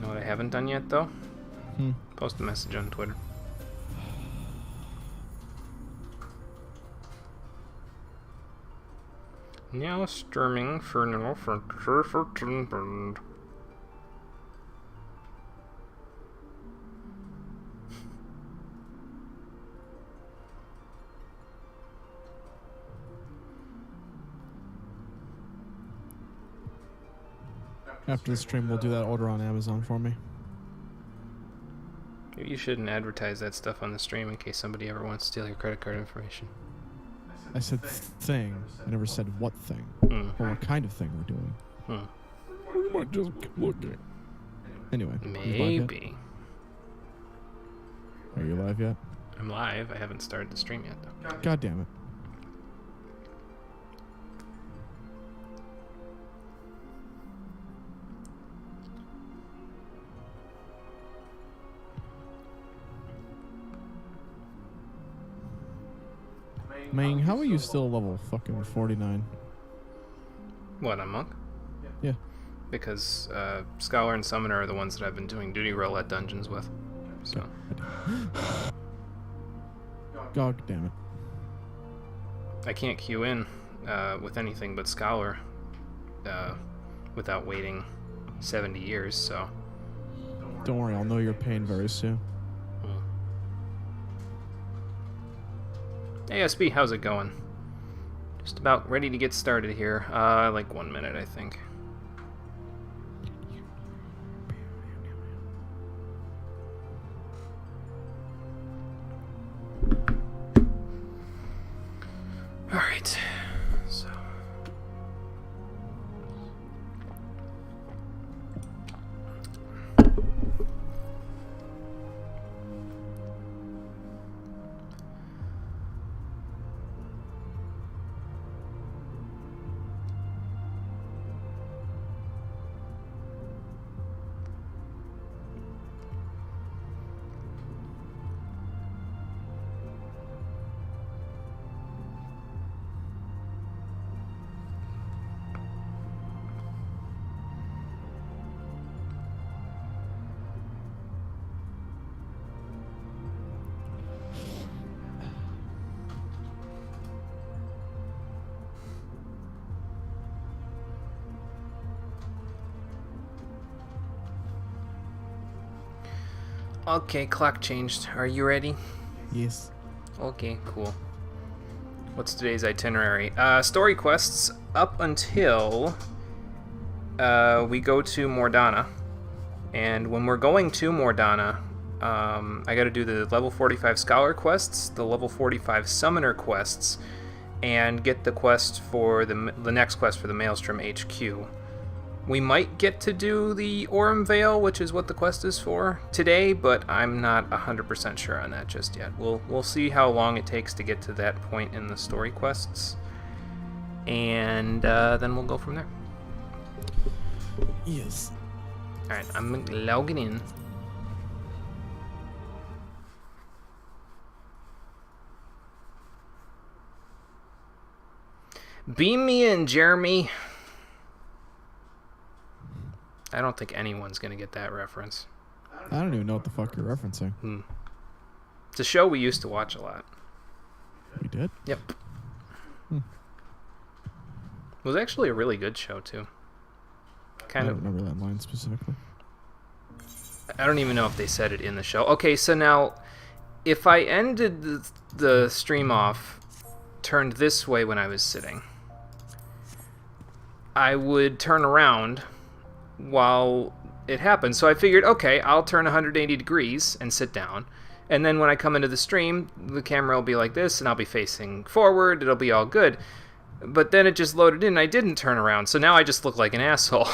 know what I haven't done yet, though? Hmm. Post a message on Twitter. Now streaming for no for burned. After the stream, we'll do that order on Amazon for me. Maybe you shouldn't advertise that stuff on the stream in case somebody ever wants to steal your credit card information. I said thing. I never said what thing. Or what kind of thing we're doing. We might just keep looking. Anyway. Maybe. Are you live yet? I'm live. I haven't started the stream yet, though. God damn it. Ming, how are you still level fucking 49? What, I'm Monk? Yeah. Because Scholar and Summoner are the ones that I've been doing duty roulette dungeons with. So. God damn it. I can't queue in with anything but Scholar without waiting 70 years, so. Don't worry, I'll know your pain very soon. ASB, how's it going? Just about ready to get started here. Like 1 minute, I think. All right. So. Okay, clock changed. Are you ready? Yes. Okay, cool. What's today's itinerary? Story quests up until we go to Mordana. And when we're going to Mordana, I gotta do the level 45 Scholar quests, the level 45 Summoner quests, and get the quest for the next quest for the Maelstrom HQ. We might get to do the Aurum Vale, which is what the quest is for today, but I'm not 100% sure on that just yet. We'll see how long it takes to get to that point in the story quests, and then we'll go from there. Yes. All right, I'm logging in. Beam me in, Jeremy. I don't think anyone's going to get that reference. I don't even know what the fuck you're referencing. It's a show we used to watch a lot. We did? Yep. It was actually a really good show, too. I don't remember that line specifically. I don't even know if they said it in the show. Okay, so now, if I ended the stream off, turned this way when I was sitting, I would turn around while it happened. So I figured, okay, I'll turn 180 degrees and sit down. And then when I come into the stream, the camera will be like this, and I'll be facing forward. It'll be all good. But then it just loaded in, and I didn't turn around. So now I just look like an asshole.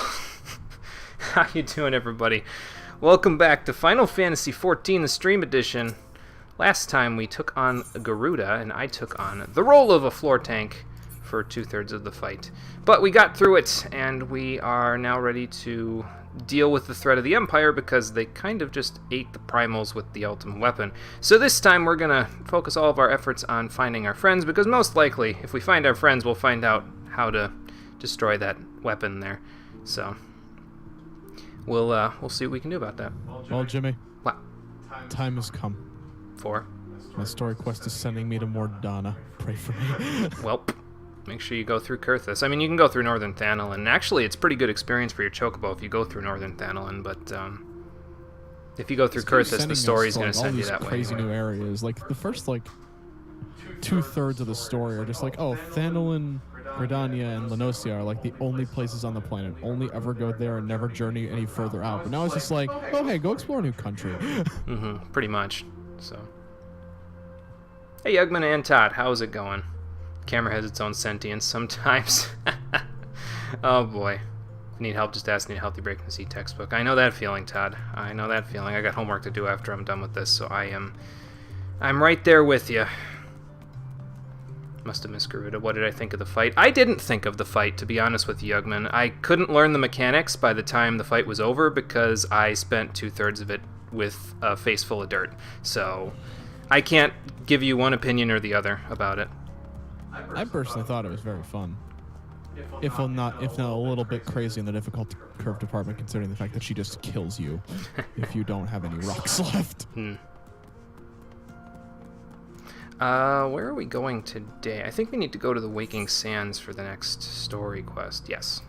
How you doing, everybody? Welcome back to Final Fantasy XIV, the Stream Edition. Last time we took on Garuda, and I took on the role of a floor tank for 2/3 of the fight. But we got through it, and we are now ready to deal with the threat of the Empire because they kind of just ate the primals with the ultimate weapon. So this time we're going to focus all of our efforts on finding our friends, because most likely, if we find our friends, we'll find out how to destroy that weapon there. So we'll see what we can do about that. Well, Jimmy, What? time has come. For? My story quest is sending me to Mordana. Pray for me. Welp. Make sure you go through Kurthus. I mean, you can go through Northern Thanalan. Actually, it's pretty good experience for your Chocobo if you go through Northern Thanalan, but if you go through Kurthus, the story's going to send you that way. Crazy new areas. Like, the first, like, 2/3 of the story are just like, oh, Thanalan, Gridania, and Lenosia are, like, the only places on the planet. Only ever go there and never journey any further out. But now it's just like, oh, hey, go explore a new country. Pretty much. So, hey, Yugman and Todd, how's it going? Camera has its own sentience sometimes. Oh boy. If you need help, just ask. Need a healthy break in the sea textbook. I know that feeling, Todd. I know that feeling. I got homework to do after I'm done with this, so I'm right there with you. Must have missed Garuda. What did I think of the fight? I didn't think of the fight, to be honest with you, Yugman. I couldn't learn the mechanics by the time the fight was over because I spent 2/3 of it with a face full of dirt. So I can't give you one opinion or the other about it. I personally thought it was very fun. If not a little bit crazy in the difficulty curve department, considering the fact that she just kills you if you don't have any rocks left. Where are we going today? I think we need to go to the Waking Sands for the next story quest. Yes,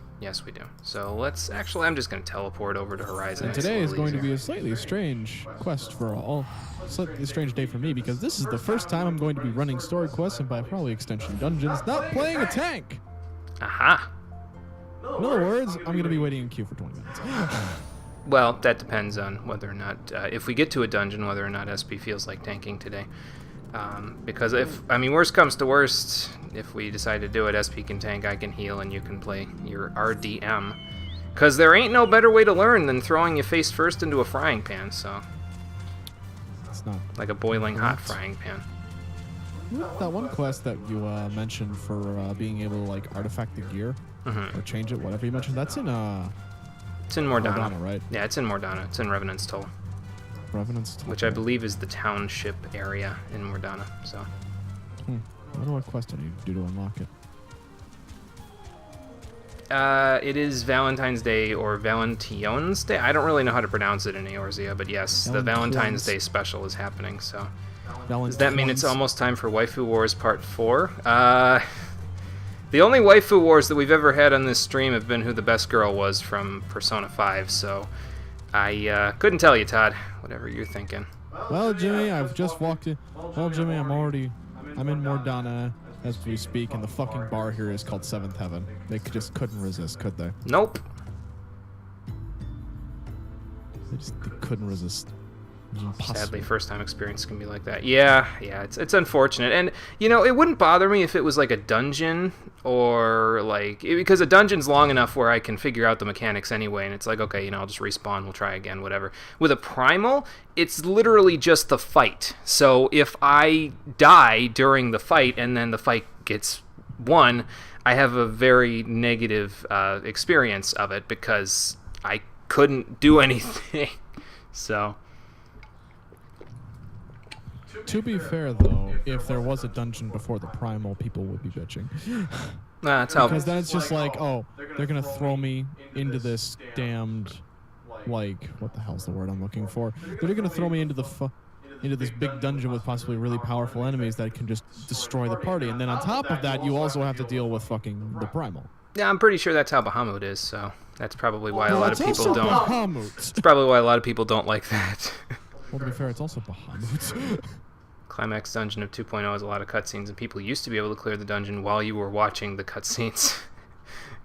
we do. So let's actually, I'm just going to teleport over to Horizon. And today is going to be a slightly strange quest for all. Slightly strange day for me because this is the first time I'm going to be running story quests and by probably extension dungeons, not playing a tank. Aha. In other words, I'm going to be waiting in queue for 20 minutes. Well, that depends on whether or not, if we get to a dungeon, whether or not SP feels like tanking today. Because worst comes to worst, if we decide to do it, SP can tank, I can heal, and you can play your RDM. Because there ain't no better way to learn than throwing you face first into a frying pan, so. It's not. Like a boiling hot frying pan. That one quest that you mentioned for being able to, like, artifact the gear, or change it, whatever you mentioned, that's in, It's in Mordana. Right? Yeah, it's in Mordana. It's in Revenant's Toll. Revenant's Toll. Which I believe is the township area in Mordana, so. I wonder what quest I need to do to unlock it. It is Valentine's Day or Valention's Day. I don't really know how to pronounce it in Eorzea, but yes, the Valentine's Day special is happening, so. Does that mean it's almost time for Waifu Wars Part 4? The only Waifu Wars that we've ever had on this stream have been who the best girl was from Persona 5, so I couldn't tell you, Todd, whatever you're thinking. Well, Jimmy, I've just walked in. Well, Jimmy, I'm in Mordana as we speak, and the fucking bar here is called Seventh Heaven. They just couldn't resist, could they? Nope. They couldn't resist. Sadly, first-time experience can be like that. Yeah, it's unfortunate. And, it wouldn't bother me if it was like a dungeon or because a dungeon's long enough where I can figure out the mechanics anyway, and it's like, okay, I'll just respawn, we'll try again, whatever. With a primal, it's literally just the fight. So if I die during the fight and then the fight gets won, I have a very negative experience of it because I couldn't do anything. So... To be fair, though, if there was a dungeon before the primal, people would be bitching. That's how. Because then it's just like, oh, they're gonna throw me into this damned, like, what the hell's the word I'm looking for? They're gonna throw me into this big dungeon with possibly really powerful enemies that can just destroy the party, and then on top of that, you also have to deal with fucking the primal. Yeah, I'm pretty sure that's how Bahamut is, so that's probably why a lot of people don't. Bahamut. It's probably why a lot of people don't like that. Well, to be fair, it's also Bahamut. Climax dungeon of 2.0 has a lot of cutscenes, and people used to be able to clear the dungeon while you were watching the cutscenes.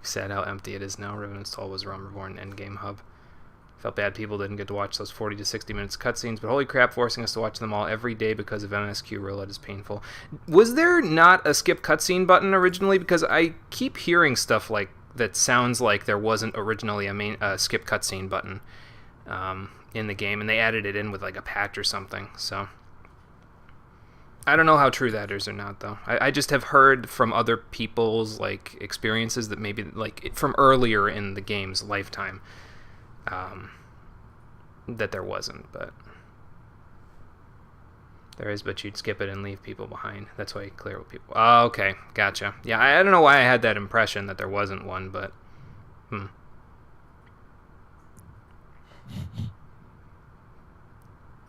Sad how empty it is now. Revenant's Toll was Realm Reborn endgame hub. Felt bad people didn't get to watch those 40 to 60 minutes of cutscenes, but holy crap, forcing us to watch them all every day because of NSQ roulette is painful. Was there not a skip cutscene button originally? Because I keep hearing stuff like that sounds like there wasn't originally a skip cutscene button in the game, and they added it in with like a patch or something, so... I don't know how true that is or not, though. I just have heard from other people's experiences that maybe from earlier in the game's lifetime that there wasn't, but there is. But you'd skip it and leave people behind. That's why you clear with people. Oh, okay, gotcha. Yeah, I don't know why I had that impression that there wasn't one, but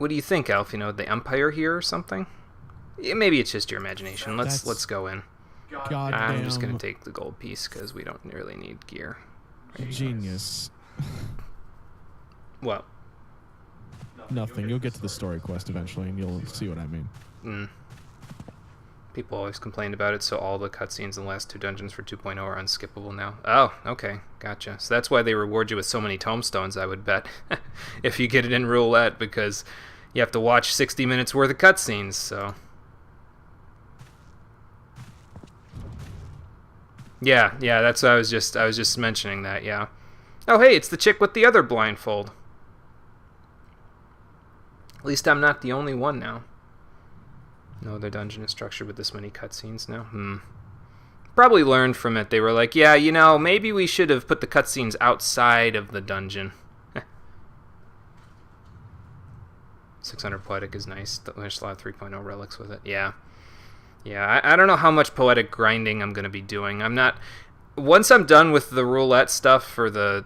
What do you think, Elf? You know, the Empire here or something? Yeah, maybe it's just your imagination. Let's go in. Goddamn. I'm just gonna take the gold piece because we don't really need gear. Genius. What? Nothing. You'll get to the story quest eventually, and you'll see what I mean. People always complained about it, so all the cutscenes in the last 2 dungeons for 2.0 are unskippable now. Oh, okay. Gotcha. So that's why they reward you with so many tomestones, I would bet, if you get it in roulette, because you have to watch 60 minutes worth of cutscenes, so... Yeah, that's what I was just mentioning that, yeah. Oh, hey, it's the chick with the other blindfold. At least I'm not the only one now. No other dungeon is structured with this many cutscenes now. Probably learned from it. They were like, yeah, you know, maybe we should have put the cutscenes outside of the dungeon. 600 Poetic is nice. There's a lot of 3.0 relics with it. Yeah. Yeah, I don't know how much Poetic grinding I'm going to be doing. I'm not... Once I'm done with the roulette stuff for the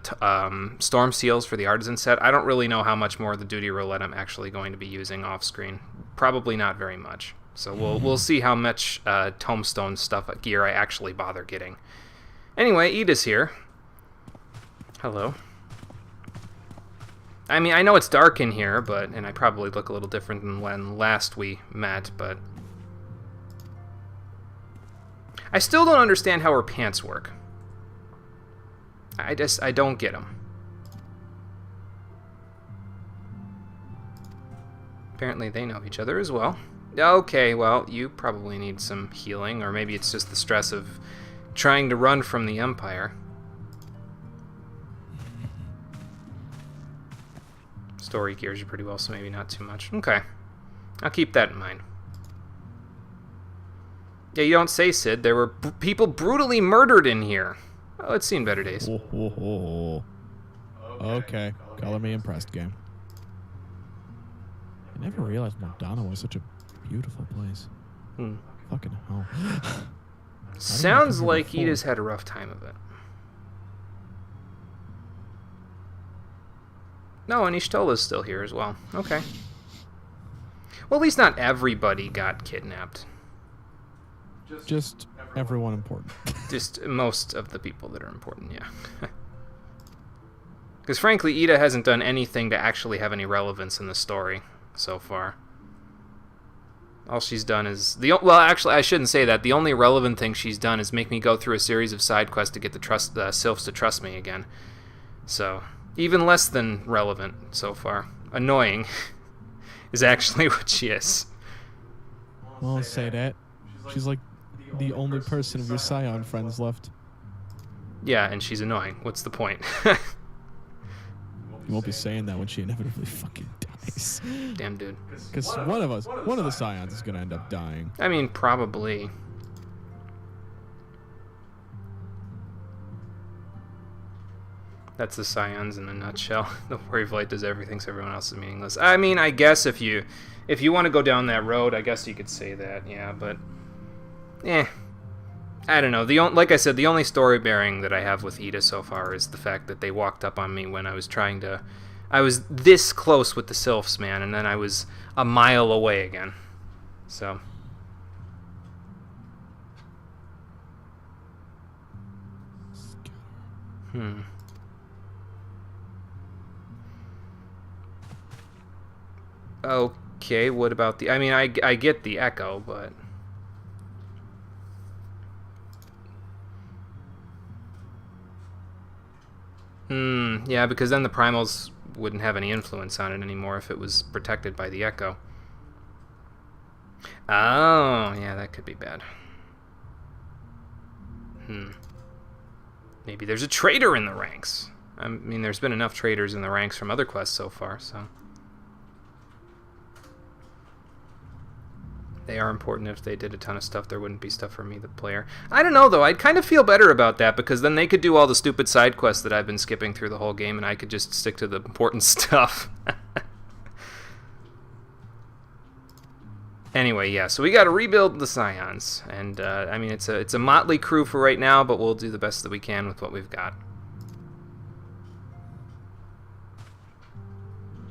storm seals for the artisan set, I don't really know how much more of the duty roulette I'm actually going to be using off screen. Probably not very much. So we'll see how much tomestone stuff gear I actually bother getting. Anyway, Ida's here. Hello. I mean, I know it's dark in here, and I probably look a little different than when last we met, but I still don't understand how her pants work. I don't get them. Apparently they know each other as well. Okay, well, you probably need some healing, or maybe it's just the stress of trying to run from the Empire. Story gears you pretty well, so maybe not too much. Okay. I'll keep that in mind. Yeah, you don't say, Sid. There were people brutally murdered in here. Oh, it's seen better days. Okay. Color me impressed, game. I never realized Montana was such a beautiful place. Fucking hell. Sounds like Ida's had a rough time of it. No, and Ishtola's still here as well. Okay. Well, at least not everybody got kidnapped. Just everyone important. Just most of the people that are important, yeah. Because frankly, Ida hasn't done anything to actually have any relevance in the story so far. All she's done is... Well, actually, I shouldn't say that. The only relevant thing she's done is make me go through a series of side quests to get the sylphs to trust me again. So, even less than relevant so far. Annoying is actually what she is. Well, say that. She's like the only person of your Scion friends left. Yeah, and she's annoying. What's the point? You won't be saying that when she inevitably fucking dies. Damn, dude. Because one of the Scions is going to end up dying. I mean, probably. That's the Scions in a nutshell. The Warrior of Light does everything, so everyone else is meaningless. I mean, I guess if you want to go down that road, I guess you could say that, yeah, but... I don't know. Like I said, the only story bearing that I have with Ida so far is the fact that they walked up on me when I was trying to... I was this close with the sylphs, man, and then I was a mile away again. So... Okay, what about the... I mean, I get the echo, but... Yeah, because then the primals wouldn't have any influence on it anymore if it was protected by the echo. Oh, yeah, that could be bad. Maybe there's a traitor in the ranks. I mean, there's been enough traitors in the ranks from other quests so far, so... They are important. If they did a ton of stuff, there wouldn't be stuff for me, the player. I don't know, though. I'd kind of feel better about that, because then they could do all the stupid side quests that I've been skipping through the whole game, and I could just stick to the important stuff. Anyway, yeah, so we got to rebuild the Scions, and, I mean, it's a motley crew for right now, but we'll do the best that we can with what we've got.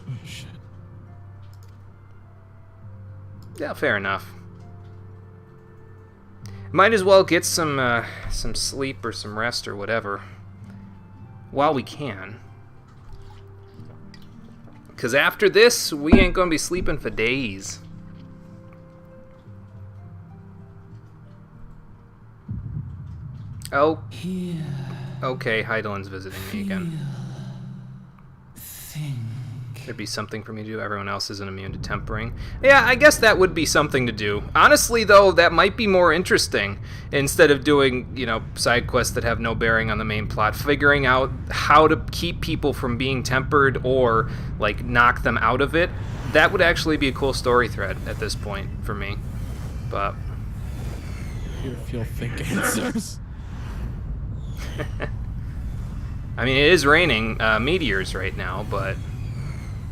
Oh, shit. Yeah, fair enough. Might as well get some sleep or some rest or whatever while we can. Because after this, we ain't gonna be sleeping for days. Oh. Okay, Heidelin's visiting me again. There'd be something for me to do. Everyone else isn't immune to tempering. Yeah, I guess that would be something to do. Honestly, though, that might be more interesting. Instead of doing, you know, side quests that have no bearing on the main plot, figuring out how to keep people from being tempered or, like, knock them out of it, that would actually be a cool story thread at this point for me. But... You feel think answers. I mean, it is raining meteors right now, but...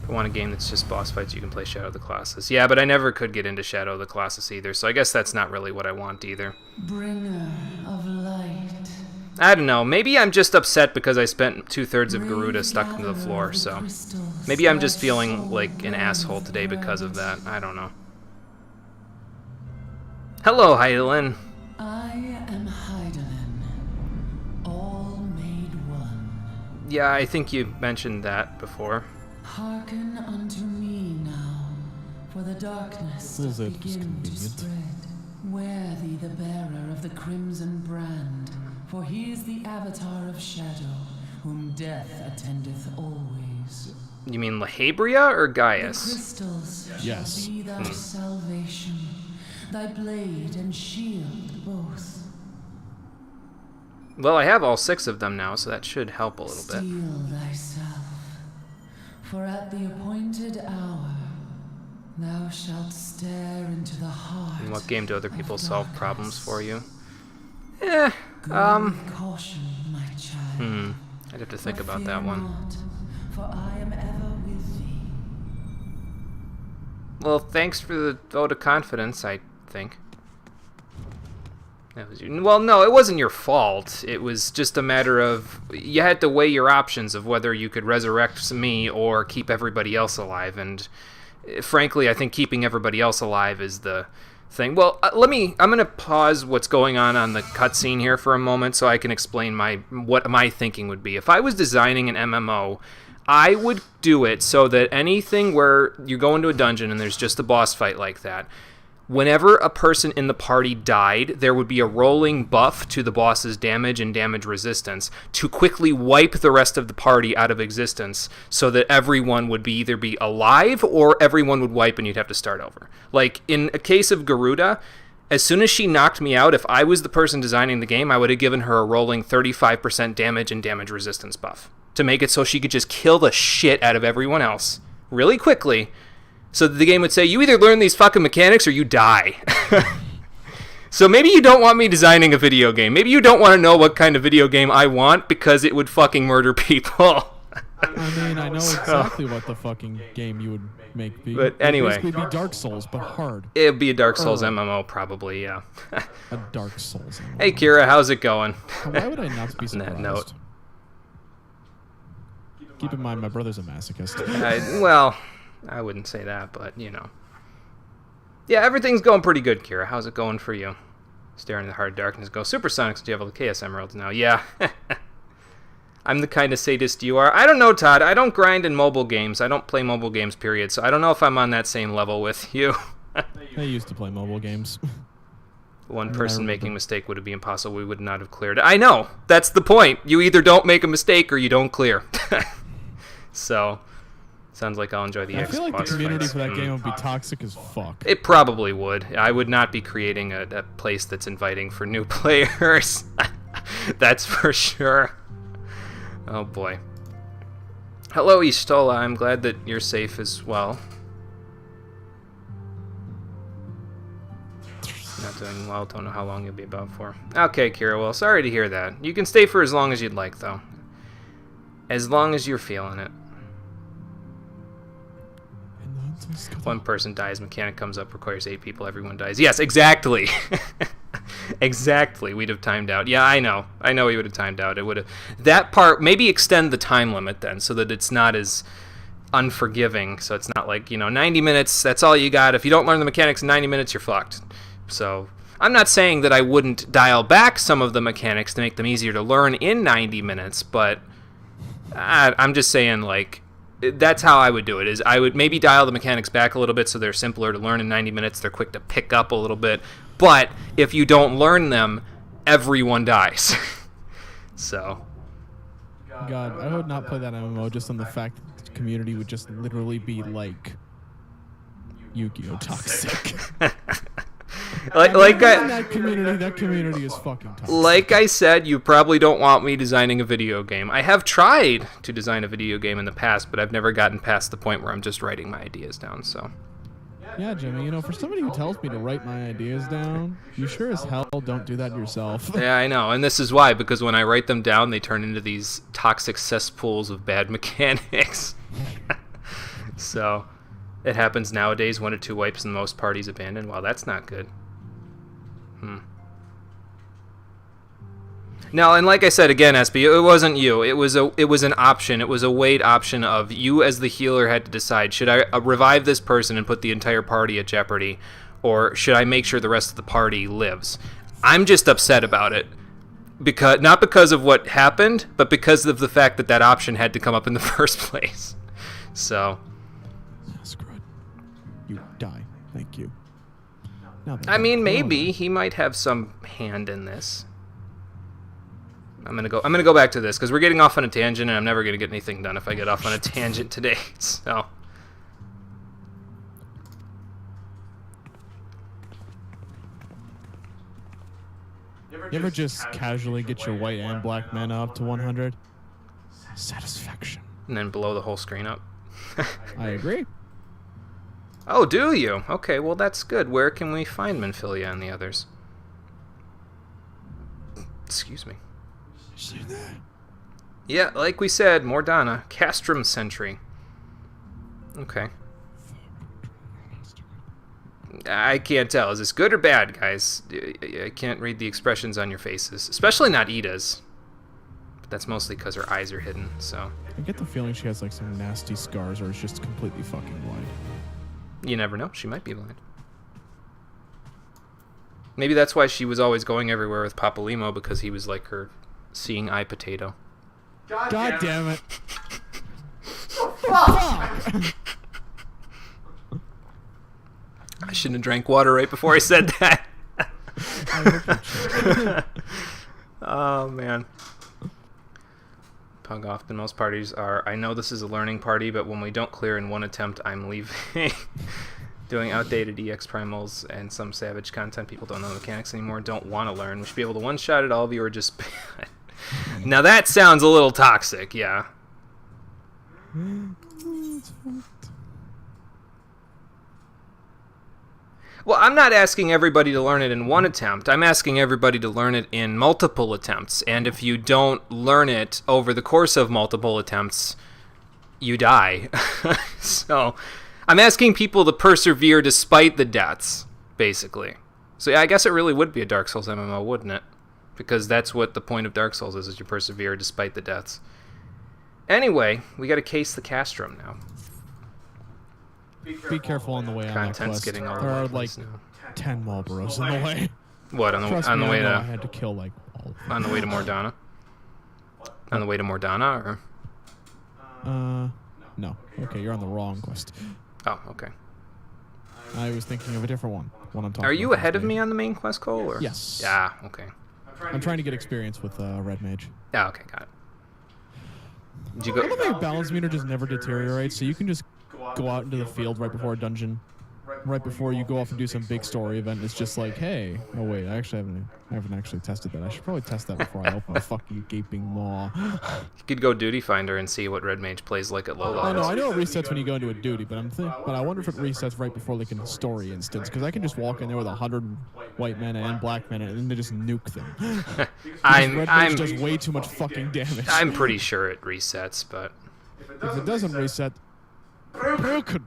If I want a game that's just boss fights, you can play Shadow of the Colossus. Yeah, but I never could get into Shadow of the Colossus either, so I guess that's not really what I want either. Bringer of light. I don't know. Maybe I'm just upset because I spent 2/3 of Garuda stuck into the floor, so... Maybe I'm just feeling like an asshole today because of that. I don't know. Hello, Heidelin. I am Heidelin, all made one. Yeah, I think you mentioned that before. Hearken unto me now, for the darkness doth begin to spread. Wear thee the bearer of the crimson brand, for he is the avatar of shadow, whom death attendeth always. You mean Lahabria or The Gaius? crystals Yes. shall be thy salvation, thy blade and shield both. Well, I have all 6 of them now, so that should help a little bit. Steel thyself, for at the appointed hour thou shalt stare into the heart. In what game do other people solve problems for you? Go with caution, my child. I'd have to think But about fear that one. not, for I am ever with thee. Well, thanks for the vote of confidence, I think. That was well, no, it wasn't your fault. It was just a matter of you had to weigh your options of whether you could resurrect me or keep everybody else alive. And frankly, I think keeping everybody else alive is the thing. Well, I'm going to pause what's going on the cutscene here for a moment so I can explain what my thinking would be. If I was designing an MMO, I would do it so that anything where you go into a dungeon and there's just a boss fight like that, whenever a person in the party died, there would be a rolling buff to the boss's damage and damage resistance to quickly wipe the rest of the party out of existence so that everyone would either be alive or everyone would wipe and you'd have to start over. Like, in a case of Garuda, as soon as she knocked me out, if I was the person designing the game, I would have given her a rolling 35% damage and damage resistance buff to make it so she could just kill the shit out of everyone else really quickly. So the game would say, you either learn these fucking mechanics or you die. So maybe you don't want me designing a video game. Maybe you don't want to know what kind of video game I want because it would fucking murder people. I mean, I know exactly what the fucking game you would make be. But anyway. It would be Dark Souls, but hard. It would be a Dark Souls MMO probably, yeah. A Dark Souls MMO. Hey Kira, how's it going? Why would I not be On surprised? that note. Keep in mind, my brother's a masochist. Well, I wouldn't say that, but, you know. Yeah, everything's going pretty good, Kira. How's it going for you? Staring in the hard darkness. Go Supersonics. Do you have all the Chaos Emeralds now? Yeah. I'm the kind of sadist you are. I don't know, Todd. I don't grind in mobile games. I don't play mobile games, period. So I don't know if I'm on that same level with you. I used to play mobile games. One person making a mistake would be impossible. We would not have cleared it. I know. That's the point. You either don't make a mistake or you don't clear. So... Sounds like I'll enjoy the Xbox. I feel like the community fights. for that game would be toxic as fuck. It probably would. I would not be creating a place that's inviting for new players. That's for sure. Oh boy. Hello, Ishtola. I'm glad that you're safe as well. Not doing well. Don't know how long you'll be about for. Okay, Kira. Well, sorry to hear that. You can stay for as long as you'd like, though. As long as you're feeling it. One person dies, mechanic comes up, requires 8 people, everyone dies. Yes, exactly. Exactly. We'd have timed out. Yeah, I know. I know we would have timed out. It would have. That part, maybe extend the time limit then, so that it's not as unforgiving. So it's not like, 90 minutes, that's all you got. If you don't learn the mechanics in 90 minutes, you're fucked. So I'm not saying that I wouldn't dial back some of the mechanics to make them easier to learn in 90 minutes, but I'm just saying, like, that's how I would do it, is I would maybe dial the mechanics back a little bit so they're simpler to learn in 90 minutes, they're quick to pick up a little bit, but if you don't learn them, everyone dies. So... God, I would not play that MMO just on the fact that the community would just literally be like Yu-Gi-Oh! Toxic. That community is fucking toxic. Like I said, you probably don't want me designing a video game. I have tried to design a video game in the past, but I've never gotten past the point where I'm just writing my ideas down, so... Yeah, Jimmy, for somebody who tells me to write my ideas down, you sure as hell don't do that yourself. Yeah, I know, and this is why, because when I write them down, they turn into these toxic cesspools of bad mechanics. So, it happens nowadays, 1 to 2 wipes and most parties abandon. Wow, that's not good. No, and like I said again, SB, it wasn't you. It was an option. It was a weighed option of you as the healer had to decide, should I revive this person and put the entire party at jeopardy, or should I make sure the rest of the party lives? I'm just upset about it. Not because of what happened, but because of the fact that that option had to come up in the first place. So... Screw it. You die. Thank you. I mean, maybe he might have some hand in this. I'm gonna go back to this because we're getting off on a tangent, and I'm never gonna get anything done if I get off on a tangent today. So. You ever just casually get your white and black mana up to 100? Satisfaction. And then blow the whole screen up. I agree. Oh, do you? Okay, well that's good. Where can we find Minfilia and the others? Excuse me. Yeah, like we said, Mordana, Castrum Sentry. Okay. I can't tell. Is this good or bad, guys? I can't read the expressions on your faces. Especially not Ida's. But that's mostly because her eyes are hidden, so... I get the feeling she has like some nasty scars, or is just completely fucking blind. You never know. She might be blind. Maybe that's why she was always going everywhere with Papalymo, because he was like her seeing eye potato. God damn it. I shouldn't have drank water right before I said that. Oh, man. Pug often most parties are, I know this is a learning party, but when we don't clear in one attempt, I'm leaving. Doing outdated EX primals and some savage content people don't know the mechanics anymore, don't want to learn. We should be able to one-shot it, all of you are just bad. Now that sounds a little toxic, yeah. Well, I'm not asking everybody to learn it in one attempt. I'm asking everybody to learn it in multiple attempts. And if you don't learn it over the course of multiple attempts, you die. So, I'm asking people to persevere despite the deaths, basically. So yeah, I guess it really would be a Dark Souls MMO, wouldn't it? Because that's what the point of Dark Souls is you persevere despite the deaths. Anyway, we gotta case the Castrum now. Be careful on the way on that Content's quest. getting all There are over the like place now. 10 Malboros in the way. What, on the way I to had to kill like all of them. on the way to Mordana? On the way to Mordana, or? No. Okay, you're on the wrong quest. Oh, okay. I was thinking of a different one. One I'm talking Are you about ahead of today. me on the main quest, Cole? Or? Yes. Yeah, okay. I'm trying to get experience with Red Mage. Yeah, okay, got it. Did you I love go? how your balance meter just never deteriorates, so you can just go out into the field right before a dungeon, right before you go off and do some big story event. It's just like, hey, oh wait, I haven't actually tested that. I should probably test that before I open a fucking gaping maw. You could go Duty Finder and see what Red Mage plays like at low I levels. know it resets when you go into a duty, but I wonder if it resets right before like in a story instance, because I can just walk in there with 100 white mana and black mana and then they just nuke them. Red Mage does way too much fucking damage. I'm pretty sure it resets, but If it doesn't reset, broken.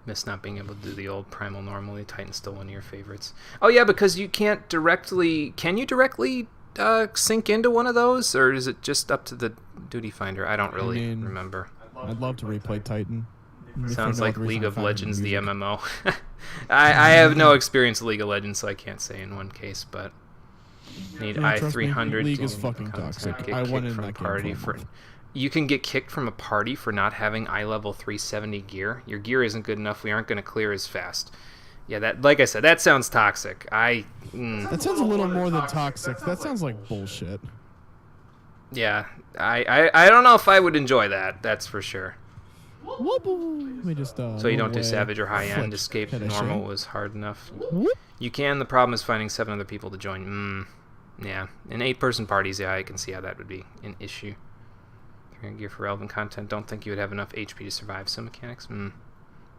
miss not being able to do the old primal normally. Titan's still one of your favorites. Oh yeah, because you can't directly. Can you directly sync into one of those, or is it just up to the Duty Finder? I don't really remember. I'd love to replay Titan. Sounds like League of Legends, the MMO. I have no experience with League of Legends, so I can't say in one case, but need I-300. League is fucking toxic. I went in that game for You can get kicked from a party for not having eye-level 370 gear. Your gear isn't good enough. We aren't going to clear as fast. Yeah, that, like I said, that sounds toxic. That sounds a little more than toxic. That sounds like bullshit. Yeah, I don't know if I would enjoy that. That's for sure. Let me just, so you don't do Savage or High End. Escape Normal was hard enough. You can. The problem is finding 7 other people to join. Yeah, in 8-person parties, yeah, I can see how that would be an issue. 300 gear for relevant content. Don't think you would have enough HP to survive some mechanics.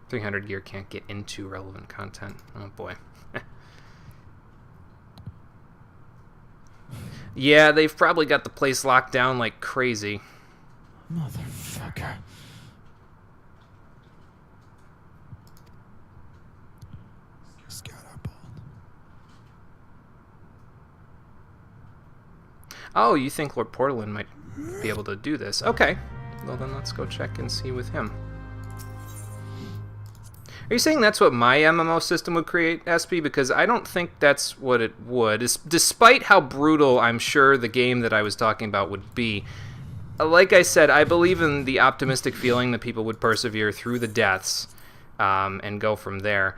300 gear can't get into relevant content. Oh boy. Yeah, they've probably got the place locked down like crazy. Motherfucker. Oh, you think Lord Portland might be able to do this? Okay. Well, then let's go check and see with him. Are you saying that's what my MMO system would create, SP? Because I don't think that's what it would. Despite how brutal I'm sure the game that I was talking about would be, like I said, I believe in the optimistic feeling that people would persevere through the deaths and go from there.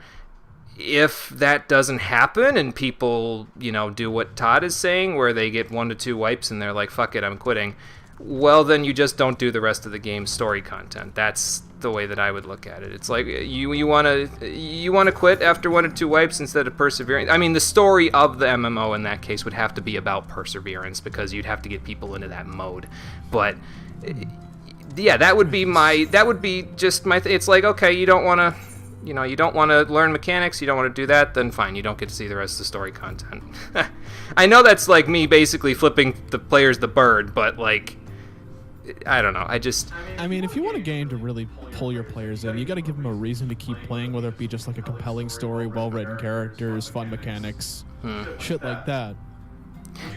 If that doesn't happen and people, do what Todd is saying, where they get 1 to 2 wipes and they're like, fuck it, I'm quitting, well, then you just don't do the rest of the game's story content. That's the way that I would look at it. It's like you want to quit after 1 or 2 wipes instead of persevering. I mean, the story of the MMO in that case would have to be about perseverance because you'd have to get people into that mode. But yeah, that would be just my it's like, okay, you don't want to learn mechanics, you don't want to do that, then fine, you don't get to see the rest of the story content. I know that's like me basically flipping the players the bird, but like, I don't know, I mean, if you want a game to really pull your players in, you got to give them a reason to keep playing, whether it be just like a compelling story, well-written characters, fun mechanics, shit like that.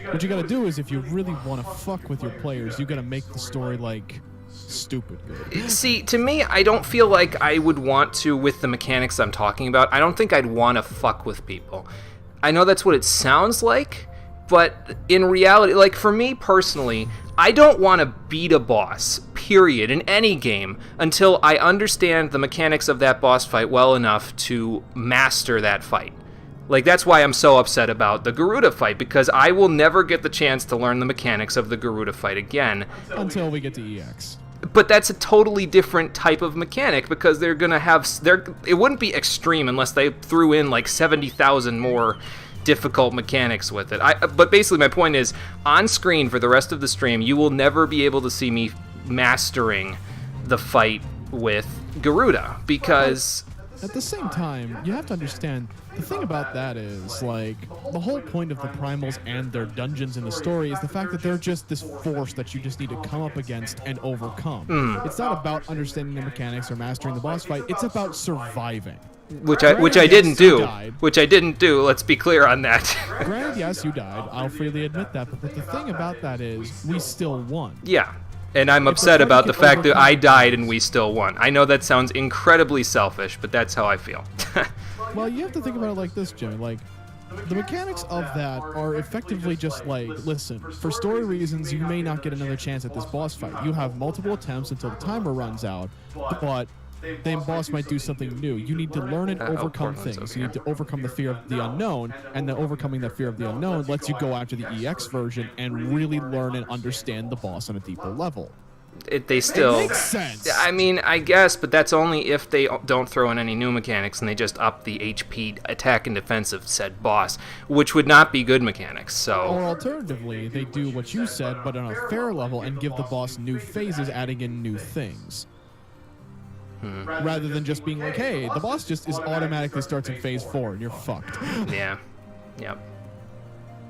What you got to do is, if you really want to fuck with your players, you got to make the story like stupid good. See, to me, I don't feel like I would want to, with the mechanics I'm talking about, I don't think I'd want to fuck with people. I know that's what it sounds like, but in reality, like for me personally, I don't want to beat a boss, period, in any game until I understand the mechanics of that boss fight well enough to master that fight. Like, that's why I'm so upset about the Garuda fight, because I will never get the chance to learn the mechanics of the Garuda fight again. Until we get to EX. But that's a totally different type of mechanic, because they're going to have... it wouldn't be extreme unless they threw in like 70,000 more difficult mechanics with it. But basically my point is, on screen for the rest of the stream, you will never be able to see me mastering the fight with Garuda, because... At the same time, you have to understand, the thing about that is, like, the whole point of the primals and their dungeons in the story is the fact that they're just this force that you just need to come up against and overcome. It's not about understanding the mechanics or mastering the boss fight, it's about surviving. Which I didn't do. Let's be clear on that. Granted, yes, you died. I'll freely admit that. But the thing about that is, we still won. Yeah. And I'm upset about the fact that I died and we still won. I know that sounds incredibly selfish, but that's how I feel. Well, you have to think about it like this, Jimmy. Like, the mechanics of that are effectively just like, listen, for story reasons, you may not get another chance at this boss fight. You have multiple attempts until the timer runs out, but the boss might do something new. You need to learn and overcome things. You need to overcome the fear of the unknown, and then overcoming that fear of the unknown lets you go after the EX version and really learn and understand the boss on a deeper level. It makes sense. I mean, I guess, but that's only if they don't throw in any new mechanics and they just up the HP attack and defense of said boss, which would not be good mechanics. So, or alternatively, they do what you said, but on a fair level, and give the boss new phases, adding in new things. Rather than just being like, hey, the boss just automatically starts in phase 4 and you're fucked. Yeah. Yep.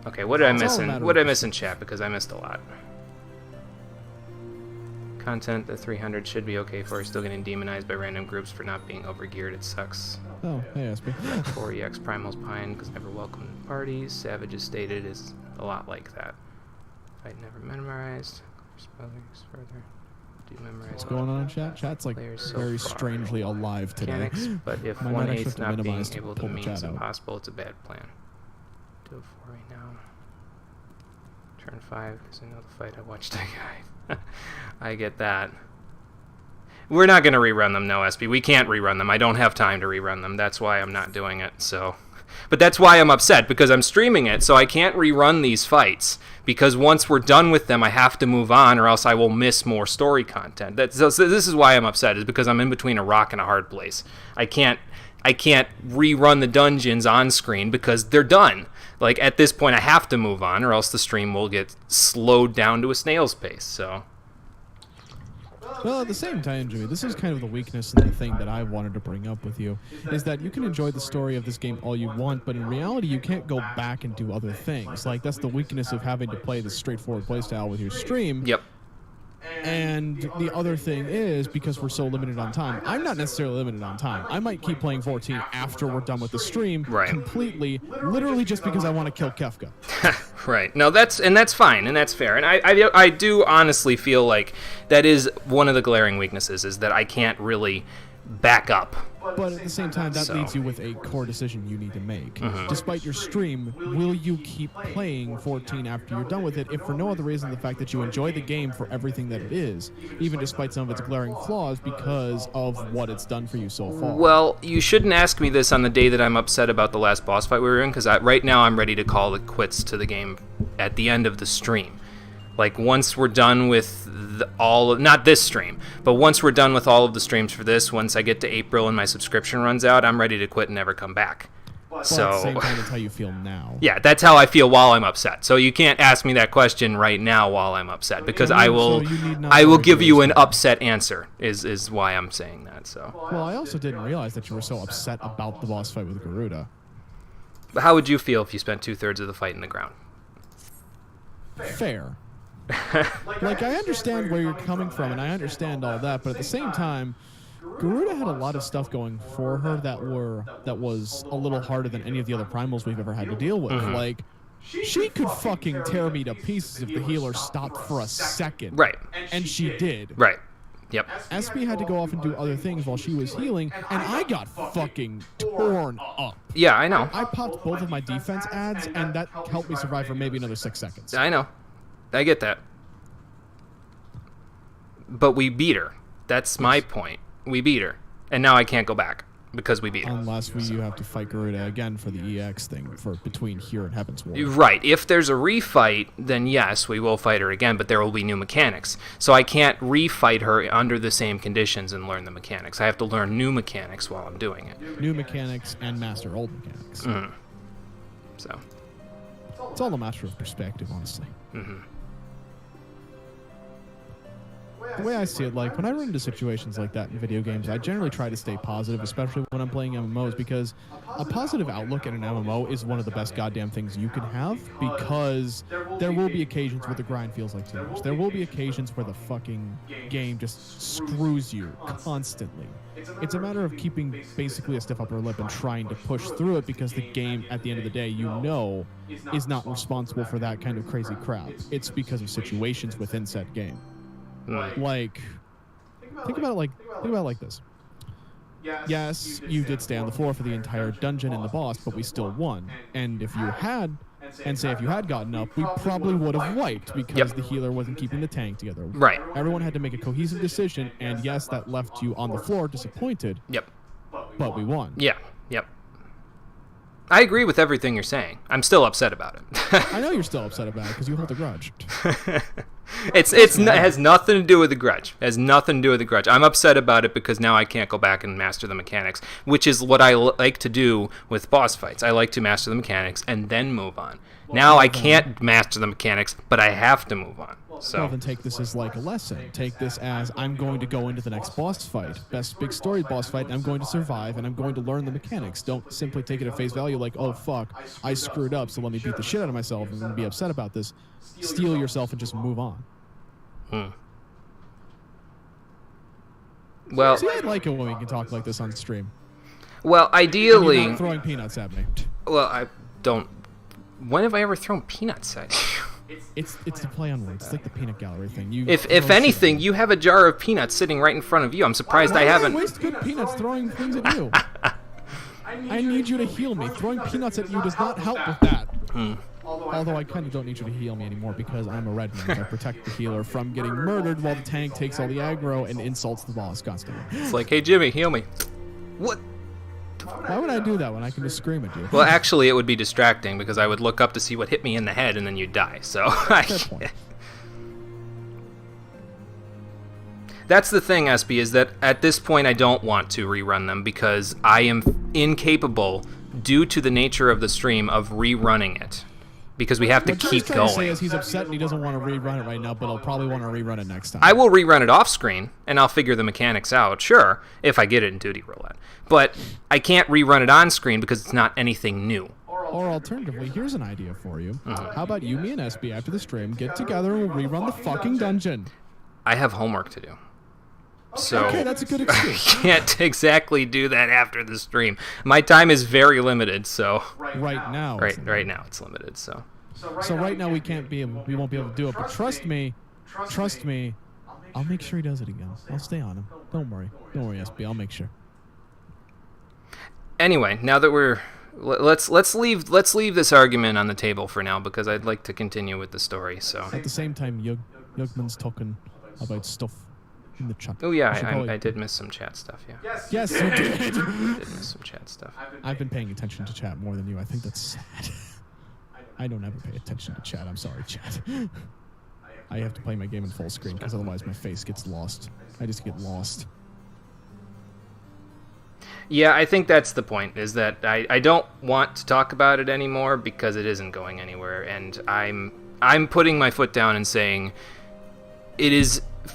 Okay, what did I miss in chat? Because I missed a lot. Content, the 300 should be okay for. Still getting demonized by random groups for not being overgeared. It sucks. Oh, hey, SP. 4 EX Primals Pine, because never welcomed parties. Savage is stated is a lot like that. Fight never memorized. Spoilers further. Do you memorize What's going on in chat? Chat's like players so very far. strangely alive today. Mechanics, but if Might actually have 1/8 to not being minimize to able to pull the means chat out. impossible, it's a bad plan. Do it for right now. Turn 5, because I know the fight I watched that guy. I get that. We're not going to rerun them, no, SB. We can't rerun them. I don't have time to rerun them. That's why I'm not doing it, so... But that's why I'm upset, because I'm streaming it, so I can't rerun these fights. Because once we're done with them, I have to move on, or else I will miss more story content. So this is why I'm upset, is because I'm in between a rock and a hard place. I can't rerun the dungeons on screen because they're done. Like, at this point, I have to move on, or else the stream will get slowed down to a snail's pace, so... Well, at the same time, Jimmy, this is kind of the weakness and the thing that I wanted to bring up with you, is that you can enjoy the story of this game all you want, but in reality, you can't go back and do other things. Like, that's the weakness of having to play this straightforward playstyle with your stream. Yep. And the other thing is, because we're so limited on time, I'm not necessarily limited on time. I might keep playing 14 after we're done with the stream, completely, literally just because I want to kill Kefka. Right. No, that's fine, and that's fair. And I do honestly feel like that is one of the glaring weaknesses, is that I can't really back up. But at the same time, that leaves you with a core decision you need to make. Despite your stream, will you keep playing 14 after you're done with it, if for no other reason than the fact that you enjoy the game for everything that it is, even despite some of its glaring flaws because of what it's done for you so far? Well, you shouldn't ask me this on the day that I'm upset about the last boss fight we were in, because right now I'm ready to call it quits to the game at the end of the stream. Like, once we're done with not this stream, but once we're done with all of the streams for this, once I get to April and my subscription runs out, I'm ready to quit and never come back. So at the same time, that's how you feel now. Yeah, that's how I feel while I'm upset. So you can't ask me that question right now while I'm upset, because I will give you an upset answer, is why I'm saying that. So. Well, I also didn't realize that you were so upset about the boss fight with Garuda. But how would you feel if you spent 2/3 of the fight in the ground? Fair. Like, I understand where you're coming from, and I understand all that, but at the same time, Garuda had a lot of stuff going for her that was a little harder than any of the other primals we've ever had to deal with. Like, she could fucking tear me to pieces if the healer stopped for a second. Right. And she did. Right. Yep. SB had to go off and do other things while she was healing, and I got fucking torn up. Yeah, I know. I popped both of my defense ads, and that helped me survive for maybe another 6 seconds. I know. I get that. But we beat her. That's my point. We beat her. And now I can't go back because we beat her. Unless you have to fight Garuda again for the EX thing for between here and Heaven's War. Right. If there's a refight, then yes, we will fight her again, but there will be new mechanics. So I can't refight her under the same conditions and learn the mechanics. I have to learn new mechanics while I'm doing it. New mechanics and master old mechanics. So. It's all a matter of perspective, honestly. The way I see it, like, when I run into situations like that in video games, I generally try to stay positive, especially when I'm playing MMOs, because a positive outlook in an MMO is one of the best goddamn things you can have, because there will be occasions where the grind feels like too much. There will be occasions where the fucking game just screws you constantly. It's a matter of keeping basically a stiff upper lip and trying to push through it, because the game, at the end of the day, you know, is not responsible for that kind of crazy crap. It's because of situations within said game. Like, think about it like this. Yes, you did stay on the floor for the entire dungeon and the boss, but we still won. And if you had gotten up, we probably would have wiped, because the healer wasn't keeping the tank together. Right. Everyone had to make a cohesive decision, and yes, that left you on the floor disappointed. Yep. But we won. Yeah. Yep. I agree with everything you're saying. I'm still upset about it. I know you're still upset about it because you hold a grudge. It has nothing to do with the grudge. It has nothing to do with the grudge. I'm upset about it because now I can't go back and master the mechanics, which is what I like to do with boss fights. I like to master the mechanics and then move on. Now I can't master the mechanics, but I have to move on. So well, then take this as like a lesson. Take this as, I'm going to go into the next boss fight, best big story boss fight, and I'm going to survive, and I'm going to learn the mechanics. Don't simply take it at face value like, oh fuck, I screwed up, so let me beat the shit out of myself and be upset about this. Steel yourself and just move on. Well, see, I like it when we can talk like this on stream. Well, ideally, you're not throwing peanuts at me. Well, I don't. When have I ever thrown peanuts at you? It's the play on words. It's like the peanut gallery thing. You If throw anything, shit. you have a jar of peanuts sitting right in front of you. I'm surprised I Why haven't. would I waste good peanuts throwing things at you? I need you to heal me. Throwing peanuts at you does not help with that. Although I kind of don't need you to heal me anymore because I'm a red mage. I protect the healer from getting murdered while the tank takes all the aggro and insults the boss constantly. It's like, hey, Jimmy, heal me. What? Why would I do that when I can just scream at you? Well, actually, it would be distracting because I would look up to see what hit me in the head and then you'd die. So, Fair point. That's the thing, Espy, is that at this point I don't want to rerun them because I am incapable, due to the nature of the stream, of rerunning it. Because we have to What keep Joe's trying to say going. is he's upset and he doesn't want to rerun it right now, but he'll probably want to rerun it next time. I will rerun it off screen and I'll figure the mechanics out, sure, if I get it in Duty Roulette. But I can't rerun it on screen because it's not anything new. Or alternatively, here's an idea for you. How about you, me, and SB after the stream get together and we'll rerun the fucking dungeon? I have homework to do. So Okay, that's a good I excuse. can't exactly do that after the stream. My time is very limited, so Right now. right now it's limited, so So right now we won't be able to do it, but trust me, I'll make sure he does it again. I'll stay on him. Don't worry, SB. I'll make sure. Anyway, now that let's leave this argument on the table for now because I'd like to continue with the story. So At the same time, Yugman's talking about stuff in the chat. oh We should yeah, probably- I did miss some chat stuff. Yeah, Yes, you did. I did miss some chat stuff. I've been paying attention to chat more than you. I think that's sad. I don't ever pay attention to chat. I'm sorry, chat. I have to play my game in full screen because otherwise my face gets lost. I just get lost. Yeah, I think that's the point, is that I don't want to talk about it anymore because it isn't going anywhere, and I'm putting my foot down and saying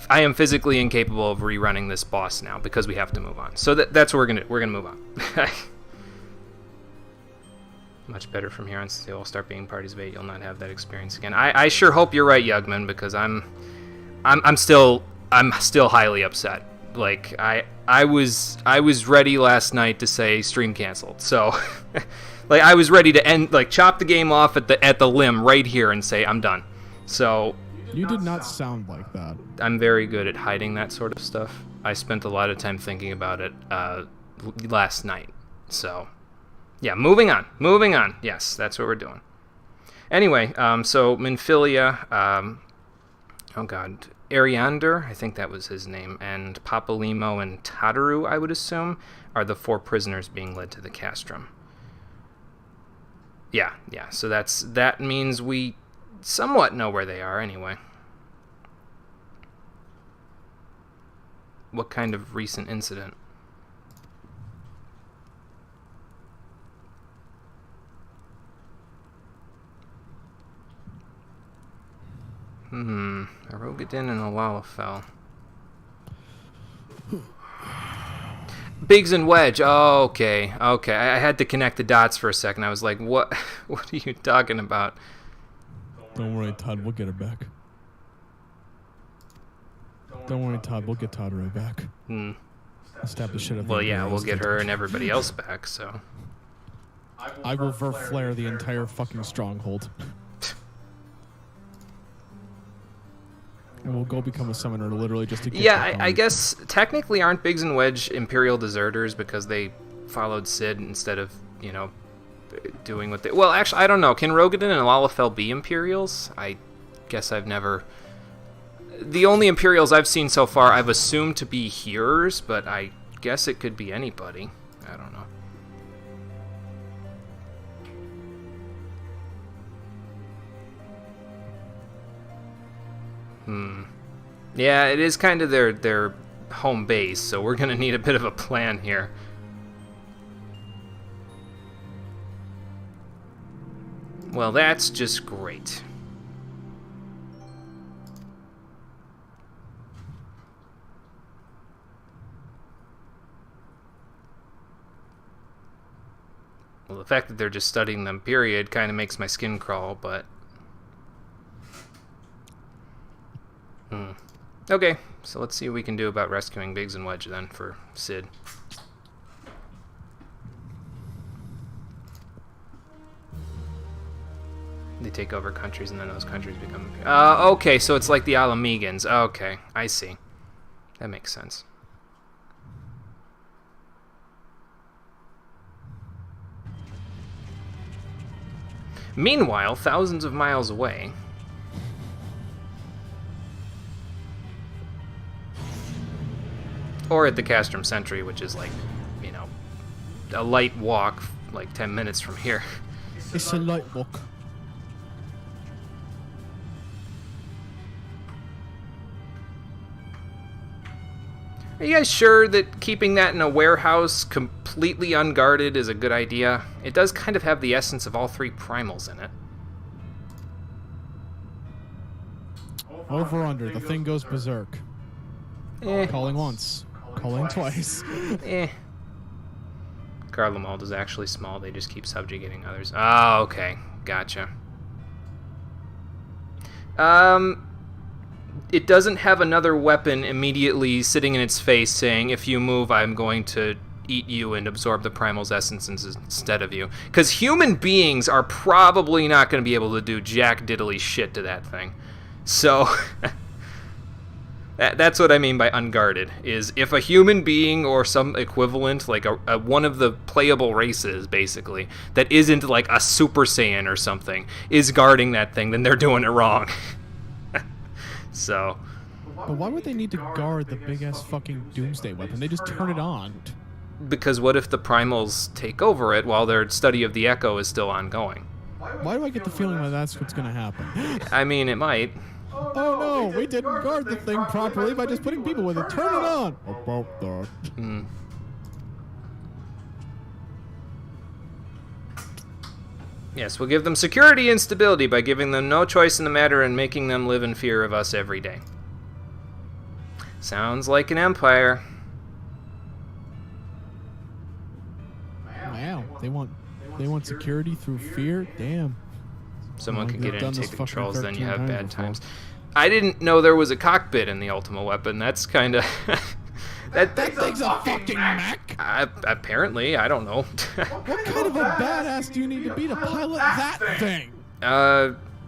I am physically incapable of rerunning this boss now because we have to move on. So that's what we're gonna move on. Much better from here on, since they all start being parties of 8. You'll not have that experience again. I sure hope you're right, Yugman, because I'm still highly upset. Like I was ready last night to say stream canceled. So like I was ready to chop the game off at the limb right here and say I'm done. So You did not sound like that. I'm very good at hiding that sort of stuff. I spent a lot of time thinking about it last night. So yeah, moving on. Yes, that's what we're doing. Anyway, so Minfilia, oh god, Ariander, I think that was his name, and Papalimo and Tataru, I would assume, are the 4 prisoners being led to the castrum. Yeah, so that means we somewhat know where they are anyway. What kind of recent incident? Arogadin and Alalafell. Biggs and Wedge. Oh, okay. I had to connect the dots for a second. I was like, what? What are you talking about? Don't worry, Todd. We'll get her back. Don't worry, Todd. We'll get Todd right back. I'll stab the shit out of Well, the yeah, other we'll guys. get her and everybody else back, so. I will flare the entire fucking stronghold. And we'll go become a summoner literally just to get Yeah, back I on. guess technically aren't Biggs and Wedge Imperial deserters because they followed Sid instead of, doing what they... Well, actually, I don't know. Can Rogadin and Lalafell be Imperials? I guess I've never... The only Imperials I've seen so far I've assumed to be hearers, but I guess it could be anybody. I don't know. Yeah, it is kind of their home base, so we're going to need a bit of a plan here. Well, that's just great. Well, the fact that they're just studying them, period, kind of makes my skin crawl, but... Okay, so let's see what we can do about rescuing Biggs and Wedge then for Sid. take over countries, and then those countries become... okay, so it's like the Alamegans. Okay, I see. That makes sense. Meanwhile, thousands of miles away... or at the Castrum Sentry, which is like, you know, a light walk, like 10 minutes from here. It's a light walk. Are you guys sure that keeping that in a warehouse completely unguarded is a good idea? It does kind of have the essence of all three primals in it. Over under, the thing goes berserk. Calling once, calling twice. Garlemald is actually small, they just keep subjugating others. Oh, okay. Gotcha. It doesn't have another weapon immediately sitting in its face saying, if you move, I'm going to eat you and absorb the primal's essence instead of you. Because human beings are probably not going to be able to do jack diddly shit to that thing. So, that's what I mean by unguarded, is if a human being or some equivalent, like one of the playable races, basically, that isn't like a Super Saiyan or something, is guarding that thing, then they're doing it wrong. So. But why would they need to guard the big-ass fucking doomsday weapon? They just turn it on. Because what if the primals take over it while their study of the Echo is still ongoing? Why do I get the feeling that that's what's going to happen? I mean, it might. Oh no, we didn't guard the thing properly by just putting people with it. Turn it on! About that. Yes, we'll give them security and stability by giving them no choice in the matter and making them live in fear of us every day. Sounds like an empire. Wow, they want security through fear? Damn. Someone can get in and take the controls, then you have 13 bad times times. I didn't know there was a cockpit in the Ultima weapon. That's kind of... That thing's a fucking mech! Apparently, I don't know. What kind of a badass do you need to be to pilot that thing?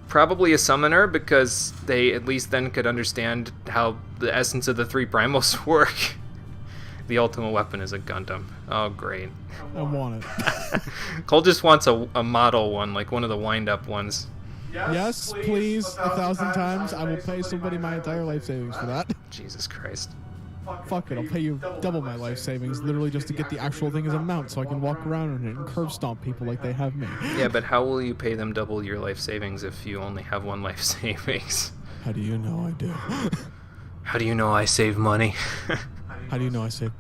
Probably a summoner, because they at least then could understand how the essence of the three primals work. The Ultima weapon is a Gundam. Oh, great. I want it. Cole just wants a model one, like one of the wind-up ones. Yes, please, 1,000 times. I will pay somebody my entire life savings for that. Jesus Christ. Fuck it, I'll pay you double my life savings, literally just to get the actual thing as a mount so I can walk around in it and curb stomp people like they have me. Yeah, but how will you pay them double your life savings if you only have one life savings? How do you know I do? How do you know I save money? How do you know I save?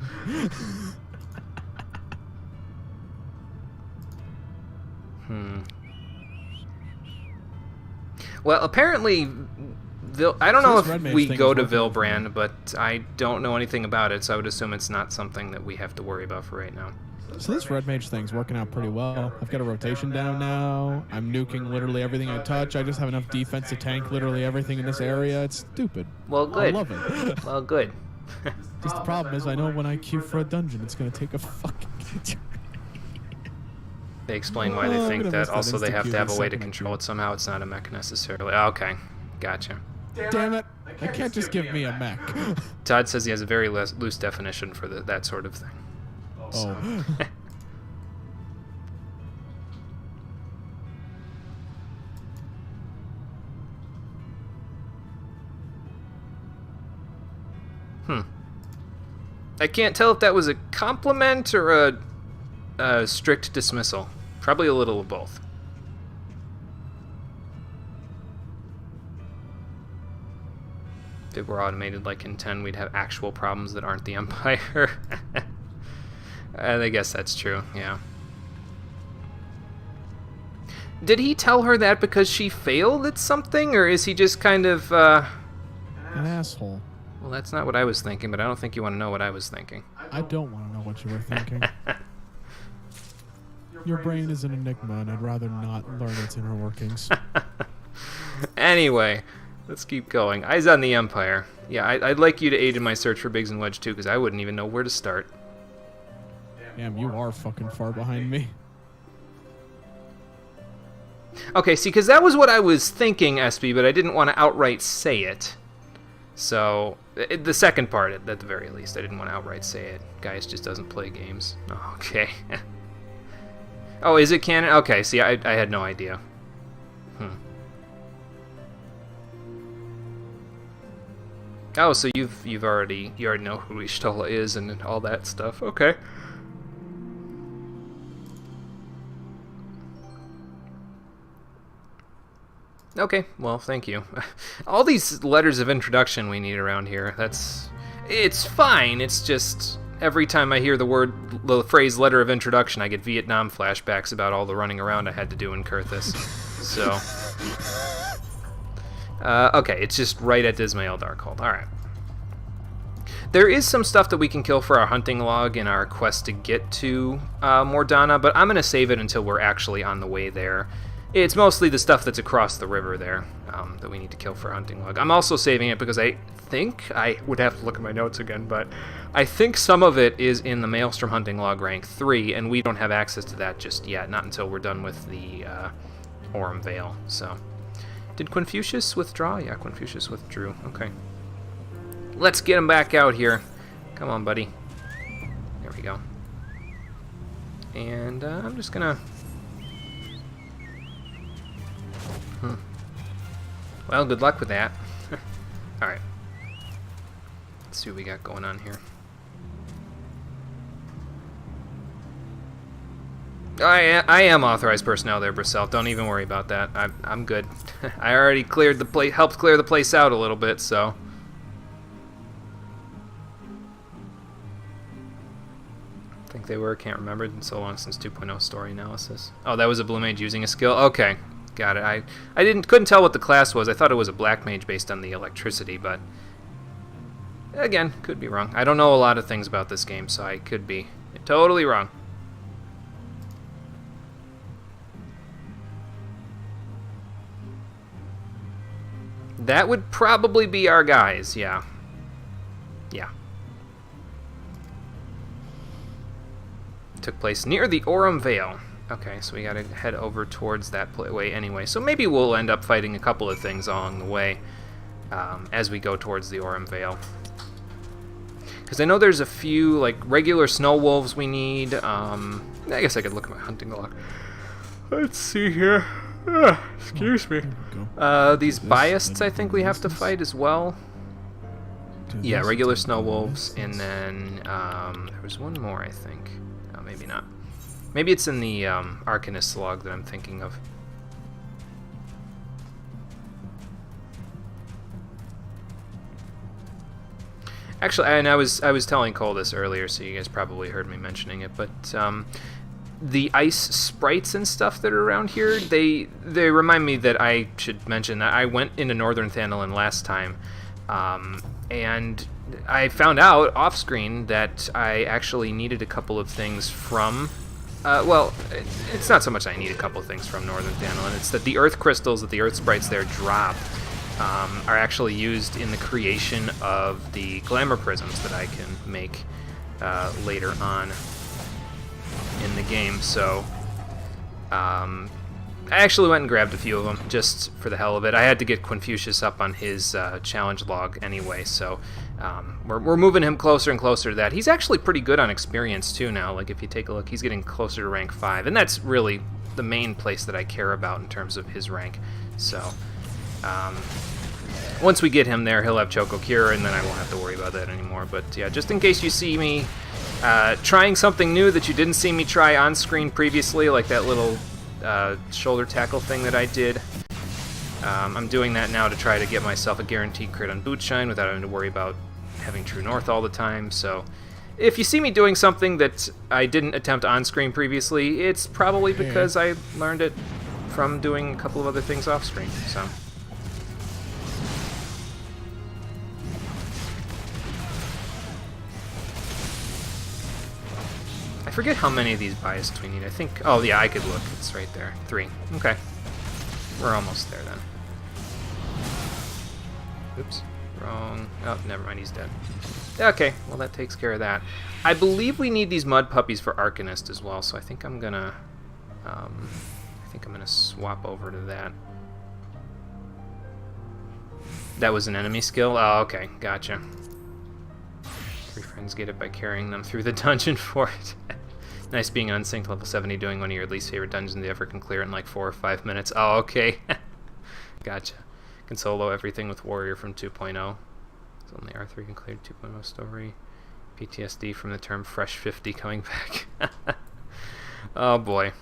Well, apparently, I don't know if we go to working. Vilbrand, but I don't know anything about it, so I would assume it's not something that we have to worry about for right now. So this red mage thing's working out pretty well. I've got a rotation down now. I'm nuking literally everything I touch. I just have enough defense to tank literally everything in this area. It's stupid. Well, good. I love it. Well, good. Just the problem is I know when I queue for a dungeon, it's going to take a fucking... They explain why they think that. Also, they have to have a way to control it somehow. It's not a mech necessarily. Okay, gotcha. Damn it! They can't just give me a mech. Todd says he has a very loose definition for that sort of thing. Oh. I can't tell if that was a compliment or a strict dismissal. Probably a little of both. If it were automated like in 10, we'd have actual problems that aren't the Empire. I guess that's true, yeah. Did he tell her that because she failed at something, or is he just kind of, An asshole. Well, that's not what I was thinking, but I don't think you want to know what I was thinking. I don't want to know what you were thinking. Your brain is an enigma, and I'd rather not learn its inner workings. Anyway, let's keep going. Eyes on the Empire. Yeah, I'd like you to aid in my search for Biggs and Wedge, too, because I wouldn't even know where to start. Damn, you are fucking far behind me. Okay, see, because that was what I was thinking, SB, but I didn't want to outright say it. So, the second part, at the very least, I didn't want to outright say it. Gaius just doesn't play games. Oh, okay. Oh, is it canon? Okay, see, I had no idea. Oh, so you already know who Ishtola is and all that stuff. Okay. Okay, well, thank you. All these letters of introduction we need around here, it's fine, it's just every time I hear the phrase letter of introduction, I get Vietnam flashbacks about all the running around I had to do in Kurthus. So, okay, it's just right at Dismail Darkhold. Alright. There is some stuff that we can kill for our hunting log in our quest to get to Mordana, but I'm going to save it until we're actually on the way there. It's mostly the stuff that's across the river there that we need to kill for hunting log. I'm also saving it because I think, I would have to look at my notes again, but I think some of it is in the Maelstrom hunting log rank 3, and we don't have access to that just yet, not until we're done with the Aurum Vale. So, did Quinfucius withdraw? Yeah, Quinfucius withdrew. Okay. Let's get him back out here. Come on, buddy. There we go. And I'm just gonna... Well, good luck with that. Alright. Let's see what we got going on here. I am authorized personnel there, Brissel. Don't even worry about that. I'm good. I already cleared the place, helped clear the place out a little bit, so... I think they were, can't remember. It's been so long since 2.0 story analysis. Oh, that was a blue mage using a skill? Okay. Got it. I couldn't tell what the class was. I thought it was a black mage based on the electricity, but again, could be wrong. I don't know a lot of things about this game, so I could be totally wrong. That would probably be our guys, yeah. Yeah. Took place near the Aurum Vale. Okay, so we gotta head over towards that way anyway. So maybe we'll end up fighting a couple of things along the way as we go towards the Aurum Vale. Because I know there's a few, like, regular snow wolves we need. I guess I could look at my hunting log. Let's see here. Excuse me. These biasts I think we have to fight as well. Yeah, regular snow wolves, and then there was one more, I think. Oh, maybe not. Maybe it's in the Arcanist log that I'm thinking of. Actually, and I was telling Cole this earlier, so you guys probably heard me mentioning it, but the ice sprites and stuff that are around here, they remind me that I should mention that I went into Northern Thandalin last time, and I found out off-screen that I actually needed a couple of things from... well, it's not so much I need a couple of things from Northern Thandalin, it's that the earth crystals that the earth sprites there drop are actually used in the creation of the glamour prisms that I can make later on in the game. So I actually went and grabbed a few of them just for the hell of it. I had to get Quinfucius up on his challenge log anyway, so we're moving him closer and closer to that. He's actually pretty good on experience too now. Like, if you take a look, he's getting closer to rank 5, and that's really the main place that I care about in terms of his rank. So once we get him there, he'll have Choco Cure, and then I won't have to worry about that anymore. But yeah, just in case you see me trying something new that you didn't see me try on screen previously, like that little shoulder tackle thing that I did. I'm doing that now to try to get myself a guaranteed crit on Bootshine without having to worry about having True North all the time. So if you see me doing something that I didn't attempt on screen previously, it's probably because I learned it from doing a couple of other things off screen. So I forget how many of these biases we need. I think, oh yeah, I could look. It's right there. 3. Okay. We're almost there then. Oops. Wrong. Oh, never mind, he's dead. Okay, well that takes care of that. I believe we need these mud puppies for Arcanist as well, so I think I'm gonna think I'm going to swap over to that. That was an enemy skill? Oh, okay. Gotcha. 3 friends get it by carrying them through the dungeon for it. Nice being unsynced level 70, doing one of your least favorite dungeons you ever can clear it in like 4 or 5 minutes. Oh, okay. Gotcha. Can solo everything with Warrior from 2.0. It's only R3 can clear 2.0 story. PTSD from the term Fresh 50 coming back. Oh boy.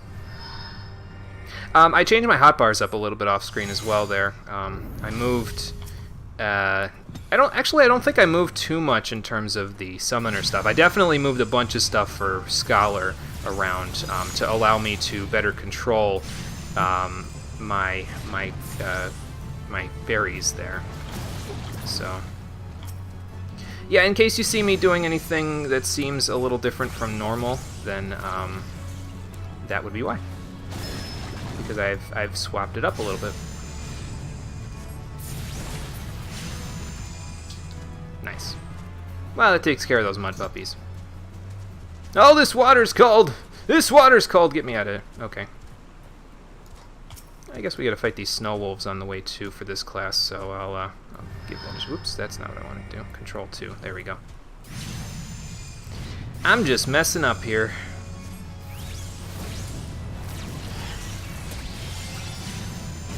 I changed my hotbars up a little bit off screen as well there. I moved... I don't think I moved too much in terms of the summoner stuff. I definitely moved a bunch of stuff for Scholar around to allow me to better control my berries there. So yeah, in case you see me doing anything that seems a little different from normal, then that would be why. Because I've swapped it up a little bit. Nice. Well, that takes care of those mud puppies. Oh, this water's cold! This water's cold! Get me out of here. Okay. I guess we gotta fight these snow wolves on the way too for this class, so I'll give one. Whoops, that's not what I want to do. Control 2. There we go. I'm just messing up here.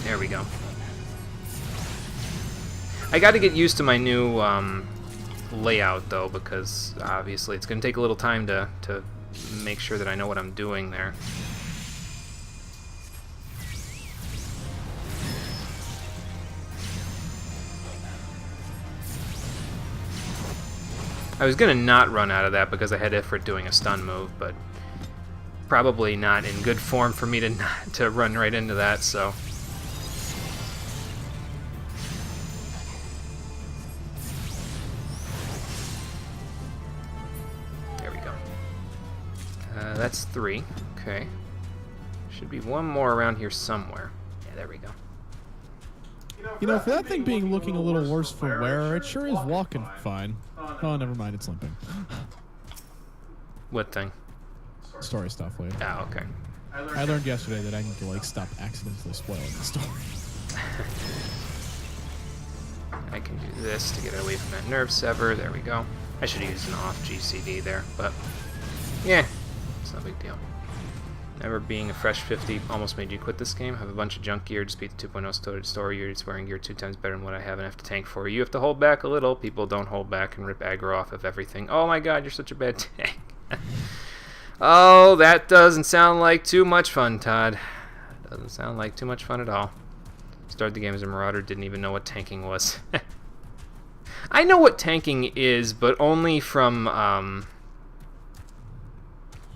There we go. I got to get used to my new layout, though, because obviously it's going to take a little time to make sure that I know what I'm doing there. I was going to not run out of that because I had Ifrit doing a stun move, but probably not in good form for me to run right into that, so... That's 3. Okay. Should be one more around here somewhere. Yeah, there we go. You know, for that thing being looking a little worse for wear, it sure is walking fine. Oh, never mind, it's limping. What thing? Story stuff later. Oh, okay. I learned yesterday that I need to, like, stop accidentally spoiling the story. I can do this to get away from that nerve sever. There we go. I should have used an off GCD there, but yeah. It's no big deal. Never being a fresh 50 almost made you quit this game. Have a bunch of junk gear, just beat the 2.0 story. You're just wearing gear 2 times better than what I have and have to tank for. You have to hold back a little. People don't hold back and rip aggro off of everything. Oh my god, you're such a bad tank. Oh, that doesn't sound like too much fun, Todd. Doesn't sound like too much fun at all. Started the game as a marauder, didn't even know what tanking was. I know what tanking is, but only from...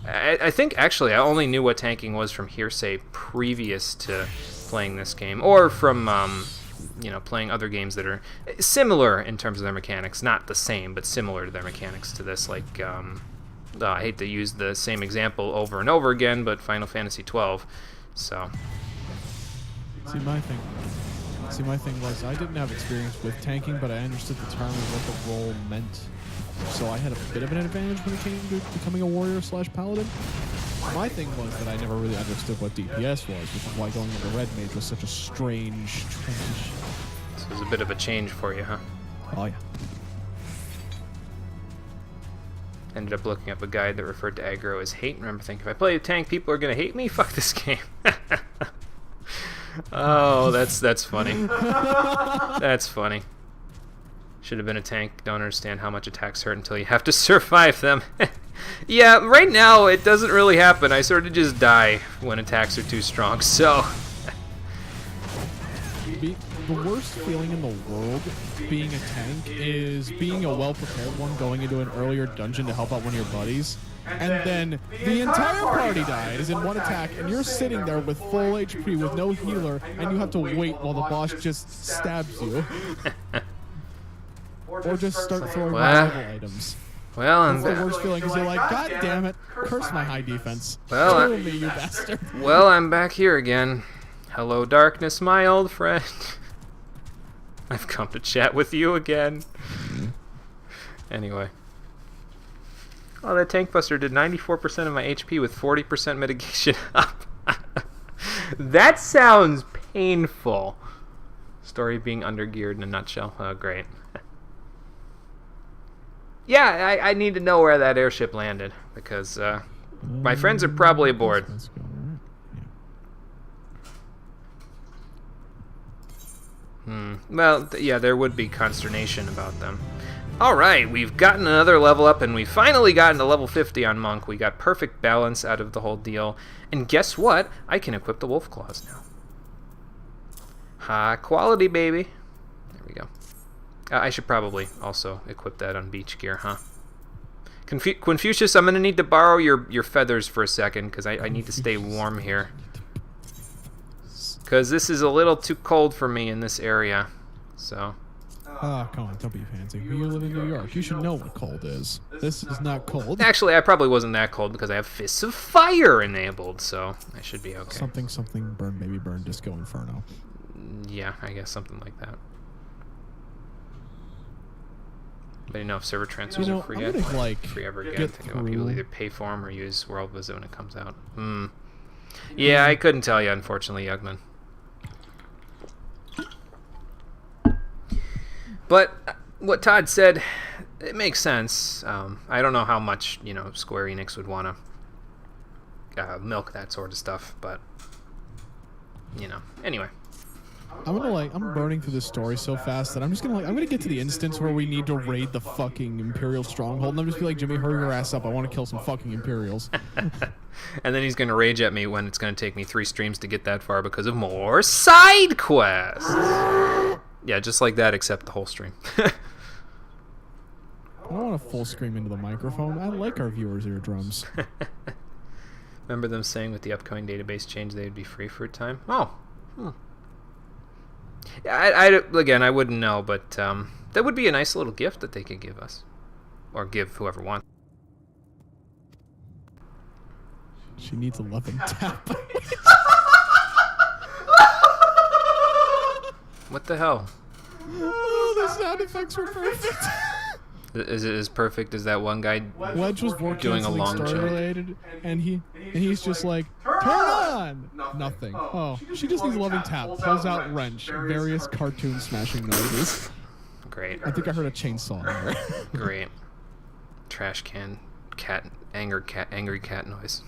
I think, actually, I only knew what tanking was from hearsay previous to playing this game, or from, you know, playing other games that are similar in terms of their mechanics. Not the same, but similar to their mechanics to this, like, I hate to use the same example over and over again, but Final Fantasy XII, so... See, my thing was, I didn't have experience with tanking, but I understood the term of what the role meant. So I had a bit of an advantage when it came to becoming a warrior/paladin. My thing was that I never really understood what DPS was, which is why going into Red Mage was such a strange transition. So it was a bit of a change for you, huh? Oh, yeah. Ended up looking up a guide that referred to aggro as hate. Remember thinking, if I play a tank, people are going to hate me? Fuck this game. Oh, that's funny. That's funny. Should have been a tank. Don't understand how much attacks hurt until you have to survive them. Yeah, right now it doesn't really happen. I sort of just die when attacks are too strong, so... The worst feeling in the world being a tank is being a well-prepared one going into an earlier dungeon to help out one of your buddies, and then the entire party dies in one attack, and you're sitting there with full HP with no healer, and you have to wait while the boss just stabs you. Or just start throwing rival items. Well, That's the worst feeling, because you're like, God damn it, curse my high defense. Well, Kill me, you bastard. Well, I'm back here again. Hello, darkness, my old friend. I've come to chat with you again. Anyway. Oh, that tank buster did 94% of my HP with 40% mitigation up. That sounds painful. Story being undergeared in a nutshell. Oh, great. Yeah, I need to know where that airship landed, because my friends are probably aboard. Let's go. All right. Yeah. Well, yeah, there would be consternation about them. Alright, we've gotten another level up, and we finally gotten to level 50 on Monk. We got perfect balance out of the whole deal. And guess what? I can equip the Wolf Claws now. High quality, baby. There we go. I should probably also equip that on beach gear, huh? Confucius, I'm going to need to borrow your feathers for a second, because I need to stay warm here. Because this is a little too cold for me in this area. So... Oh, come on, don't be fancy. You live in New York. You should know what cold is. This is not cold. Actually, I probably wasn't that cold because I have Fists of Fire enabled, so I should be okay. Something, burn, baby, burn, Disco Inferno. Yeah, I guess something like that. But you know, if server transfers are free, I'm gonna, like, free ever again. I get think I want people through- to either pay for them or use World Visit when it comes out. Yeah, I couldn't tell you, unfortunately, Yugman. But what Todd said, it makes sense. I don't know how much, Square Enix would want to milk that sort of stuff, but, anyway. I'm burning through this story so fast that I'm gonna get to the instance where we need to raid the fucking Imperial stronghold, and I'm just be like, Jimmy, hurry your ass up. I want to kill some fucking Imperials. And then he's going to rage at me when it's going to take me 3 streams to get that far because of more side quests. Yeah, just like that, except the whole stream. I don't want to full scream into the microphone. I like our viewers' eardrums. Remember them saying with the upcoming database change they would be free for a time? Oh. Yeah, again, I wouldn't know, but that would be a nice little gift that they could give us. Or give whoever wants. She needs a loving tap. What the hell? Oh, the sound effects were perfect. Is it as perfect as that one guy? Wedge was more doing a long story jump. related, and he's just like, turn on! Nothing. Oh, she just needs a loving tap. Pulls out wrench. Various cartoon smashing noises. Great. I think I heard a chainsaw in there. Great. Trash can, angry cat noise.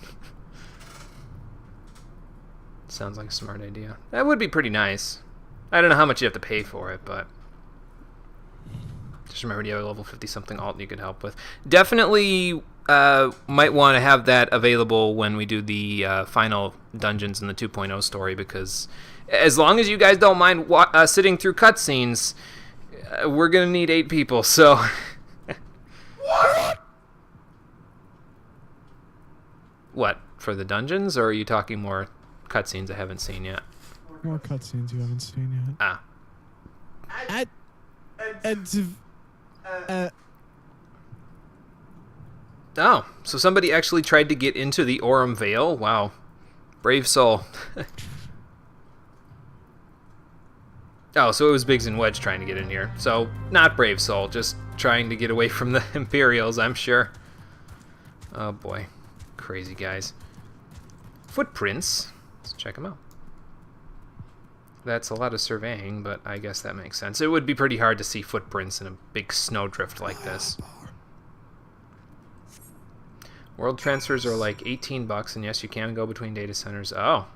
Sounds like a smart idea. That would be pretty nice. I don't know how much you have to pay for it, but just remember you have a level 50 something alt you could help with. Definitely might want to have that available when we do the final dungeons in the 2.0 story, because as long as you guys don't mind sitting through cutscenes, we're going to need 8 people, so... What, for the dungeons, or are you talking more cutscenes I haven't seen yet? More cutscenes you haven't seen yet. Ah. Oh, so somebody actually tried to get into the Aurum Vale? Wow. Brave soul. Oh, so it was Biggs and Wedge trying to get in here. So, not brave soul, just trying to get away from the Imperials, I'm sure. Oh boy. Crazy guys. Footprints. Let's check them out. That's a lot of surveying, but I guess that makes sense. It would be pretty hard to see footprints in a big snowdrift like this. World transfers are like $18, and yes, you can go between data centers. Oh.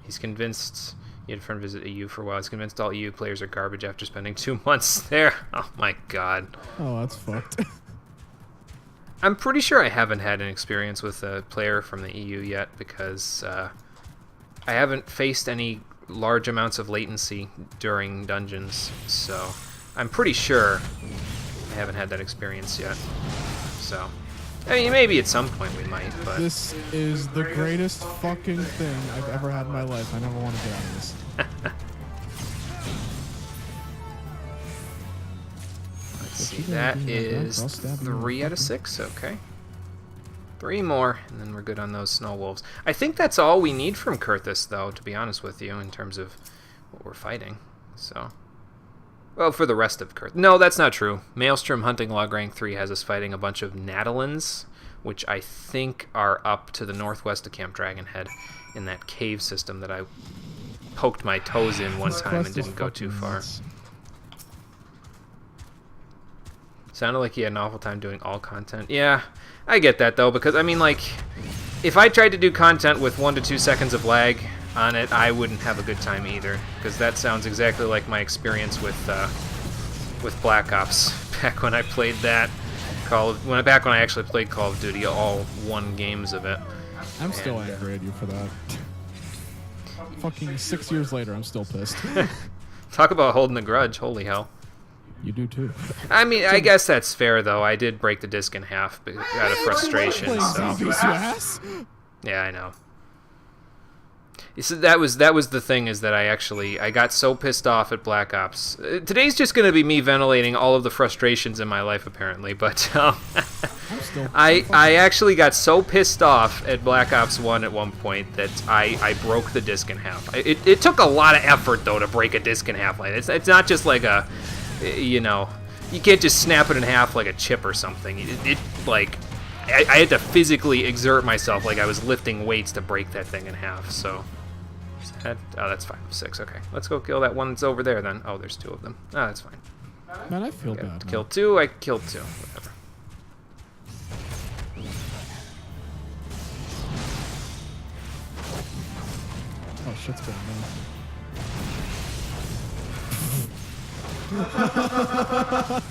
He's convinced... You had a friend visit EU for a while. He's convinced all EU players are garbage after spending 2 months there. Oh my god. Oh, that's fucked. I'm pretty sure I haven't had an experience with a player from the EU yet, because I haven't faced any large amounts of latency during dungeons, so I'm pretty sure I haven't had that experience yet. So, I mean, maybe at some point we might, but... This is the greatest fucking thing I've ever had in my life. I never want to get out of this. Let's see, that is 3 out of 6, okay. 3 more, and then we're good on those snow wolves. I think that's all we need from Kurthus, though, to be honest with you, in terms of what we're fighting. So, Well, for the rest of Kurth. No, that's not true. Maelstrom Hunting Log Rank 3 has us fighting a bunch of Nadalins, which I think are up to the northwest of Camp Dragonhead in that cave system that I poked my toes in one time and didn't go too far. Sounded like he had an awful time doing all content. Yeah, I get that, though, because, I mean, like, if I tried to do content with 1 to 2 seconds of lag on it, I wouldn't have a good time either, because that sounds exactly like my experience with Black Ops back when I played that back when I actually played Call of Duty, all 1 games of it. I'm still angry at you for that. Fucking 6 years later, I'm still pissed. Talk about holding a grudge, holy hell. You do too. I mean, I guess that's fair, though. I did break the disc in half out of frustration. So. Yeah, I know. You see, that was the thing, is that I got so pissed off at Black Ops. Today's just going to be me ventilating all of the frustrations in my life, apparently. But I actually got so pissed off at Black Ops 1 at one point that I broke the disc in half. It took a lot of effort, though, to break a disc in half like that. It's not just like a, you know, you can't just snap it in half like a chip or something. I had to physically exert myself like I was lifting weights to break that thing in half, so. Oh, that's 5 of 6. Okay, let's go kill that one that's over there then. Oh, there's 2 of them. Oh, that's fine. Man, I feel bad. Kill 2. I killed 2. Whatever. Oh, shit's going on.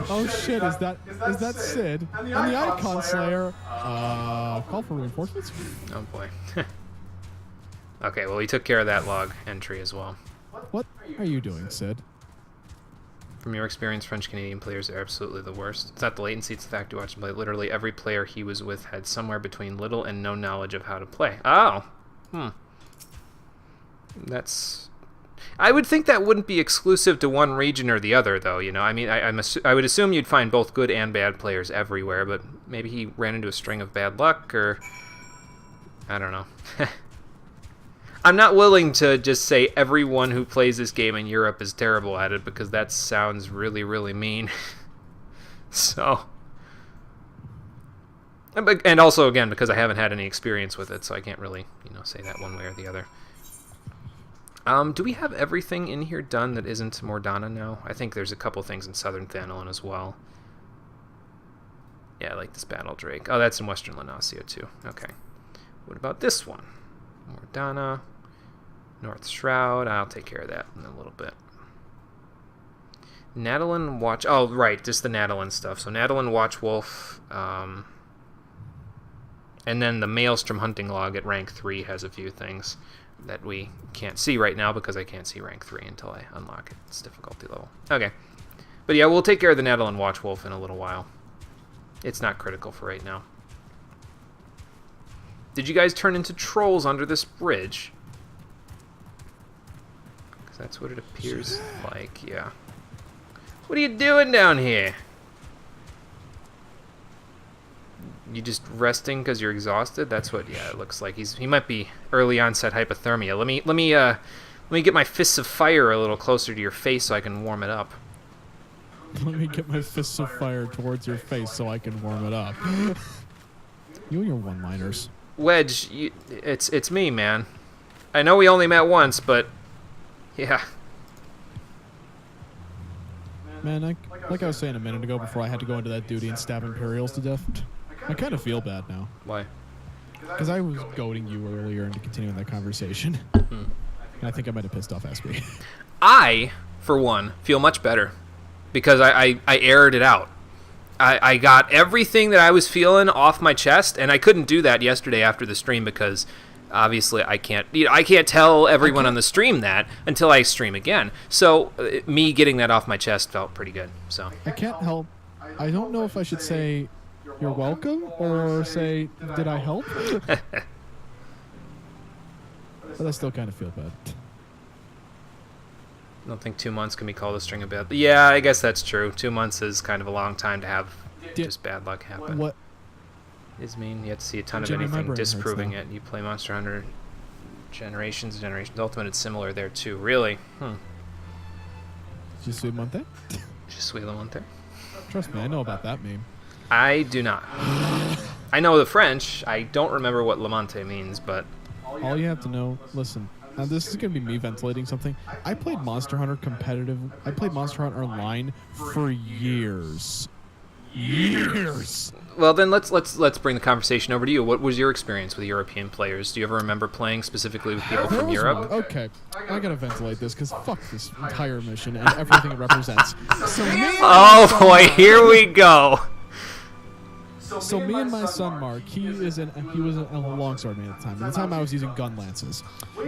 Oh shit! Is that Sid and the Icon Slayer? Call for reinforcements. Oh boy. Okay, well, we took care of that log entry as well. What are you doing, Sid? From your experience, French-Canadian players are absolutely the worst. It's not the latency, it's the fact you watch him play. Literally every player he was with had somewhere between little and no knowledge of how to play. Oh! That's... I would think that wouldn't be exclusive to one region or the other, though, you know? I mean, I would assume you'd find both good and bad players everywhere, but maybe he ran into a string of bad luck, or... I don't know. I'm not willing to just say everyone who plays this game in Europe is terrible at it, because that sounds really, really mean. So... And also, again, because I haven't had any experience with it, so I can't really, you know, say that one way or the other. Do we have everything in here done that isn't Mordana now? I think there's a couple things in Southern Thanalin as well. Yeah, like this Battle Drake. Oh, that's in Western Lanasio too. Okay. What about this one? Mordana, North Shroud. I'll take care of that in a little bit. Nadalin Watch... Oh, right, just the Nadalin stuff. So Nadalin Watchwolf, and then the Maelstrom Hunting Log at rank 3 has a few things that we can't see right now because I can't see rank 3 until I unlock its difficulty level. Okay. But yeah, we'll take care of the Nadalin Watchwolf in a little while. It's not critical for right now. Did you guys turn into trolls under this bridge? Because that's what it appears like, yeah. What are you doing down here? You just resting because you're exhausted? That's what, yeah, it looks like. He might be early onset hypothermia. Let me get my fists of fire a little closer to your face so I can warm it up. Let me get my fists of fire towards your face so I can warm it up. You and your one-liners. Wedge, it's me, man. I know we only met once, but yeah. Man, like I was saying a minute ago before I had to go into that duty and stab Imperials to death, I kind of feel bad now. Why? Because I was goading you earlier into continuing that conversation. And I think I might have pissed off Aspie. I, for one, feel much better. Because I aired it out. I got everything that I was feeling off my chest, and I couldn't do that yesterday after the stream because obviously I can't tell everyone on the stream that until I stream again. So me getting that off my chest felt pretty good. So I can't help. I don't know if I should say you're welcome or say did I help? But I still kind of feel bad. I don't think 2 months can be called a string of bad. Yeah, I guess that's true. 2 months is kind of a long time to have just bad luck happen. What? Is mean you have to see a ton of anything disproving it. You play Monster Hunter Generations Ultimate. It's similar there too. Really? Je suis monté? Je suis le monte. Trust me, I know about that meme. I do not. I know the French. I don't remember what le monte means, but... All you have to know, listen, now this is going to be me ventilating something. I played Monster Hunter competitive. I played Monster Hunter Online for years. Years. Well, then let's bring the conversation over to you. What was your experience with European players? Do you ever remember playing specifically with people from Europe? Okay, I gotta ventilate this because fuck this entire mission and everything it represents. Oh boy, here we go. So me and my son Mark, he was a longsword man at the time. At the time I was using gun lances.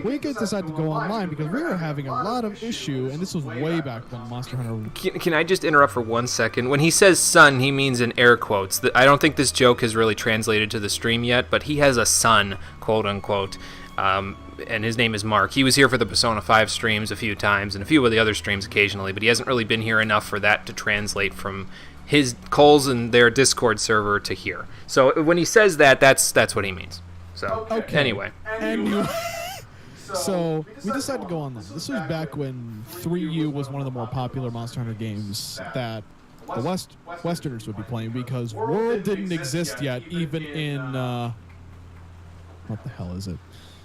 We decided to go online because we were having a lot of issue, and this was way back when Monster Hunter... Can I just interrupt for 1 second? When he says son, he means in air quotes. I don't think this joke has really translated to the stream yet, but he has a son, quote unquote, and his name is Mark. He was here for the Persona 5 streams a few times, and a few of the other streams occasionally, but he hasn't really been here enough for that to translate from his Cole's and their Discord server to here. So when he says that, that's what he means. So anyway. So we decided to go online. This was back when 3U was one of the more popular Monster Hunter games that the Westerners would be playing because World didn't exist yet, even in what the hell is it?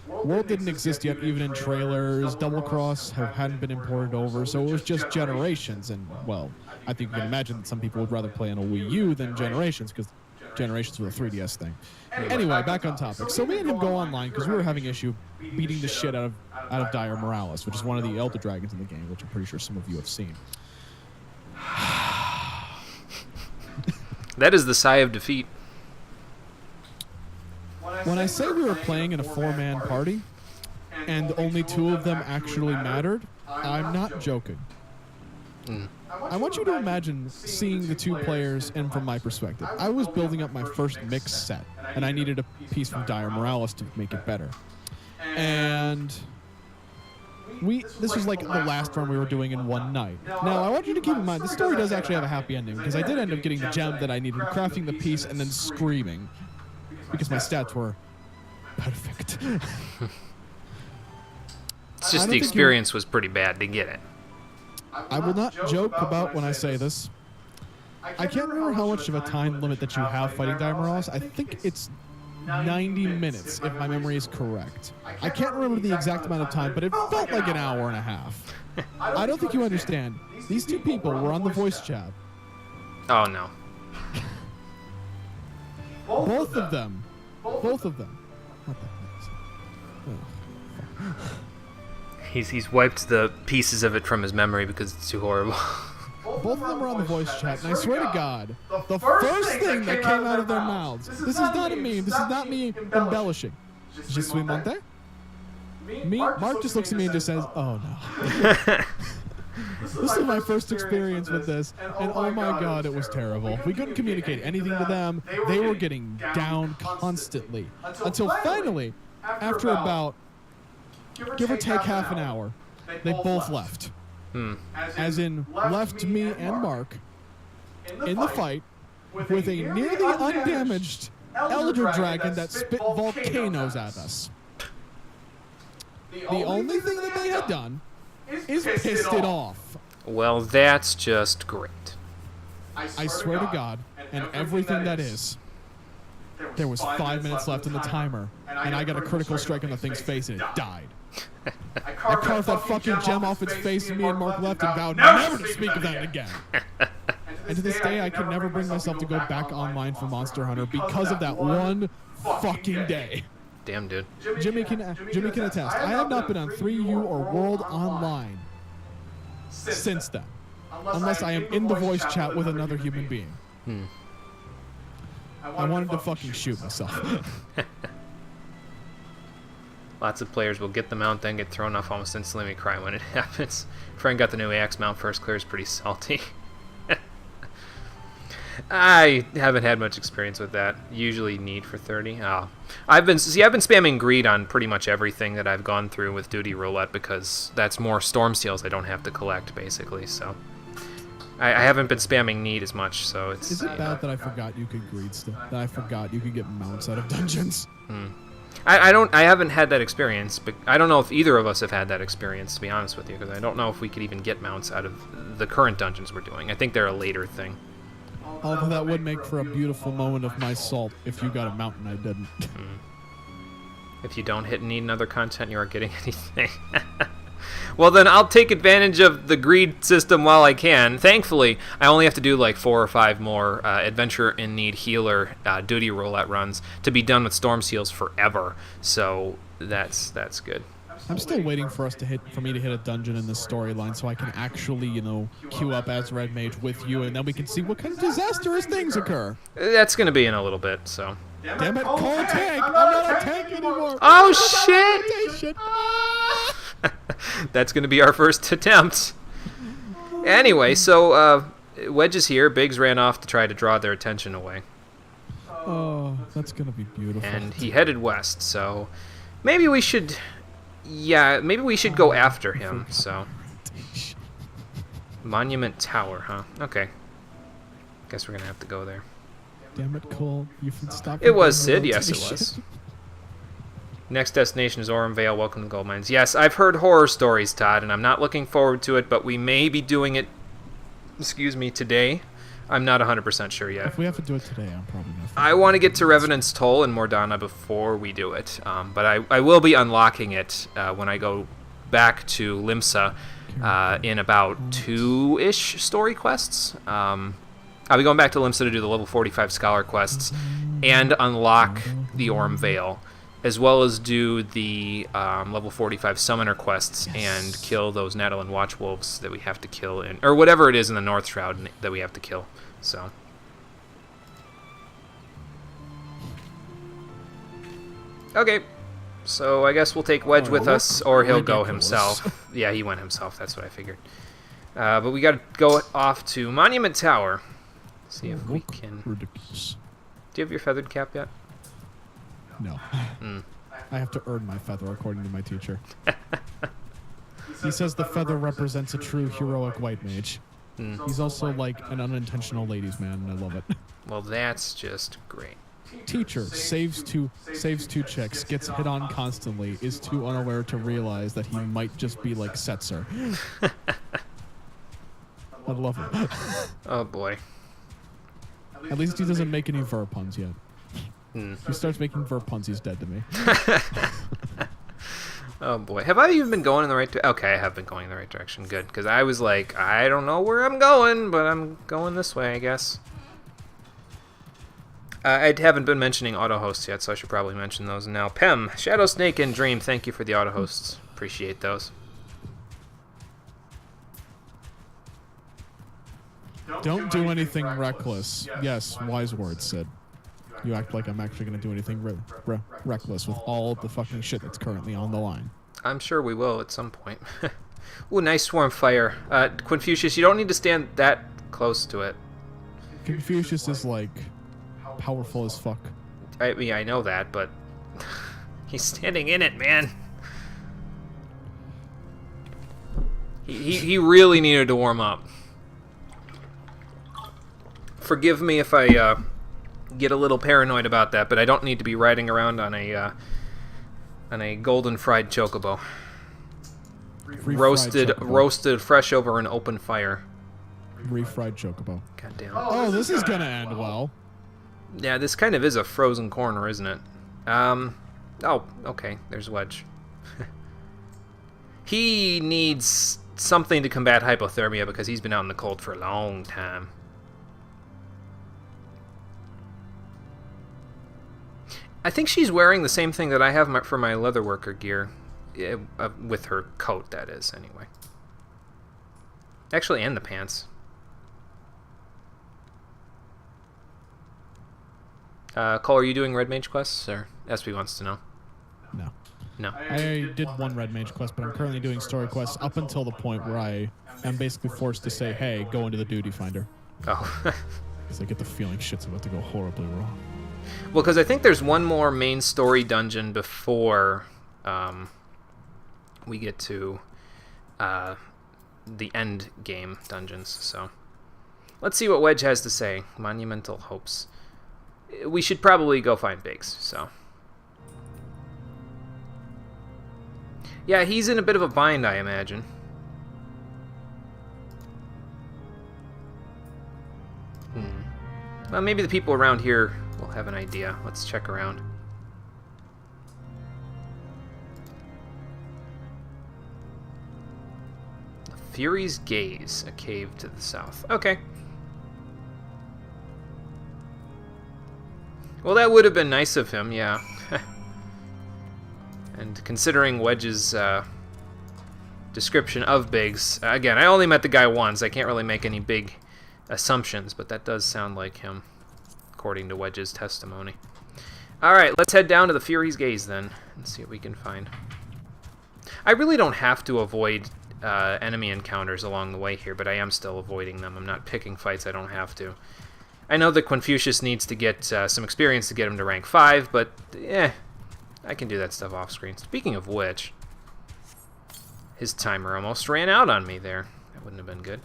World didn't exist yet, even in trailers. Double Cross hadn't been imported over, so it was just Generations. And well, I think you can imagine that some people would rather play on a Wii U than Generations because Generations was a 3DS thing. Anyway, back on topic. So me and him go online because we were having issue beating the shit out of Dire Morales, which is one of the Elder Dragons in the game, which I'm pretty sure some of you have seen. That is the sigh of defeat. When I say we were playing in a 4-man party, and only 2 of them actually mattered, I'm not joking. I want you to imagine seeing the 2 players, and from my perspective, I was building up my first mix set, and I needed a piece from Dire Morales to make it better. And this was like the last run we were doing in one night. Now, I want you to keep in mind, the story does actually have a happy ending, because I did end up getting the gem that I needed, crafting the piece, and then screaming. Because my stats were perfect. It's just the experience was pretty bad to get it. I will not joke about when I say this. I can't remember how much of a time limit that you have fighting Dire Morales. I think it's 90 minutes, if my memory is correct. I can't remember the exact amount of time, but it felt like an hour and a half. I don't think you understand. These 2 people were on the voice chat. Oh, no. Both of them. What the hell is it? He's wiped the pieces of it from his memory because it's too horrible. Both of them were on the voice chat, and I swear to God, the first thing that came out of their mouths, this is not a meme, this is not me embellishing. Je suis monté? Mark just looks at me and just says, oh no. This is my first experience with this, and oh my God, it was terrible. We couldn't communicate anything to them. They were getting down constantly. Until finally, after about, give or take half an hour, they both left. As in, left me and Mark in the fight with a nearly undamaged Elder Dragon that spit volcanoes at us. The only thing that they had done is pissed it off. Well, that's just great. I swear to God, and everything that is, there was 5 minutes left in the timer, and I got a critical strike on the thing's face, and it died. I carved that fucking gem off its face, and me and Mark left and vowed never to speak of that again. And to this day, I can never bring myself to go back online for Monster Hunter because of that one fucking day. Damn, dude. Jimmy can attest. I have not been on 3U or World Online since then, unless I am in the voice chat with another human being. I wanted to fucking shoot myself. Lots of players will get the mount, then get thrown off almost instantly and cry when it happens. Friend got the new AX mount first, clears pretty salty. I haven't had much experience with that. Usually need for 30. I've been spamming greed on pretty much everything that I've gone through with Duty Roulette because that's more storm seals I don't have to collect basically. So I haven't been spamming need as much. So it's. Is it bad that I forgot you could greed stuff? That I forgot you could get mounts out of dungeons? I haven't had that experience, but I don't know if either of us have had that experience, to be honest with you, because I don't know if we could even get mounts out of the current dungeons we're doing. I think they're a later thing. Although that would make for a beautiful moment of my salt if you got a mount and I didn't. If you don't hit and need another content, you aren't getting anything. Well, then I'll take advantage of the greed system while I can. Thankfully, I only have to do like 4 or 5 more Adventure in Need healer duty roulette runs to be done with Storm Seals forever. So that's good. I'm still waiting for me to hit a dungeon in this storyline so I can actually, queue up as Red Mage with you, and then we can see what kind of disastrous things occur. That's going to be in a little bit, so. Damn it, call a tank! I'm not a tank anymore! Oh, shit! That's going to be our first attempt. Anyway, so Wedge is here. Biggs ran off to try to draw their attention away. Oh, that's going to be beautiful. And he headed west, so maybe we should... Yeah, maybe we should go after him, so... Monument Tower, huh? Okay. Guess we're going to have to go there. Damn it, Cole. You can stop. It was Sid, yes it was. Next destination is Orem Vale, welcome to Gold Mines. Yes, I've heard horror stories, Todd, and I'm not looking forward to it, but we may be doing it, today. I'm not 100% sure yet. If we have to do it today, I'm probably going to... I want to get to Revenant's Toll and Mordana before we do it, but I will be unlocking it when I go back to Limsa in about 2-ish story quests. I'll be going back to Limsa to do the level 45 Scholar quests and unlock the Orem Vale, as well as do the level 45 Summoner quests and kill those Nadalin Watchwolves that we have to kill, or whatever it is in the North Shroud that we have to kill. So. Okay, so I guess we'll take Wedge with us, or he'll go himself. Yeah, he went himself, that's what I figured. But we gotta go off to Monument Tower. See if we can... Ridiculous. Do you have your feathered cap yet? No. I have to earn my feather, according to my teacher. He says the feather represents a true heroic white mage. He's also like an unintentional ladies' man, and I love it. Well, that's just great. Teacher saves two chicks, gets hit on constantly, is too unaware to realize that he might just be like Setzer. I love it. Oh boy. At least he doesn't make any ver puns yet. He starts making ver puns, he's dead to me. Oh boy. Have I even been going in the right direction? Okay, I have been going in the right direction. Good. Because I was like, I don't know where I'm going, but I'm going this way, I guess. I haven't been mentioning auto-hosts yet, so I should probably mention those now. Pem, Shadow Snake, and Dream, thank you for the auto-hosts. Appreciate those. Don't do anything reckless. Yes, wise words, Sid. You act like I'm actually going to do anything reckless with all the fucking shit that's currently on the line. I'm sure we will at some point. Ooh, nice swarm fire. Confucius, you don't need to stand that close to it. Confucius is, like, powerful as fuck. I mean, I know that, but he's standing in it, man. He really needed to warm up. Forgive me if I get a little paranoid about that, but I don't need to be riding around on a golden fried chocobo. Roasted fresh over an open fire. Refried chocobo. God damn it. Oh, this is gonna end well. Yeah, this kind of is a frozen corner, isn't it? Oh, okay, there's Wedge. He needs something to combat hypothermia because he's been out in the cold for a long time. I think she's wearing the same thing that I have for my leatherworker gear. With her coat, that is, anyway. Actually, and the pants. Cole, are you doing Red Mage quests, or SB wants to know? No. No. I did one Red Mage quest, but I'm currently doing story quests up until the point where I am basically forced to say, hey, go into the duty finder. Oh. Because I get the feeling shit's about to go horribly wrong. Well, because I think there's one more main story dungeon before we get to the end game dungeons, so let's see what Wedge has to say. Monumental Hopes. We should probably go find Biggs, so. Yeah, he's in a bit of a bind, I imagine. Well, maybe the people around here will have an idea. Let's check around. The Fury's Gaze, a cave to the south. Okay. Well, that would have been nice of him, yeah. And considering Wedge's description of Biggs, again, I only met the guy once. I can't really make any big assumptions, but that does sound like him, according to Wedge's testimony. Alright, let's head down to the Fury's Gaze then, and see what we can find. I really don't have to avoid enemy encounters along the way here, but I am still avoiding them. I'm not picking fights I don't have to. I know that Confucius needs to get some experience to get him to rank 5, but I can do that stuff off screen. Speaking of which, his timer almost ran out on me there. That wouldn't have been good.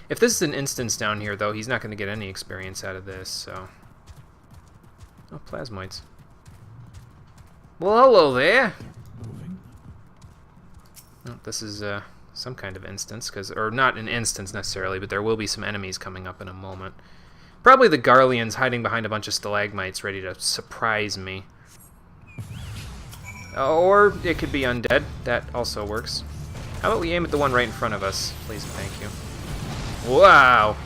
If this is an instance down here, though, he's not going to get any experience out of this, so... Oh, plasmoids. Well, hello there! Oh, this is some kind of instance, or not an instance necessarily, but there will be some enemies coming up in a moment. Probably the Garleans hiding behind a bunch of stalagmites ready to surprise me. Or it could be undead. That also works. How about we aim at the one right in front of us, please and thank you. Wow!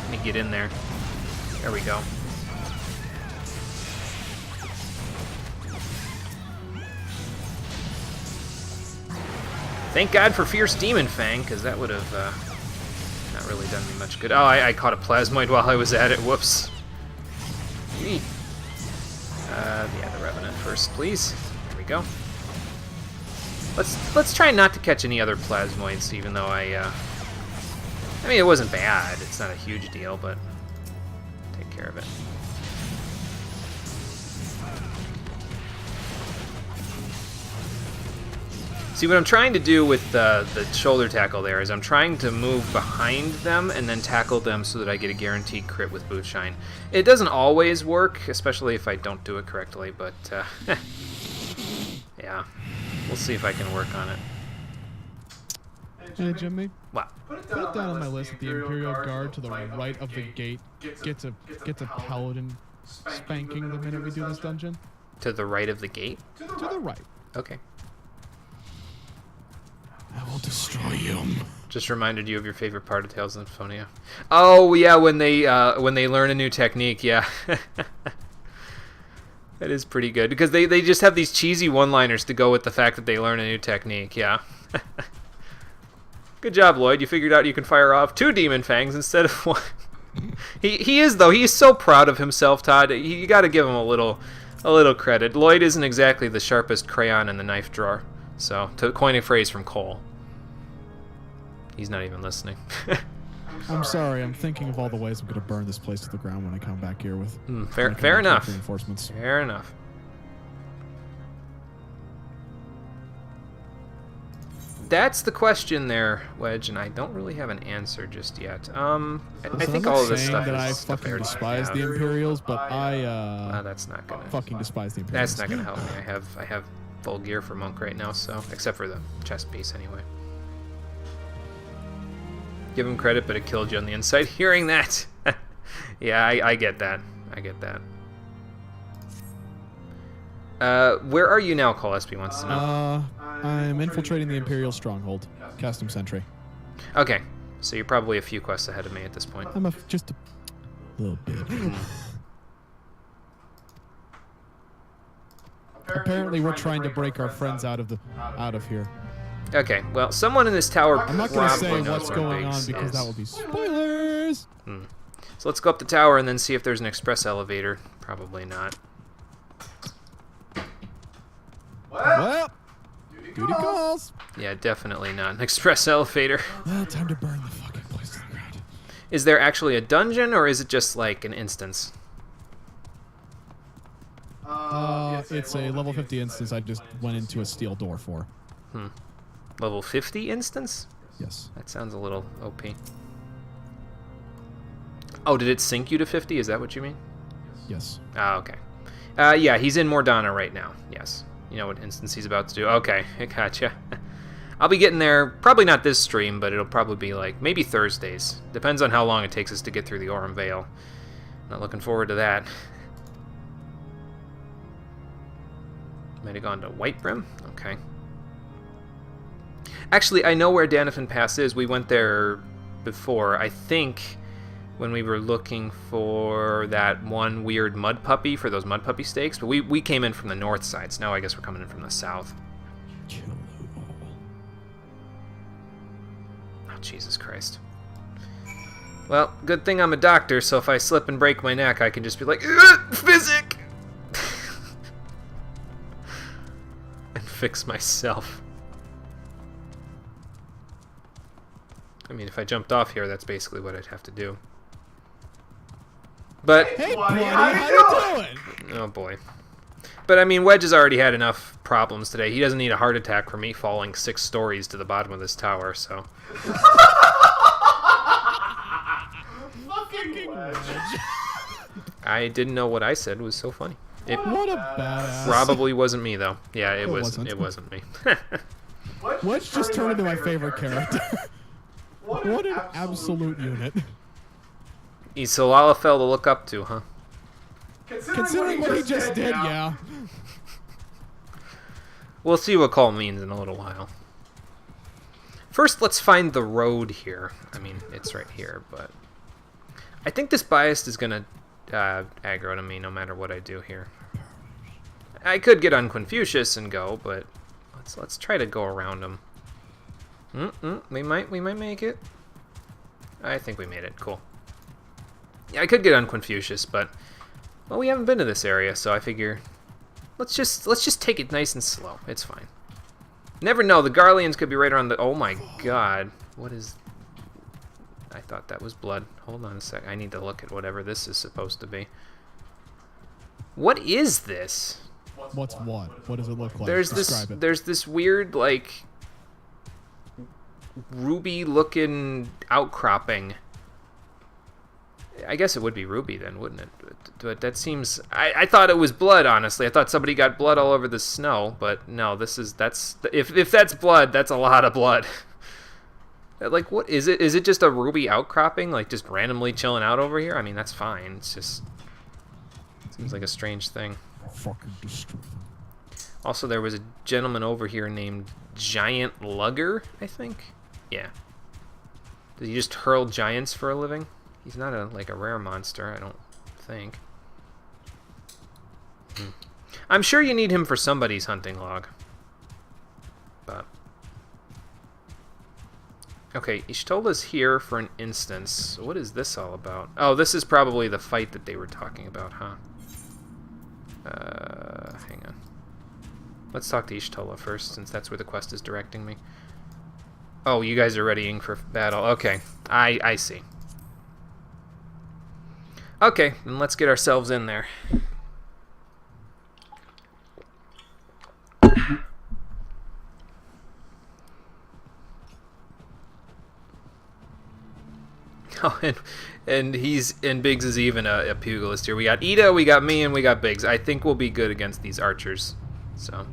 Let me get in there. There we go. Thank God for Fierce Demon Fang, because that would have not really done me much good. Oh, I caught a plasmoid while I was at it. Whoops. Yeah, the Revenant first, please. There we go. Let's try not to catch any other plasmoids, even though I mean, it wasn't bad. It's not a huge deal, but take care of it. See, what I'm trying to do with the shoulder tackle there is I'm trying to move behind them and then tackle them so that I get a guaranteed crit with boot shine. It doesn't always work, especially if I don't do it correctly, but yeah, we'll see if I can work on it. Hey, Jimmy. What? Put it down on my list that the Imperial Guard to the right of the gate gets a paladin spanking the minute we do this dungeon. To the right of the gate? To the right. Okay. I will destroy him. Just reminded you of your favorite part of Tales of Symphonia. Oh yeah, when they learn a new technique, yeah. That is pretty good because they just have these cheesy one-liners to go with the fact that they learn a new technique, yeah. Good job, Lloyd. You figured out you can fire off 2 demon fangs instead of 1. He is though. He is so proud of himself, Todd. You got to give him a little credit. Lloyd isn't exactly the sharpest crayon in the knife drawer. So, to coin a phrase from Cole. He's not even listening. I'm sorry. I'm thinking of all the ways I'm going to burn this place to the ground when I come back here with fair enough. Reinforcements. Fair enough. That's the question there, Wedge, and I don't really have an answer just yet. I think all of this stuff that is I fucking despise the Imperials, but that's not gonna fucking despise the Imperials. That's not gonna help me. I have full gear for Monk right now, so except for the chest piece anyway. Give him credit, but it killed you on the inside. Hearing that, yeah, I get that. I get that. Where are you now? Cole SP wants to know. I'm infiltrating the Imperial stronghold, Custom Sentry. Okay, so you're probably a few quests ahead of me at this point. I'm just a little bit. Apparently, we're trying to break our friends out of here. Okay, well, someone in this tower. I'm not going to say what's going on because that will be spoilers. So let's go up the tower and then see if there's an express elevator. Probably not. Well, duty calls. Yeah, definitely not an express elevator. Well, time to burn the fucking place to the ground. Is there actually a dungeon, or is it just like an instance? It's a level 50 instance I just went into a steel door for. Level 50 instance? Yes. That sounds a little OP. Oh, did it sync you to 50? Is that what you mean? Yes. Ah, okay. Yeah, he's in Mordana right now. Yes. You know what instance he's about to do. Okay, I gotcha. I'll be getting there, probably not this stream, but it'll probably be like, maybe Thursdays. Depends on how long it takes us to get through the Aurum Vale. Not looking forward to that. Might have gone to Whitebrim? Okay. Actually, I know where Danifin Pass is. We went there before. I think when we were looking for that one weird mud puppy for those mud puppy steaks, but we came in from the north side, so now I guess we're coming in from the south. Oh, Jesus Christ. Well, good thing I'm a doctor, so if I slip and break my neck, I can just be like, physic! and fix myself. I mean, if I jumped off here, that's basically what I'd have to do. But hey, buddy, how you doing? Oh boy. But I mean, Wedge has already had enough problems today. He doesn't need a heart attack from me falling 6 stories to the bottom of this tower, so. Fucking Wedge. I didn't know what I said was so funny. It what a badass. Probably wasn't me though. Yeah, it wasn't. wasn't. It wasn't me. Wedge just turned into my favorite character. What an absolute unit. He's Solalafel to look up to, huh? Considering what he just did, yeah. We'll see what call means in a little while. First, let's find the road here. I mean, it's right here, but I think this biased is gonna aggro to me no matter what I do here. I could get on Confucius and go, but let's try to go around him. We might make it. I think we made it. Cool. Yeah, I could get on Confucius, but well, we haven't been to this area, so I figure let's just take it nice and slow. It's fine. Never know. The Garleans could be right around the. Oh my God! What is? I thought that was blood. Hold on a sec. I need to look at whatever this is supposed to be. What is this? What's what? What does it look like? There's this weird like ruby-looking outcropping. I guess it would be ruby then, wouldn't it? But that seems. I thought it was blood. Honestly, I thought somebody got blood all over the snow. But no, if that's blood, that's a lot of blood. Like, what is it? Is it just a ruby outcropping, like just randomly chilling out over here? I mean, that's fine. It's just seems like a strange thing. Fucking destroy them. Also, there was a gentleman over here named Giant Lugger, I think. Yeah. Does he just hurl giants for a living? He's not like a rare monster, I don't think. I'm sure you need him for somebody's hunting log. But okay, Ishtola's here for an instance. What is this all about? Oh, this is probably the fight that they were talking about, huh? Hang on. Let's talk to Ishtola first, since that's where the quest is directing me. Oh, you guys are readying for battle. Okay, I see. Okay, then let's get ourselves in there. Oh, and Biggs is even a pugilist here. We got Ida, we got me, and we got Biggs. I think we'll be good against these archers. So.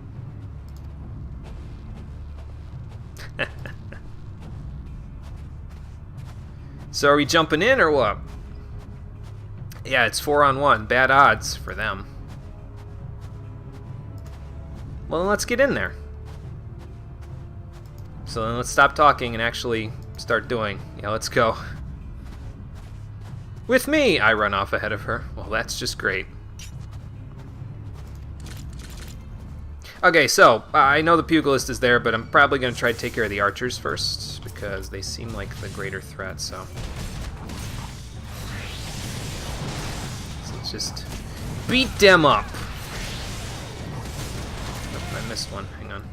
So are we jumping in or what? Yeah, it's 4-on-1. Bad odds for them. Well, then let's get in there. So then let's stop talking and actually start doing. Yeah, let's go. With me! I run off ahead of her. Well, that's just great. Okay, so I know the pugilist is there, but I'm probably going to try to take care of the archers first, because they seem like the greater threat, so let's just beat them up. Oh, I missed one. Hang on.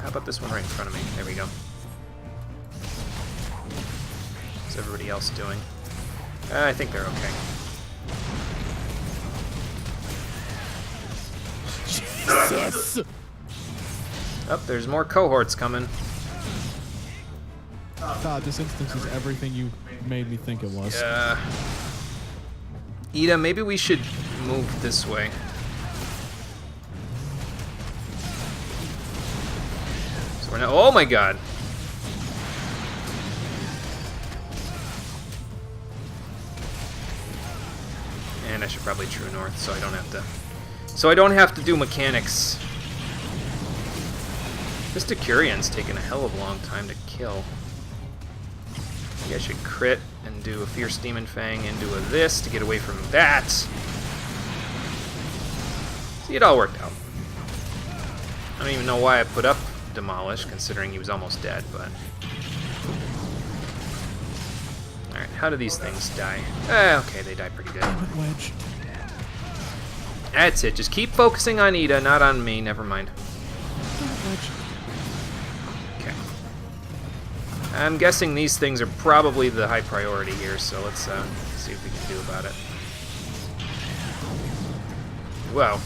How about this one right in front of me? There we go. What's everybody else doing? I think they're okay. Jesus! Oh, there's more cohorts coming. God, this instance is everything you made me think it was. Ida, maybe we should move this way. So we're now... Oh my god! And I should probably true north so I don't have to... So I don't have to do mechanics. This Decurian's taking a hell of a long time to kill. Maybe I should crit and do a Fierce Demon Fang and do a this to get away from that. See, it all worked out. I don't even know why I put up Demolish, considering he was almost dead, but... Alright, how do these things die? Okay, they die pretty good. Wedge. That's it, just keep focusing on Ida, not on me, never mind. Okay. I'm guessing these things are probably the high priority here, so let's see what we can do about it. Well,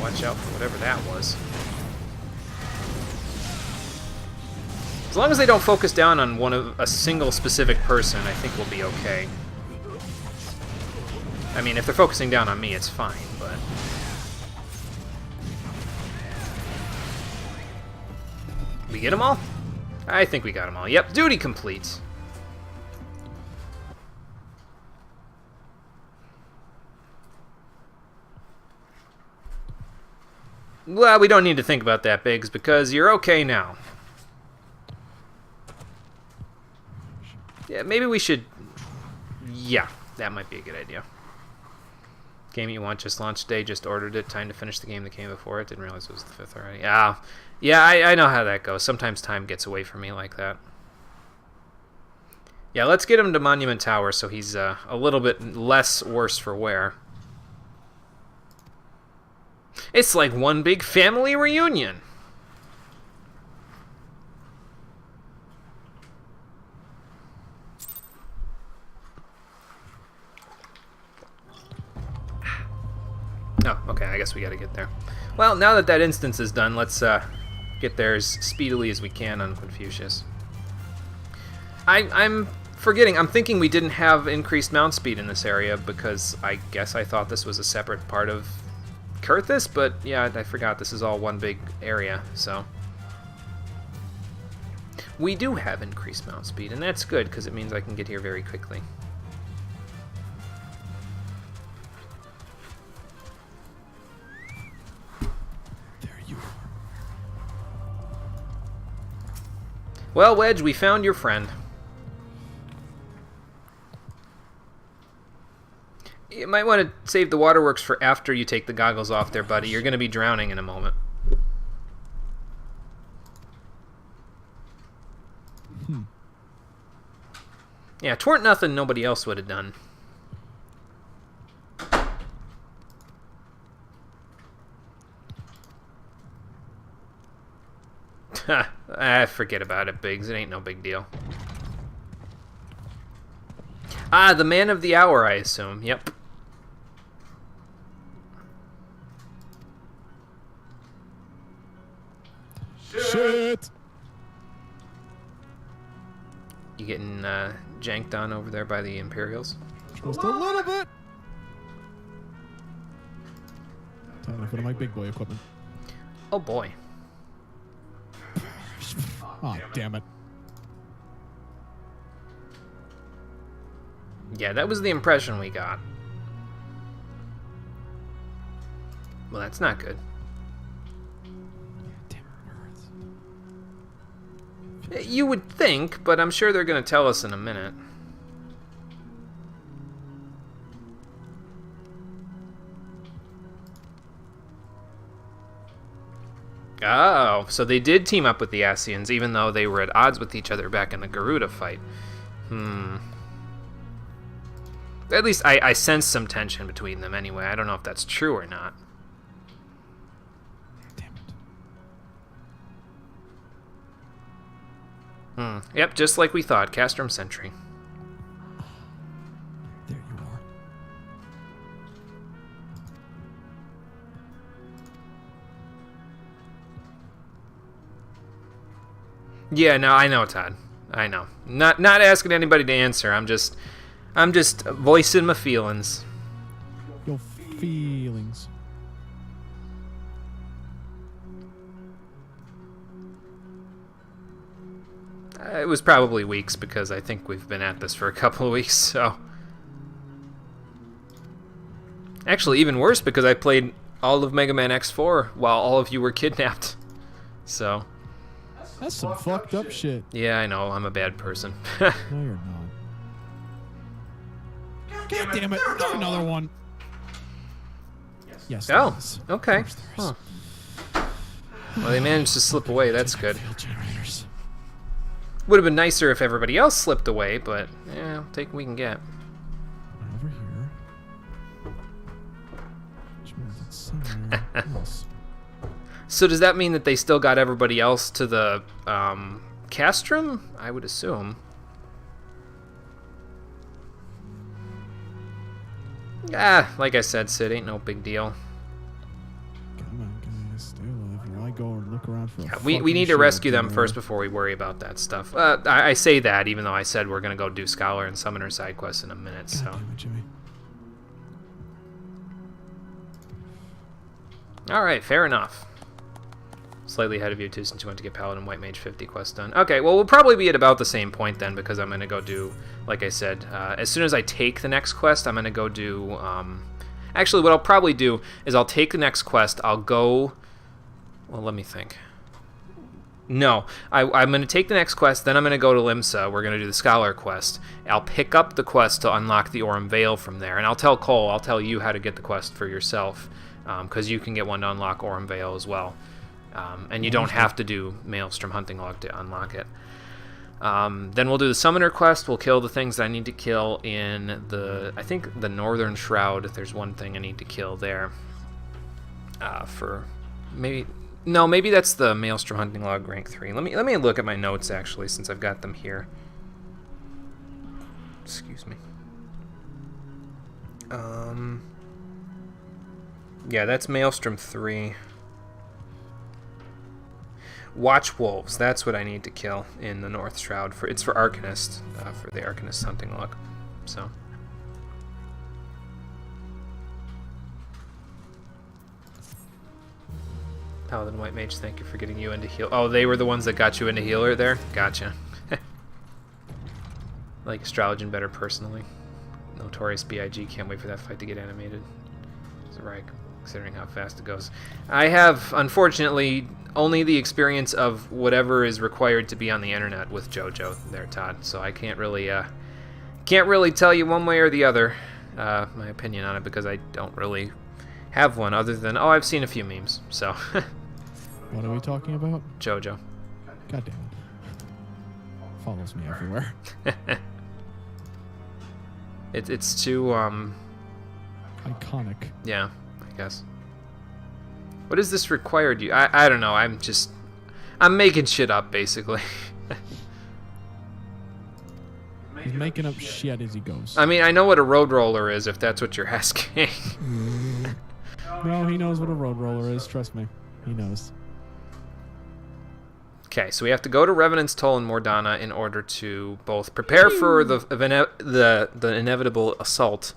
watch out for whatever that was. As long as they don't focus down on a single specific person, I think we'll be okay. I mean, if they're focusing down on me, it's fine, but... We get them all? I think we got them all. Yep, duty complete. Well, we don't need to think about that, Biggs, because you're okay now. Yeah, maybe we should... Yeah, that might be a good idea. Game you want, just launched today, just ordered it. Time to finish the game that came before it. Didn't realize it was the 5th already. Yeah, I know how that goes. Sometimes time gets away from me like that. Yeah, let's get him to Monument Tower so he's a little bit less worse for wear. It's like one big family reunion. Oh, okay, I guess we gotta get there. Well, now that that instance is done, let's get there as speedily as we can on Confucius. I'm forgetting, I'm thinking we didn't have increased mount speed in this area because I guess I thought this was a separate part of Kurthus, but yeah, I forgot this is all one big area, so... We do have increased mount speed, and that's good because it means I can get here very quickly. Well, Wedge, we found your friend. You might want to save the waterworks for after you take the goggles off there, buddy. You're going to be drowning in a moment. Yeah, twir't nothing nobody else would have done. Forget about it, Biggs. It ain't no big deal. Ah, the man of the hour, I assume. Yep. Shit! You getting janked on over there by the Imperials? Just a little bit! Time to put on my big boy equipment. Oh boy. Oh, damn it. Yeah, that was the impression we got. Well, that's not good. Damn it, hurts. You would think, but I'm sure they're going to tell us in a minute. Oh, so they did team up with the Ascians, even though they were at odds with each other back in the Garuda fight. At least I sense some tension between them anyway. I don't know if that's true or not. Damn it. Yep, just like we thought. Castrum Sentry. There you are. Yeah, no, I know, Todd. I know. Not asking anybody to answer. I'm just... I'm just voicing my feelings. Your feelings. It was probably weeks because I think we've been at this for a couple of weeks, so. Actually, even worse because I played all of Mega Man X4 while all of you were kidnapped. So. That's some fucked up shit. Yeah, I know. I'm a bad person. No, you're not. God damn it. There's another one. Yes. Oh, there is. okay. Of course there is. Huh. Well, they managed to slip away. That's good. Field generators. Would have been nicer if everybody else slipped away, but yeah, I'll take what we can get. Over here. Which means it's somewhere else. So does that mean that they still got everybody else to the castrum? I would assume. Like I said, Sid, ain't no big deal. Come on, guys, stay alive while I go and look around for a We fucking need to shield rescue them generator. first before we worry about that stuff. I say that even though I said we're going to go do Scholar and Summoner side quests in a minute, so. God damn it, Jimmy. Alright, fair enough. Slightly ahead of you too, since you went to get Paladin White Mage 50 quest done. Okay, well, we'll probably be at about the same point then, because I'm going to go do, like I said, as soon as I take the next quest, I'm going to go do, actually, what I'll probably do is I'll take the next quest, I'll go, well, let me think. No, I'm going to take the next quest, then I'm going to go to Limsa, we're going to do the Scholar quest. I'll pick up the quest to unlock the Aurum Vale from there, and I'll tell Cole, I'll tell you how to get the quest for yourself, because you can get one to unlock Aurum Vale as well. And you don't have to do Maelstrom Hunting Log to unlock it. Then we'll do the Summoner quest. We'll kill the things that I need to kill in the, I think, the Northern Shroud. If there's one thing I need to kill there. Maybe that's the Maelstrom Hunting Log rank 3. Let me look at my notes actually, since I've got them here. Excuse me. Yeah, that's Maelstrom 3. Watch Wolves, that's what I need to kill in the North Shroud. It's for Arcanist, for the Arcanist hunting log. So. Paladin White Mage, thank you for getting you into heal. Oh, they were the ones that got you into healer there? Gotcha. Like Astrologian better personally. Notorious B.I.G. Can't wait for that fight to get animated. It's right, considering how fast it goes. I have, unfortunately, only the experience of whatever is required to be on the internet with JoJo there, Todd. So I can't really tell you one way or the other my opinion on it, because I don't really have one other than, oh, I've seen a few memes. So. What are we talking about? JoJo. God damn it. Follows me everywhere. It's too Iconic. yeah, I guess. What does this require you? I don't know. I'm making shit up basically. He's making up shit as he goes. I mean, I know what a road roller is, if that's what you're asking. No, he knows what a road roller is. Trust me, he knows. Okay, so we have to go to Revenant's Toll and Mordana in order to both prepare for the inevitable assault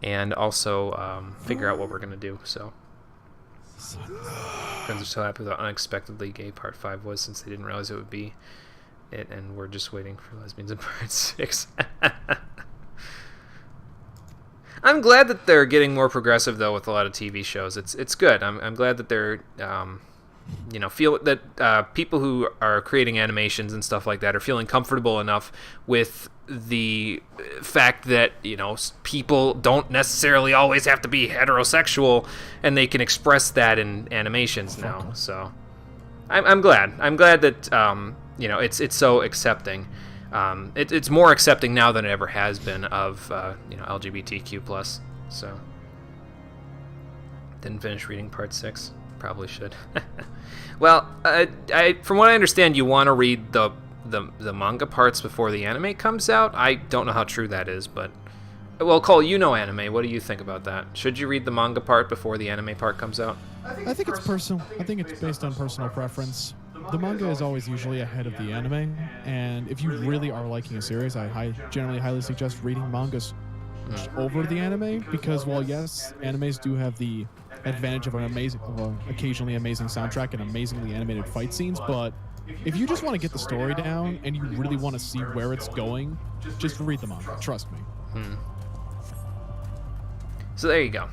and also figure out what we're gonna do. So. Friends are so happy with how unexpectedly gay Part 5 was, since they didn't realize it would be it, and we're just waiting for lesbians in Part 6. I'm glad that they're getting more progressive, though, with a lot of TV shows. It's good. I'm glad that they're, feel that people who are creating animations and stuff like that are feeling comfortable enough with the fact that, people don't necessarily always have to be heterosexual, and they can express that in animations now. So I'm glad. I'm glad that it's so accepting. It's more accepting now than it ever has been of LGBTQ+. So didn't finish reading Part 6. Probably should. Well, from what I understand, you want to read the manga parts before the anime comes out. I don't know how true that is, but well, Cole, you know anime. What do you think about that? Should you read the manga part before the anime part comes out? I think it's personal. I think it's based on personal preference. the manga is always usually ahead of the anime, and if you really are liking a series, I generally highly suggest reading mangas over the anime, because while yes, animes do have the advantage of occasionally amazing soundtrack and amazingly animated fight scenes, but if you just want to get the story down and you really want to see where it's going, just read the manga. Trust me. So there you go.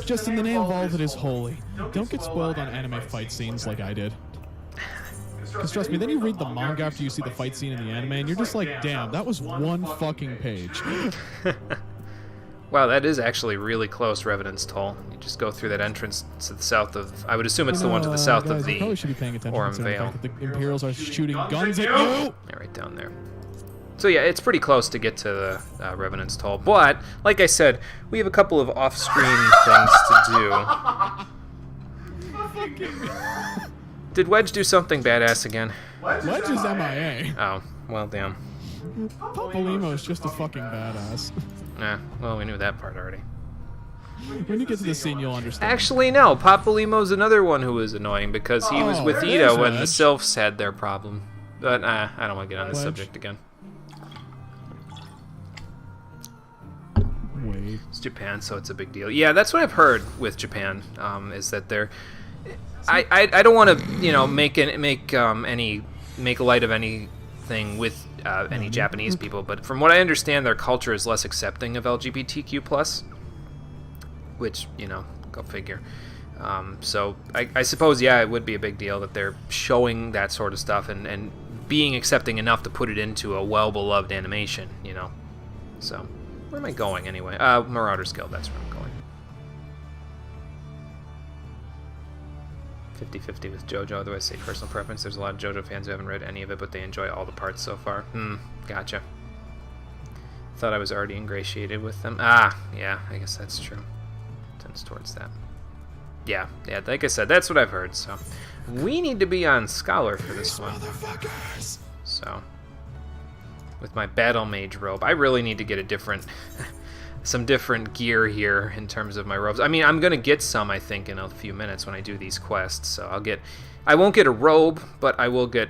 Just in the name of all that is holy, don't get spoiled on anime fight scenes like I did. Because trust me, then you read the manga after you see the fight scene in the anime, and you're just like, damn, that was one fucking page. Wow, that is actually really close, Revenant's Toll. You just go through that entrance to the south of... I would assume it's the one to the south guys, of the you probably should be paying attention Orem to the Vale. fact that the Imperials are shooting guns at you! Yeah, right down there. So yeah, it's pretty close to get to the Revenant's Toll. But, like I said, we have a couple of off-screen things to do. Did Wedge do something badass again? Wedge is MIA. Oh, well, damn. Papalymo's just a fucking badass. Nah, well, we knew that part already. When you get to the scene, you'll understand. Actually, no. Papalymo's another one who was annoying because he was with Ida when the Sylphs had their problem. But I don't want to get on this subject again. Wait. It's Japan, so it's a big deal. Yeah, that's what I've heard with Japan. Is that they're... I don't want to make light of anything with any Japanese people, but from what I understand, their culture is less accepting of LGBTQ+, which, go figure. So I suppose, yeah, it would be a big deal that they're showing that sort of stuff and being accepting enough to put it into a well-beloved animation, So, where am I going anyway? Marauder's Guild, that's where I'm going. 50-50 with JoJo, otherwise say personal preference. There's a lot of JoJo fans who haven't read any of it, but they enjoy all the parts so far. Gotcha. Thought I was already ingratiated with them. Yeah, I guess that's true. Tends towards that. Yeah, like I said, that's what I've heard, so. We need to be on Scholar for this one. So. With my Battle Mage robe. I really need to get a different... some different gear here in terms of my robes. I mean, I'm gonna get some, I think, in a few minutes when I do these quests. So I won't get a robe, but I will get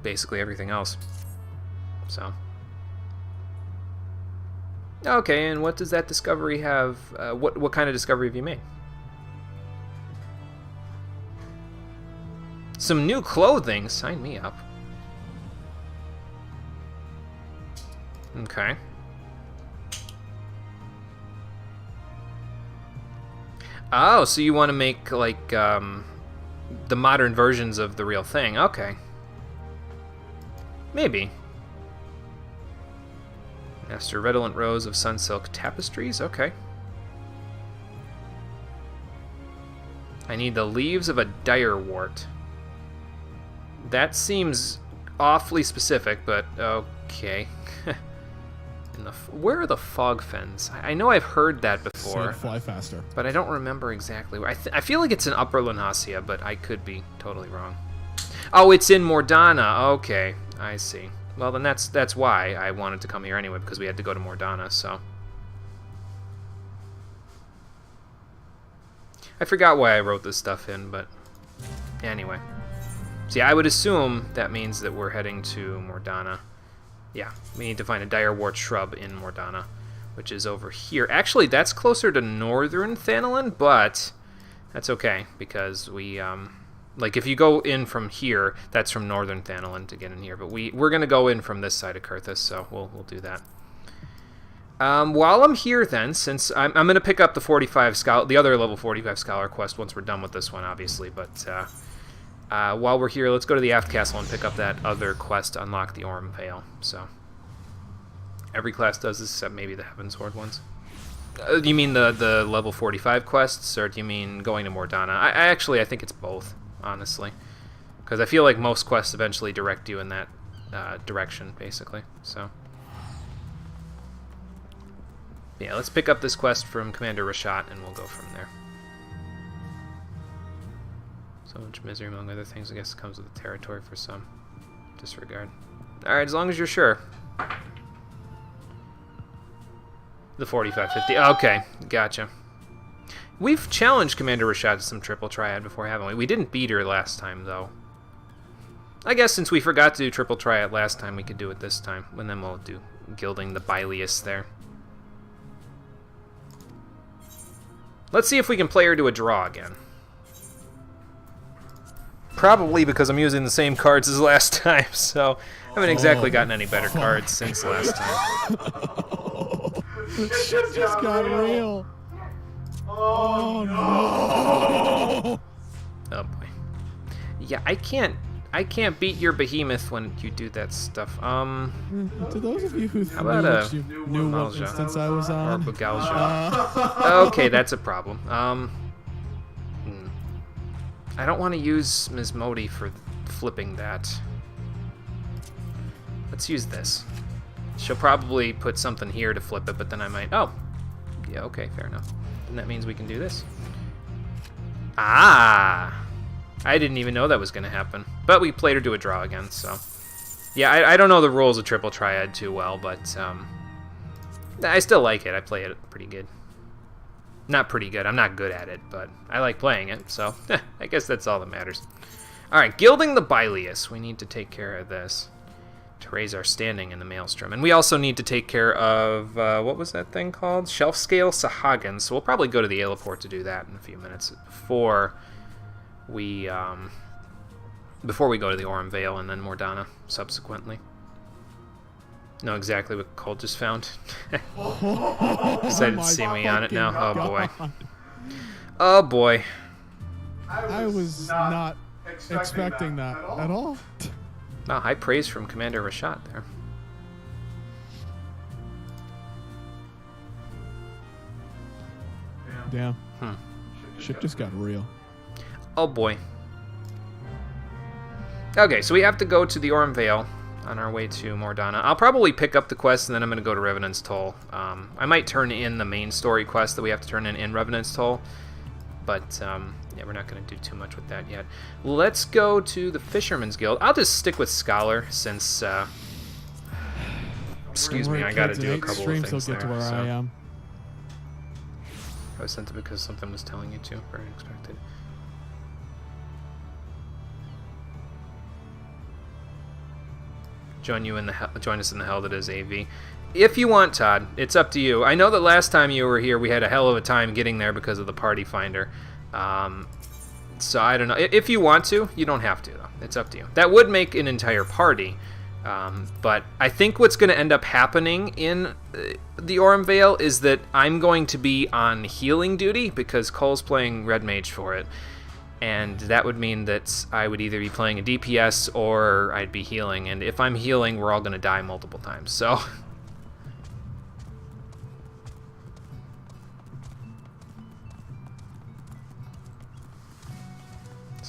basically everything else. So. Okay, and what does that discovery have? What kind of discovery have you made? Some new clothing. Sign me up. Okay. Oh, so you want to make, like, the modern versions of the real thing. Okay. Maybe. Master Redolent Rose of Sunsilk Tapestries? Okay. I need the leaves of a direwort. That seems awfully specific, but okay. Where are the fog fens? I know I've heard that before. Fly faster. But I don't remember exactly where. I feel like it's in Upper Lunasia, but I could be totally wrong. Oh, it's in Mordana. Okay, I see. Well, then that's why I wanted to come here anyway, because we had to go to Mordana, so. I forgot why I wrote this stuff in, but anyway. See, I would assume that means that we're heading to Mordana. Yeah, we need to find a direwort shrub in Mordana, which is over here. Actually, that's closer to northern Thanalan, but that's okay, because we, like, if you go in from here, that's from northern Thanalan to get in here, but we're going to go in from this side of Kurthus, so we'll do that. While I'm here, then, since I'm going to pick up the 45 scholar, the other level 45 scholar quest once we're done with this one, obviously, but while we're here, let's go to the Aft Castle and pick up that other quest to unlock the Orem Vale. So every class does this, except maybe the Heavensward ones. You mean the level 45 quests, or do you mean going to Mordana? I think it's both, honestly, because I feel like most quests eventually direct you in that direction, basically. So yeah, let's pick up this quest from Commander Rashat, and we'll go from there. So much misery, among other things, I guess comes with the territory for some. Disregard. Alright, as long as you're sure. The 4550. Okay, gotcha. We've challenged Commander Rashat to some triple triad before, haven't we? We didn't beat her last time, though. I guess since we forgot to do triple triad last time, we could do it this time. And then we'll do gilding the Bilious there. Let's see if we can play her to a draw again. Probably because I'm using the same cards as last time, so I haven't exactly gotten any better cards since last time. Shit just got real. Oh no! Oh boy. Yeah, I can't beat your behemoth when you do that stuff. To those of you who How about knew what instance I was on, or Bugalja. Okay, that's a problem. I don't want to use Ms. Modi for flipping that. Let's use this. She'll probably put something here to flip it, but then I might... Oh! Yeah, okay, fair enough. Then that means we can do this. Ah! I didn't even know that was going to happen. But we played her to a draw again, so... Yeah, I don't know the rules of Triple Triad too well, but... I still like it. I play it pretty good. Not pretty good. I'm not good at it, but I like playing it, so I guess that's all that matters. Alright, gilding the Bilious. We need to take care of this to raise our standing in the Maelstrom. And we also need to take care of, what was that thing called? Shelf Scale Sahagin. So we'll probably go to the Aeliport to do that in a few minutes before we go to the Aurum Vale and then Mordana subsequently. Know exactly what Cole just found. Excited to see me on it now. Oh boy. Oh boy. I was not expecting that at all. Wow, high praise from Commander Rashat there. Damn. Shit just got real. Oh boy. Okay, so we have to go to the Aurum Vale on our way to Mordana. I'll probably pick up the quest and then I'm going to go to Revenant's Toll. I might turn in the main story quest that we have to turn in Revenant's Toll, but yeah, we're not going to do too much with that yet. Let's go to the Fisherman's Guild. I'll just stick with Scholar since, excuse me, I got to do a couple of things there. To where I am. I was sent it because something was telling you to. Very unexpected. Join us in the hell that is AV. If you want, Todd, it's up to you. I know that last time you were here, we had a hell of a time getting there because of the party finder. So I don't know. If you want to, you don't have to, though. It's up to you. That would make an entire party. But I think what's going to end up happening in the Aurum Vale is that I'm going to be on healing duty because Cole's playing Red Mage for it. And that would mean that I would either be playing a DPS or I'd be healing. And if I'm healing, we're all going to die multiple times. So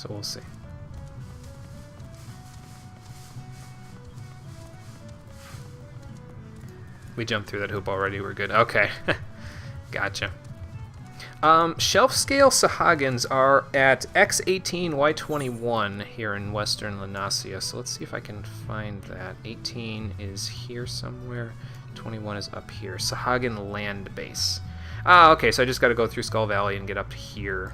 we'll see. We jumped through that hoop already. We're good. Okay. Gotcha. Shelf scale Sahagins are at X18, Y21 here in western Lanasia. So let's see if I can find that. 18 is here somewhere. 21 is up here. Sahagin land base. Ah, okay, so I just got to go through Skull Valley and get up here.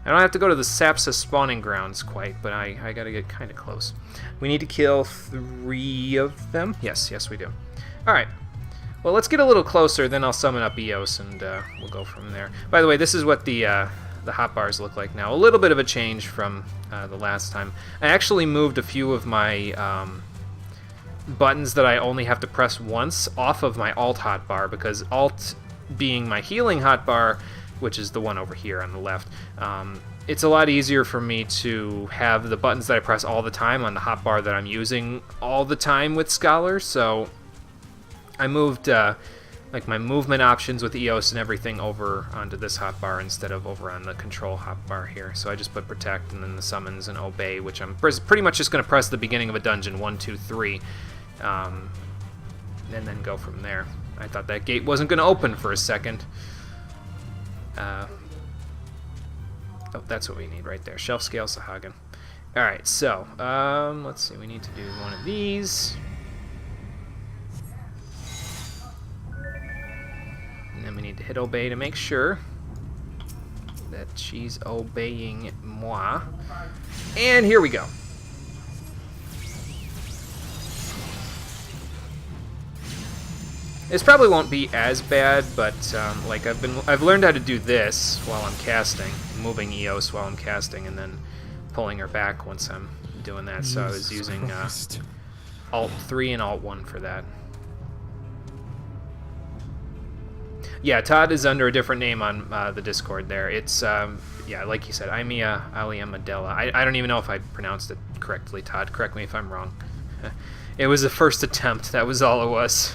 I don't have to go to the Sapsa spawning grounds quite, but I got to get kind of close. We need to kill 3 of them. Yes, we do. All right. Well, let's get a little closer, then I'll summon up Eos, and we'll go from there. By the way, this is what the hotbars look like now. A little bit of a change from the last time. I actually moved a few of my buttons that I only have to press once off of my Alt hotbar, because Alt being my healing hotbar, which is the one over here on the left, it's a lot easier for me to have the buttons that I press all the time on the hotbar that I'm using all the time with Scholar, so I moved like my movement options with EOS and everything over onto this hotbar instead of over on the control hotbar here. So I just put protect and then the summons and obey, which I'm pretty much just going to press the beginning of a dungeon 1, 2, 3, and then go from there. I thought that gate wasn't going to open for a second. Oh, that's what we need right there. Shelf scale Sahagin. All right, so let's see. We need to do one of these. And then we need to hit obey to make sure that she's obeying moi. And here we go. This probably won't be as bad, but like I've learned how to do this while I'm casting, moving Eos while I'm casting, and then pulling her back once I'm doing that. So I was using Alt 3 and Alt 1 for that. Yeah, Todd is under a different name on the Discord there. It's, yeah, like you said, Imea Aliamadella. I don't even know if I pronounced it correctly, Todd. Correct me if I'm wrong. It was a first attempt. That was all it was.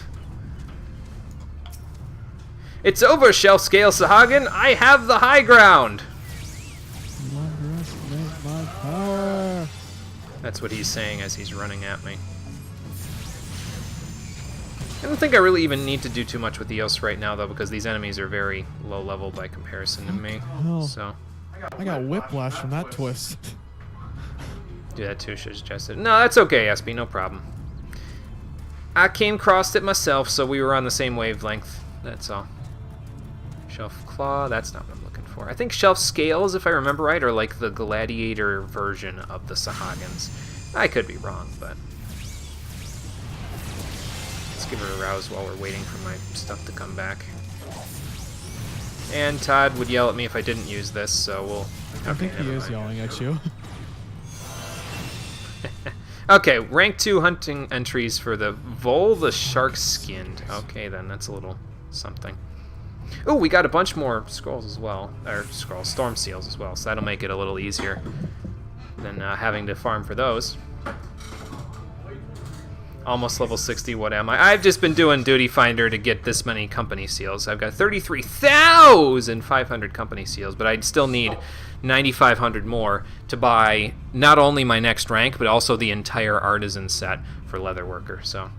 It's over, Shelf Scale Sahagin. I have the high ground. You underestimate my power. That's what he's saying as he's running at me. I don't think I really even need to do too much with Eos right now, though, because these enemies are very low level by comparison to me. Hell. So I got whiplash from that twist. do that too, should have suggested. No, that's okay, SB, no problem. I came across it myself, so we were on the same wavelength. That's all. Shelf Claw, that's not what I'm looking for. I think Shelf Scales, if I remember right, are like the gladiator version of the Sahagins. I could be wrong, but... let's give her a rouse while we're waiting for my stuff to come back. And Todd would yell at me if I didn't use this, so we'll... I think he is yelling at you. Okay, rank 2 hunting entries for the Vole the Shark Skinned. Okay, then, that's a little something. Oh, we got a bunch more scrolls as well. Or scrolls, storm seals as well, so that'll make it a little easier than having to farm for those. Almost level 60, what am I? I've just been doing Duty Finder to get this many company seals. I've got 33,500 company seals, but I'd still need 9,500 more to buy not only my next rank, but also the entire artisan set for Leatherworker, so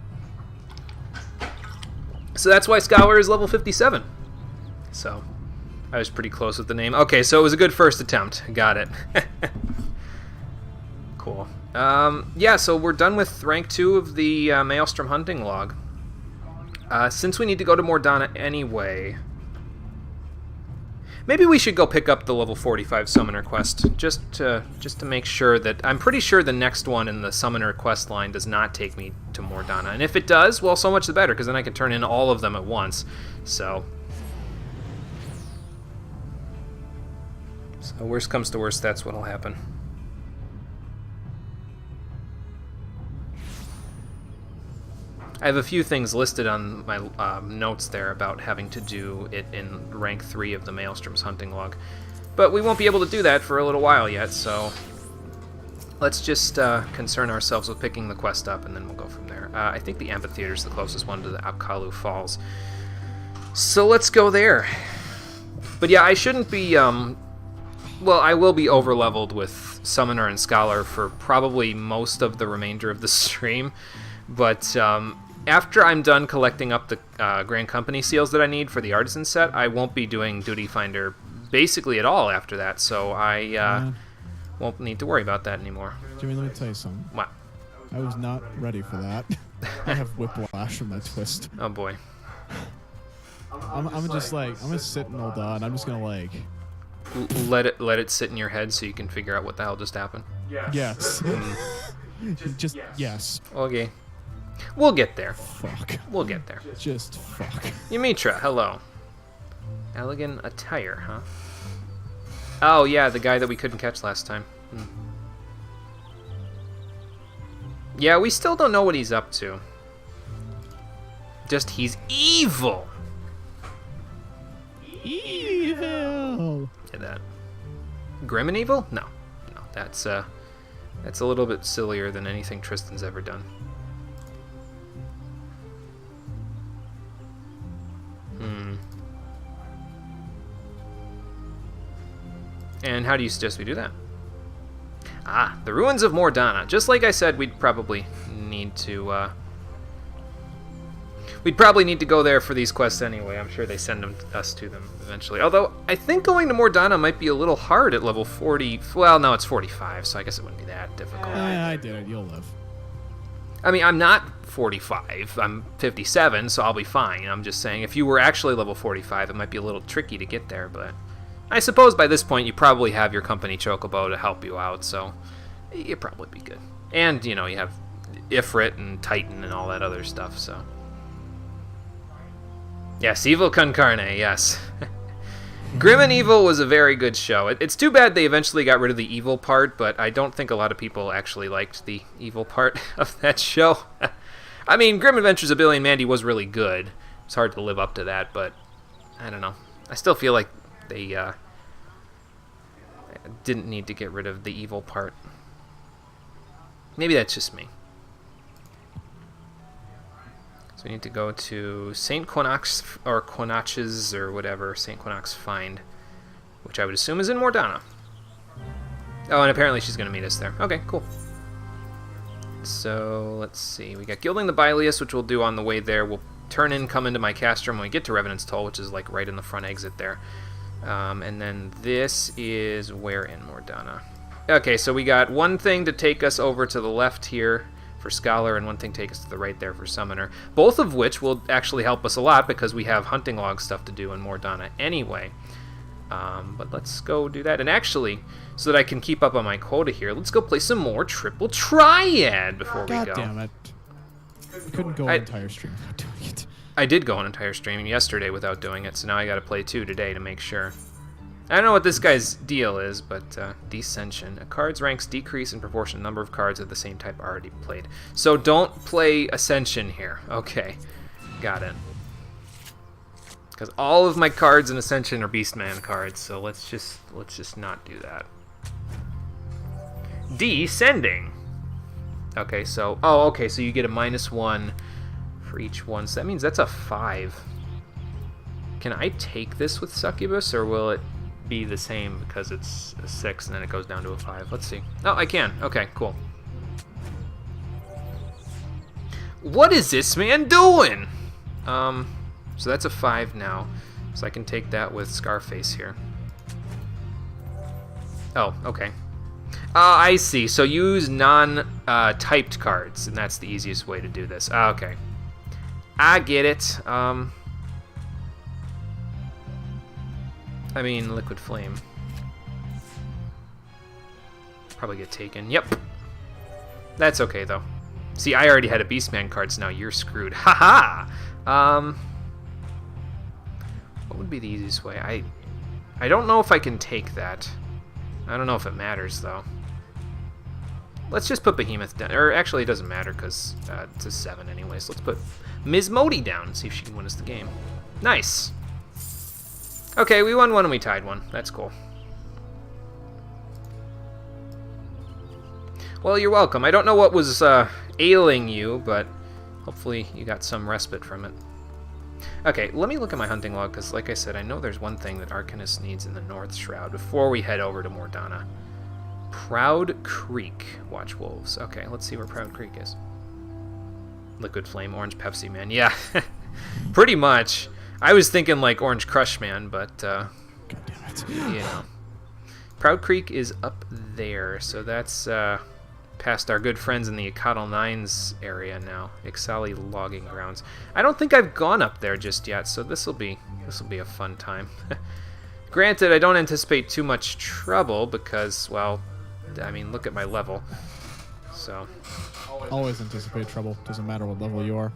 that's why Scholar is level 57. So, I was pretty close with the name. Okay, so it was a good first attempt. Got it. Cool. Yeah, so we're done with rank 2 of the Maelstrom hunting log. Since we need to go to Mordana anyway, maybe we should go pick up the level 45 summoner quest, just to make sure that... I'm pretty sure the next one in the summoner quest line does not take me to Mordana. And if it does, well, so much the better, because then I can turn in all of them at once. So worst comes to worst, that's what'll happen. I have a few things listed on my notes there about having to do it in rank 3 of the Maelstrom's hunting log. But we won't be able to do that for a little while yet, so let's just concern ourselves with picking the quest up, and then we'll go from there. I think the amphitheater is the closest one to the Apkalu Falls. So let's go there. But yeah, I shouldn't be... well, I will be over-leveled with Summoner and Scholar for probably most of the remainder of the stream. But after I'm done collecting up the Grand Company seals that I need for the Artisan set, I won't be doing Duty Finder basically at all after that, so I won't need to worry about that anymore. Jimmy, let me tell you something. What? I was not ready for that. I have whiplash from that twist. Oh boy. I'm just like, I'm gonna sit and hold on. I'm just gonna like... Let it sit in your head so you can figure out what the hell just happened. Yes. Just, yes. Okay. We'll get there. Fuck. We'll get there. Just fuck. Yamitra, hello. Elegant attire, huh? Oh, yeah, the guy that we couldn't catch last time. Yeah, we still don't know what he's up to. Just, he's evil! Evil! Yeah, that. Grim and evil? No. No, that's a little bit sillier than anything Tristan's ever done. And how do you suggest we do that? Ah, the ruins of Mordana. Just like I said, we'd probably need to go there for these quests anyway. I'm sure they send us to them eventually. Although, I think going to Mordana might be a little hard at level 40. Well, no, it's 45, so I guess it wouldn't be that difficult. I did it. You'll live. I mean, I'm not 45. I'm 57, so I'll be fine. I'm just saying, if you were actually level 45, it might be a little tricky to get there, but... I suppose by this point you probably have your company Chocobo to help you out, so you'd probably be good. And, you know, you have Ifrit and Titan and all that other stuff, so... Yes, Evil Con Carne, yes. Grim and Evil was a very good show. It's too bad they eventually got rid of the evil part, but I don't think a lot of people actually liked the evil part of that show. I mean, Grim Adventures of Billy and Mandy was really good. It's hard to live up to that, but I don't know. I still feel like they didn't need to get rid of the evil part. Maybe that's just me. So we need to go to St. Quinox, or Quinoch's, or whatever, St. Quinox Find, which I would assume is in Mordana. Oh, and apparently she's going to meet us there. Okay, cool. So, let's see. We got Gilding the Bilious, which we'll do on the way there. We'll come into my castrum when we get to Revenant's Toll, which is like right in the front exit there. And then this is where in Mordana? Okay, so we got one thing to take us over to the left here for Scholar, and one thing to take us to the right there for Summoner. Both of which will actually help us a lot because we have hunting log stuff to do in Mordana anyway. But let's go do that. And actually, so that I can keep up on my quota here, let's go play some more Triple Triad before we go. God damn it. I couldn't go an entire stream without doing it. I did go an entire stream yesterday without doing it, so now I gotta play 2 today to make sure. I don't know what this guy's deal is, but Descension. A card's ranks decrease in proportion to the number of cards of the same type already played. So don't play Ascension here. Okay, got it. Because all of my cards in Ascension are Beastman cards, so let's just not do that. Descending. Okay, so so you get a -1 for each one. So that means that's a 5. Can I take this with Succubus, or will it be the same because it's a 6 and then it goes down to a 5? Let's see. Oh, I can. Okay, cool. What is this man doing? So that's a 5 now. So I can take that with Scarface here. Oh, okay. I see. So use non-typed cards, and that's the easiest way to do this. Okay. I get it. I mean, Liquid Flame. Probably get taken. Yep. That's okay, though. See, I already had a Beastman card, so now you're screwed. Haha! What would be the easiest way? I don't know if I can take that. I don't know if it matters, though. Let's just put Behemoth down. Or, actually, it doesn't matter, because it's a 7 anyways. Let's put Ms. Modi down and see if she can win us the game. Nice! Okay, we won one and we tied one. That's cool. Well, you're welcome. I don't know what was ailing you, but hopefully you got some respite from it. Okay, let me look at my hunting log, because like I said, I know there's one thing that Arcanist needs in the North Shroud before we head over to Mordana. Proud Creek. Watch Wolves. Okay, let's see where Proud Creek is. Liquid Flame, Orange Pepsi Man. Yeah, pretty much. I was thinking like Orange Crush Man, but, God damn it. you know. Proud Creek is up there, so that's past our good friends in the Icatl Nines area now. Ixali Logging Grounds. I don't think I've gone up there just yet, so this'll be a fun time. Granted, I don't anticipate too much trouble because, well, I mean, look at my level. So. Always anticipate trouble. Doesn't matter what level you are.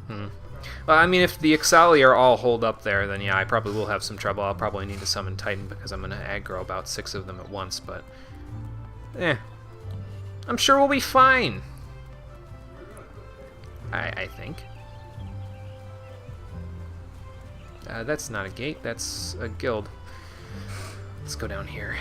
Well, I mean, if the Ixali are all holed up there, then yeah, I probably will have some trouble. I'll probably need to summon Titan because I'm going to aggro about 6 of them at once, but I'm sure we'll be fine. I think. That's not a gate, that's a guild. Let's go down here.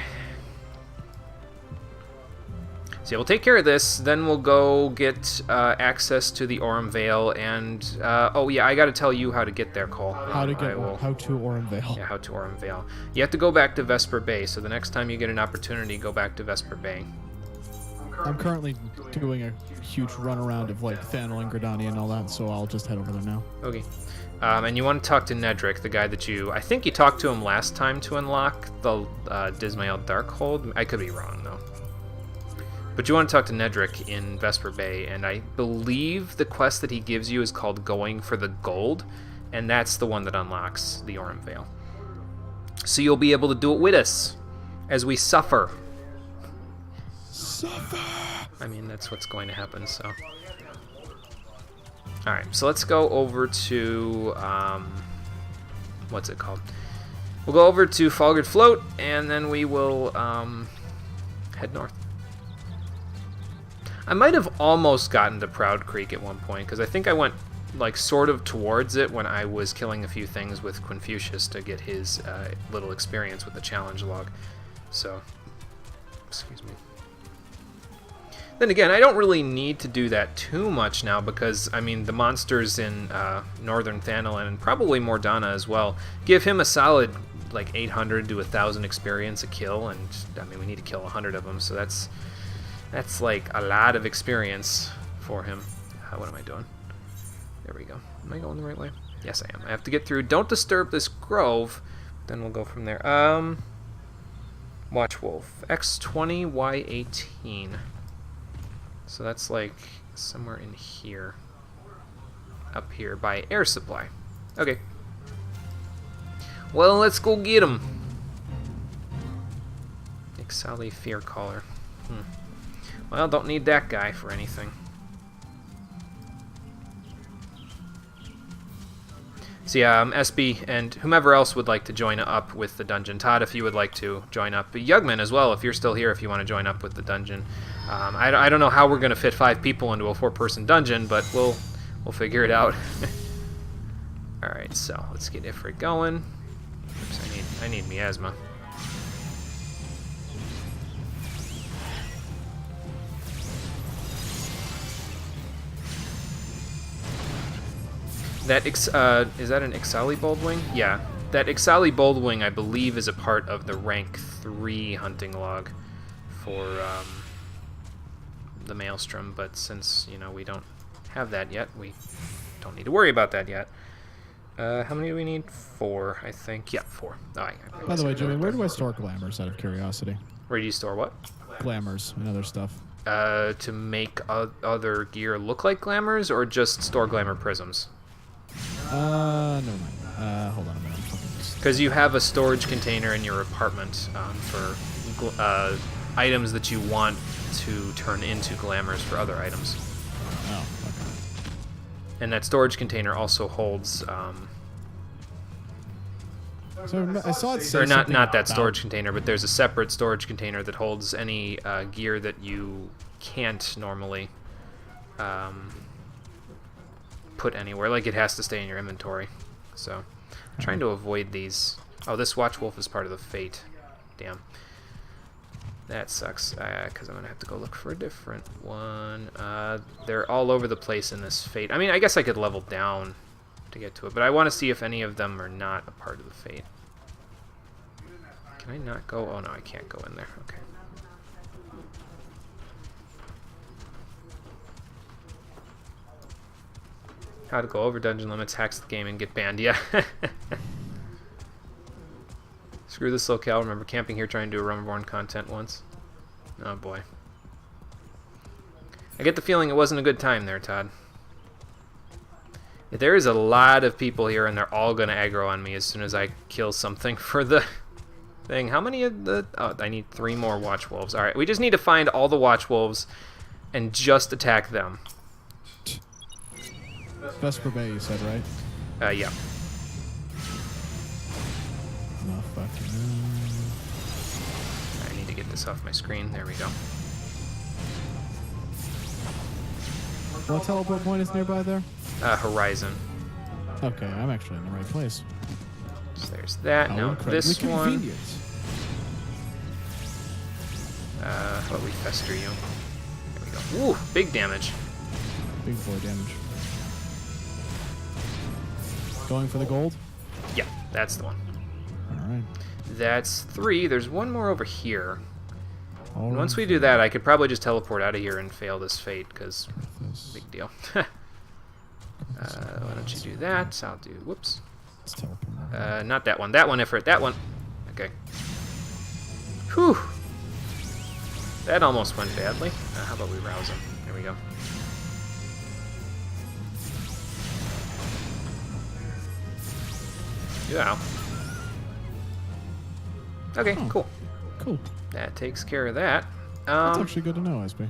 So yeah, we'll take care of this, then we'll go get access to the Aurum Vale, and oh yeah, I gotta tell you how to get there, Cole. How to Aurum Vale. Yeah, how to Aurum Vale. You have to go back to Vesper Bay, so the next time you get an opportunity, go back to Vesper Bay. I'm currently doing a huge run around of like Thanel and Gridania and all that, so I'll just head over there now. Okay. And you want to talk to Nedrick, the guy that I think you talked to him last time to unlock the Dismael Darkhold. I could be wrong, though. But you want to talk to Nedrick in Vesper Bay, and I believe the quest that he gives you is called Going for the Gold, and that's the one that unlocks the Aurum Vale. So you'll be able to do it with us as we suffer. I mean, that's what's going to happen, so. Alright, so let's go over to what's it called? We'll go over to Falgard Float, and then we will head north. I might have almost gotten to Proud Creek at one point, because I think I went like sort of towards it when I was killing a few things with Quinfucius to get his little experience with the challenge log. So, excuse me. Then again, I don't really need to do that too much now because, I mean, the monsters in Northern Thanalan and probably Mordana as well give him a solid like 800 to 1,000 experience a kill, and I mean, we need to kill 100 of them, so that's like a lot of experience for him. What am I doing? There we go. Am I going the right way? Yes, I am. I have to get through. Don't disturb this grove. Then we'll go from there. Watch Wolf. X20, Y18. So that's like somewhere in here. Up here by air supply. Okay. Well, let's go get him. Ixali Fear Caller. Well, don't need that guy for anything. So yeah, SB and whomever else would like to join up with the dungeon. Todd, if you would like to join up. Yugman as well, if you're still here, if you want to join up with the dungeon. I don't know how we're going to fit 5 people into a 4-person dungeon, but we'll figure it out. All right, so let's get Ifrit going. Oops, I need miasma. That is that an Ixali Boldwing? Yeah, that Ixali Boldwing I believe is a part of the rank 3 hunting log for the Maelstrom, but since we don't have that yet, we don't need to worry about that yet. How many do we need? 4, I think. Yeah, 4. Oh, by the way, Jimmy, where do I store glamours out of curiosity? Where do you store what? Glamours and other stuff. To make other gear look like glamours, or just store glamour prisms? Never mind. Hold on a minute. Because you have a storage container in your apartment for items that you want to turn into glamours for other items. Oh, okay. And that storage container also holds. So I saw it say or not that storage container, but there's a separate storage container that holds any gear that you can't normally put anywhere. Like, it has to stay in your inventory. So, I'm trying to avoid these. Oh, this Watch Wolf is part of the Fate. Damn. That sucks, because I'm going to have to go look for a different one. They're all over the place in this Fate. I mean, I guess I could level down to get to it, but I want to see if any of them are not a part of the Fate. Can I not go? Oh, no, I can't go in there. Okay. How to go over dungeon limits, hacks the game, and get banned. Yeah. Screw this locale. Remember camping here trying to do a Rumborn content once. Oh, boy. I get the feeling it wasn't a good time there, Todd. There is a lot of people here, and they're all going to aggro on me as soon as I kill something for the thing. How many of the... Oh, I need 3 more Watch Wolves. Alright, we just need to find all the Watch Wolves and just attack them. Vesper Bay, you said, right? Yeah. Oh, fucking... I need to get this off my screen. There we go. What teleport point is nearby there? Horizon. Okay, I'm actually in the right place. So there's that. Now this one. How about we fester you? There we go. Ooh, big damage. Big boy damage. Going for the gold? Yeah, that's the one. Alright. That's 3. There's one more over here. All right. Once we do that, I could probably just teleport out of here and fail this Fate, because big deal. Why don't you do that? I'll do... Whoops. Let's teleport. Not that one. That one, Ifrit. That one. Okay. Whew. That almost went badly. How about we rouse him? There we go. Yeah. Okay, Oh, cool. Cool. That takes care of that. That's actually good to know, SB.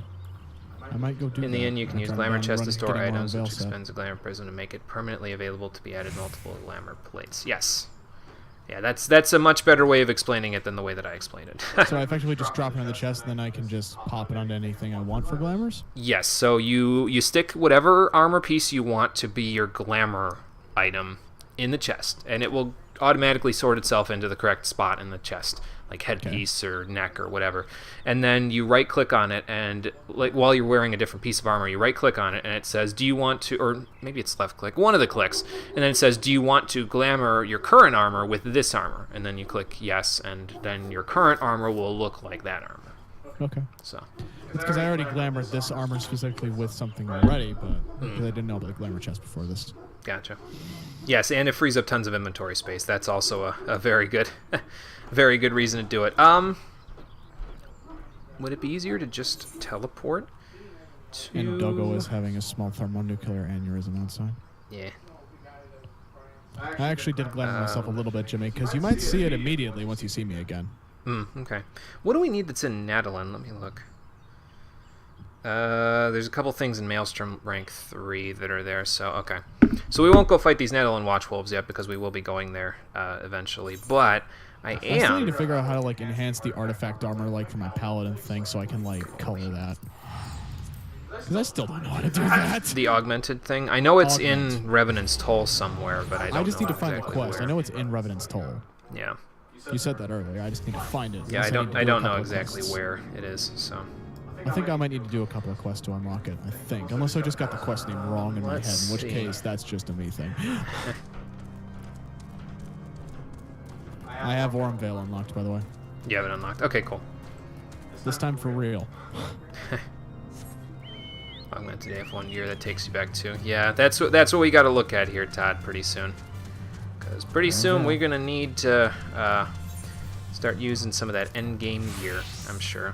I might go do In the that. end, you can I'm use trying Glamour run Chest to store getting more items, which Veil set. expends a Glamour Prism to make it permanently available to be added multiple Glamour plates. Yes. Yeah, that's a much better way of explaining it than the way that I explained it. So I effectively just drop it on the chest, and then I can just pop it onto anything I want for glamours? Yes, so you stick whatever armor piece you want to be your glamour item in the chest, and it will automatically sort itself into the correct spot in the chest, like headpiece or neck or whatever. And then you right-click on it, and like while you're wearing a different piece of armor, you right-click on it, and it says, do you want to, or maybe it's left-click, one of the clicks, and then it says, do you want to glamour your current armor with this armor? And then you click yes, and then your current armor will look like that armor. Okay. So it's because I already glamored this armor specifically with something already, but because I didn't know about the glamour chest before this. Gotcha. Yes, and it frees up tons of inventory space. That's also a very good, very good reason to do it. Would it be easier to just teleport to... And Doggo is having a small thermonuclear aneurysm outside. Yeah. I actually did glamour myself a little bit, Jimmy, because you might see it immediately once you see me again. Okay. What do we need that's in Nadalin? Let me look. There's a couple things in Maelstrom rank 3 that are there, so okay. So we won't go fight these Nadalin Watchwolves yet because we will be going there eventually, but I still need to figure out how to like enhance the artifact armor like for my paladin thing so I can like color that. Because I still don't know how to do that. The augmented thing? I know it's in Revenant's Toll somewhere, but I don't know just need to find exactly the quest. where. I know it's in Revenant's Toll. Yeah. You said that earlier. I just need to find it. Yeah, I don't know exactly quests. where it is, so... I think I might need to do a couple of quests to unlock it, I think. Unless I just got the quest name wrong in my head, in which case that's just a me thing. I have Orm Vale unlocked, by the way. You have it unlocked? Okay, cool. This time for real. Augmented AF1 gear, that takes you back to... Yeah, that's what we got to look at here, Todd, pretty soon. Because pretty soon we're going to need to start using some of that endgame gear, I'm sure.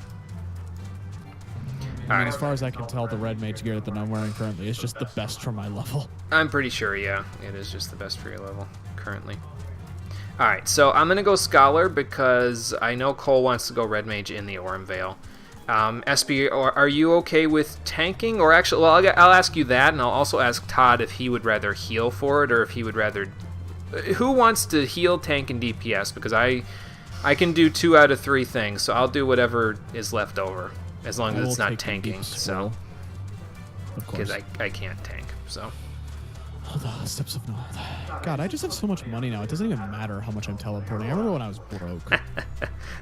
I mean, as far as I can tell, the red mage gear that I'm wearing currently is just the best for my level. I'm pretty sure, yeah. It is just the best for your level, currently. Alright, so I'm going to go Scholar because I know Cole wants to go red mage in the Orm Vale. SB, are you okay with tanking? Or actually, well, I'll ask you that, and I'll also ask Todd if he would rather heal for it, or if he would rather... Who wants to heal, tank, and DPS? Because I can do 2 out of 3 things, so I'll do whatever is left over. As long as it's not tanking, so... Because I can't tank, so... Hold on, Steps of Nod. God, I just have so much money now. It doesn't even matter how much I'm teleporting. I remember when I was broke.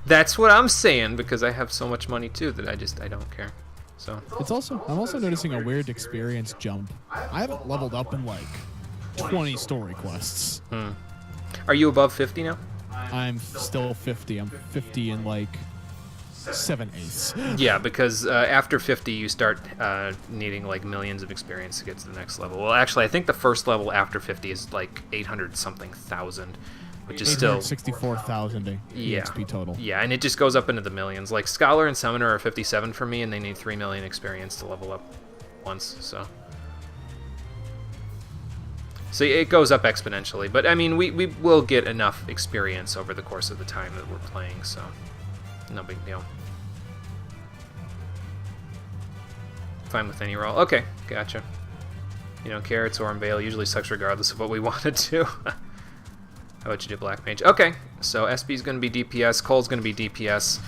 That's what I'm saying, because I have so much money, too, that I don't care. So... I'm also noticing a weird experience jump. I haven't leveled up in, like, 20 story quests. Are you above 50 now? I'm still 50. I'm 50 in, like... 7/8. Yeah, because after 50 you start needing like millions of experience to get to the next level. Well, actually, I think the first level after 50 is like 800-something thousand, which is still 64,000 EXP total. Yeah, and it just goes up into the millions. Like Scholar and Summoner are 57 for me, and they need 3 million experience to level up once. So it goes up exponentially. But I mean, we will get enough experience over the course of the time that we're playing. So. No big deal. Fine with any roll. Okay, gotcha. You don't care, it's Orm Vale. Usually sucks regardless of what we want to do. How about you do Black Mage? Okay, so SB's going to be DPS, Cole's going to be DPS.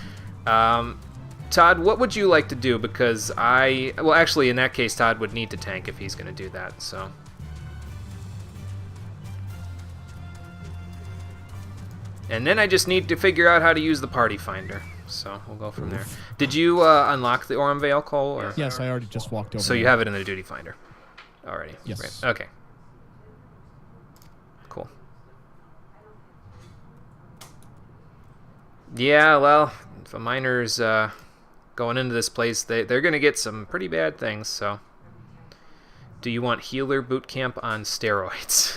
Todd, what would you like to do? Because well, actually, in that case, Todd would need to tank if he's going to do that, so... And then I just need to figure out how to use the Party Finder. So we'll go from there. Did you unlock the Orm Vale, Cole? Or? Yes, I already just walked over. So you have it in the Duty Finder already? Yes. Right. Okay. Cool. Yeah, well, if a miner's going into this place, they're going to get some pretty bad things, so... Do you want Healer Bootcamp on steroids?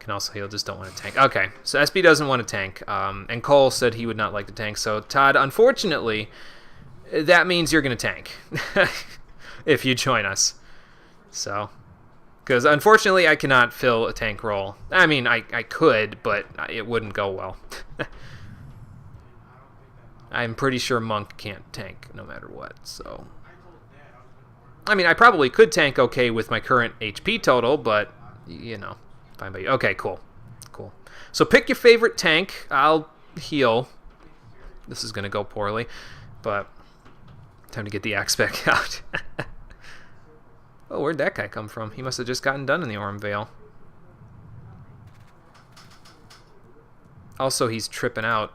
Can also heal, just don't want to tank. Okay, so SB doesn't want to tank, and Cole said he would not like to tank. So Todd, unfortunately, that means you're going to tank if you join us. So, because unfortunately I cannot fill a tank role. I mean, I could, but it wouldn't go well. I'm pretty sure Monk can't tank no matter what, so... I mean, I probably could tank okay with my current HP total, but, you know... Fine by you. Okay, cool. Cool. So pick your favorite tank. I'll heal. This is going to go poorly, but time to get the axe back out. Oh, where'd that guy come from? He must have just gotten done in the Orm Vale. Also, he's tripping out.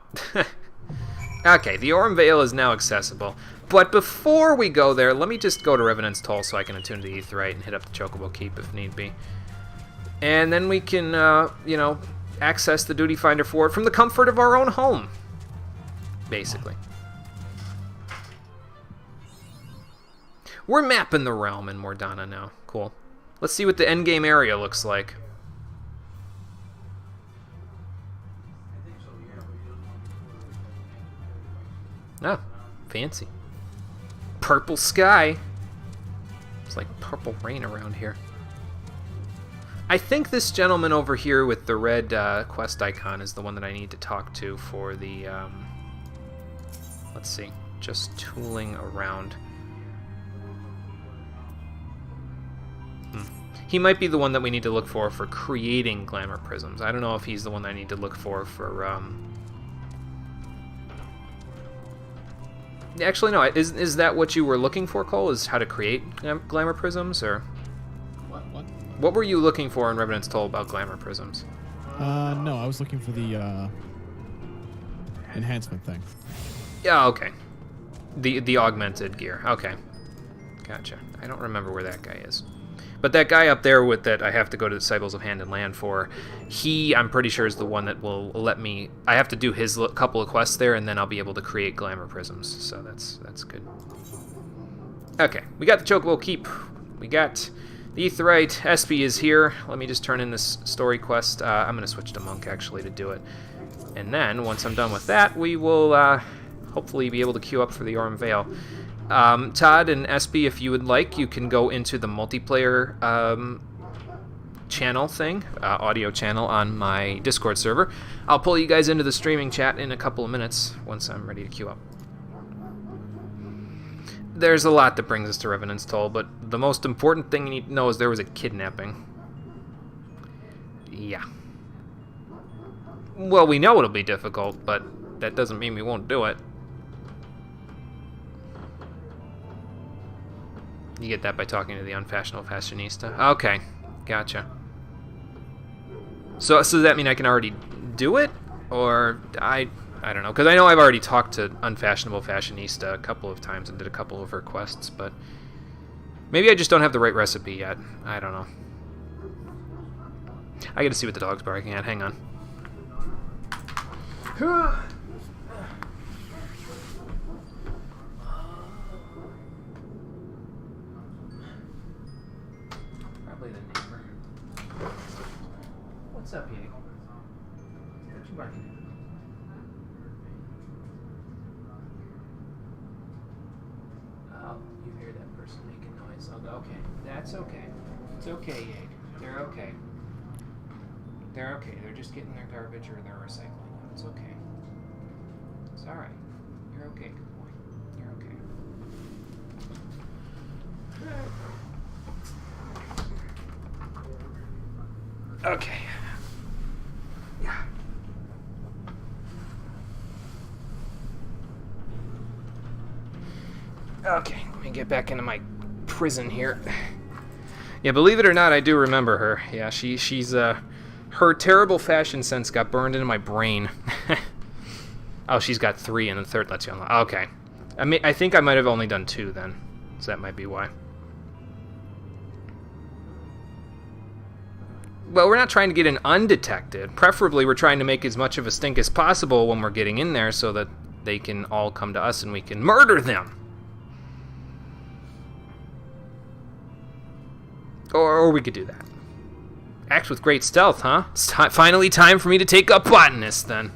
Okay, the Orm Vale is now accessible. But before we go there, let me just go to Revenant's Toll so I can attune to the Aetheryte and hit up the Chocobo Keep if need be. And then we can, you know, access the Duty Finder Fort from the comfort of our own home. Basically. We're mapping the realm in Mordana now. Cool. Let's see what the endgame area looks like. Oh, fancy. Purple sky. It's like purple rain around here. I think this gentleman over here with the red quest icon is the one that I need to talk to for the, let's see, just tooling around. He might be the one that we need to look for creating glamour prisms. I don't know if he's the one that I need to look for... Actually, no. Is that what you were looking for, Cole? Is how to create glamour prisms, or what were you looking for in Revenant's Toll about glamour prisms? No, I was looking for the enhancement thing. Yeah, okay. The augmented gear. Okay, gotcha. I don't remember where that guy is, but that guy up there with that I have to go to the Disciples of Hand and Land for. I'm pretty sure is the one that will let me. I have to do his couple of quests there, and then I'll be able to create glamour prisms. So that's good. Okay, we got the Chocobo Keep. We got the Aetheryte. Espy is here. Let me just turn in this story quest. I'm going to switch to Monk, actually, to do it. And then, once I'm done with that, we will hopefully be able to queue up for the Orm Vale. Todd and Espy, if you would like, you can go into the multiplayer channel thing, audio channel on my Discord server. I'll pull you guys into the streaming chat in a couple of minutes once I'm ready to queue up. There's a lot that brings us to Revenant's Toll, but the most important thing you need to know is there was a kidnapping. Yeah. Well, we know it'll be difficult, but that doesn't mean we won't do it. You get that by talking to the unfashionable fashionista. Okay, gotcha. So does that mean I can already do it? Or I don't know, because I know I've already talked to unfashionable fashionista a couple of times and did a couple of her quests, but maybe I just don't have the right recipe yet. I don't know. I gotta see what the dog's barking at. Hang on. Probably the neighbor. What's up, Yeg? What you barking at? Oh, you hear that person making noise. Okay, that's okay. It's okay, Yeg. They're okay. They're okay. They're just getting their garbage or their recycling. It's okay. It's alright. You're okay, good boy. You're okay. Okay. Yeah. Okay, let me get back into my prison here. Yeah, believe it or not, I do remember her. Yeah, she's her terrible fashion sense got burned into my brain. Oh, she's got 3, and the third lets you unlock. Okay. I think I might have only done 2 then, so that might be why. Well, we're not trying to get in undetected. Preferably, we're trying to make as much of a stink as possible when we're getting in there so that they can all come to us and we can murder them. Or we could do that. Act with great stealth, huh? It's finally time for me to take up botanist, then.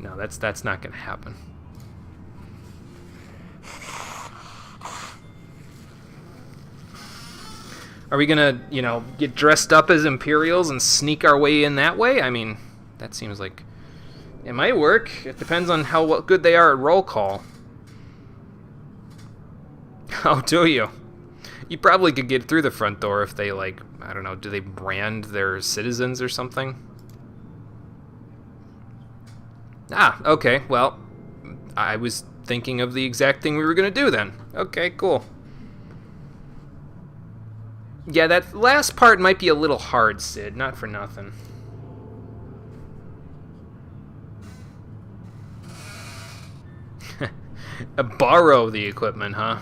No, that's not gonna happen. Are we gonna, get dressed up as Imperials and sneak our way in that way? I mean, that seems like it might work. It depends on how good they are at roll call. Oh, do you? You probably could get through the front door if they, like, I don't know, do they brand their citizens or something? Ah, okay, well, I was thinking of the exact thing we were going to do then. Okay, cool. Yeah, that last part might be a little hard, Sid, not for nothing. Borrow the equipment, huh?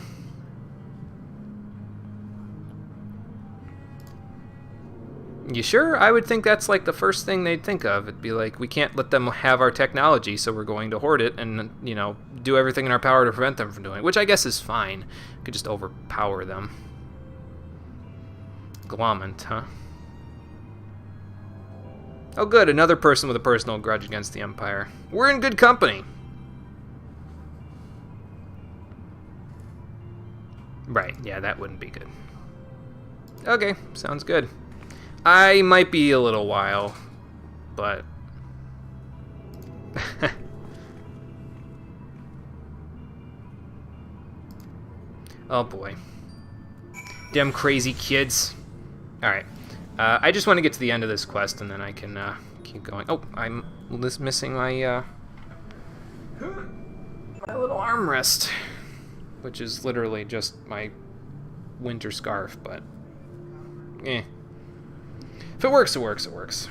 You sure? I would think that's like the first thing they'd think of. It'd be like, we can't let them have our technology, so we're going to hoard it and, you know, do everything in our power to prevent them from doing it, which I guess is fine. We could just overpower them. Glomment, huh? Oh good, another person with a personal grudge against the Empire. We're in good company. Right, yeah, that wouldn't be good. Okay, sounds good. I might be a little while, but... oh boy. Them crazy kids. Alright. I just want to get to the end of this quest and then I can keep going. Oh, I'm missing my my little armrest, which is literally just my winter scarf, but eh. If it works, it works, it works.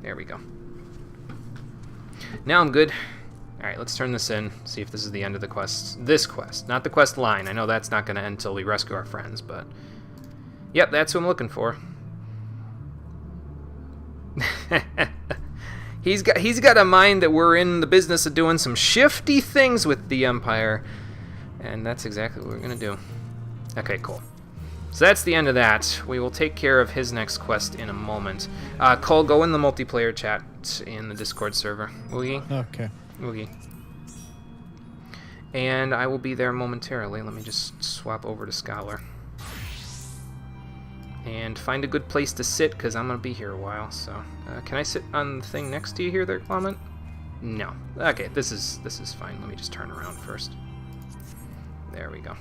There we go. Now I'm good. Alright, let's turn this in, see if this is the end of the quest. This quest, not the quest line. I know that's not going to end until we rescue our friends, but... yep, that's what I'm looking for. He's got a mind that we're in the business of doing some shifty things with the Empire. And that's exactly what we're going to do. Okay, cool. So that's the end of that. We will take care of his next quest in a moment. Cole, go in the multiplayer chat in the Discord server. Oogie? Okay. Oogie. And I will be there momentarily. Let me just swap over to Scholar. And find a good place to sit, because I'm going to be here a while. So, can I sit on the thing next to you here there, Clement? No. Okay, this is fine. Let me just turn around first. There we go.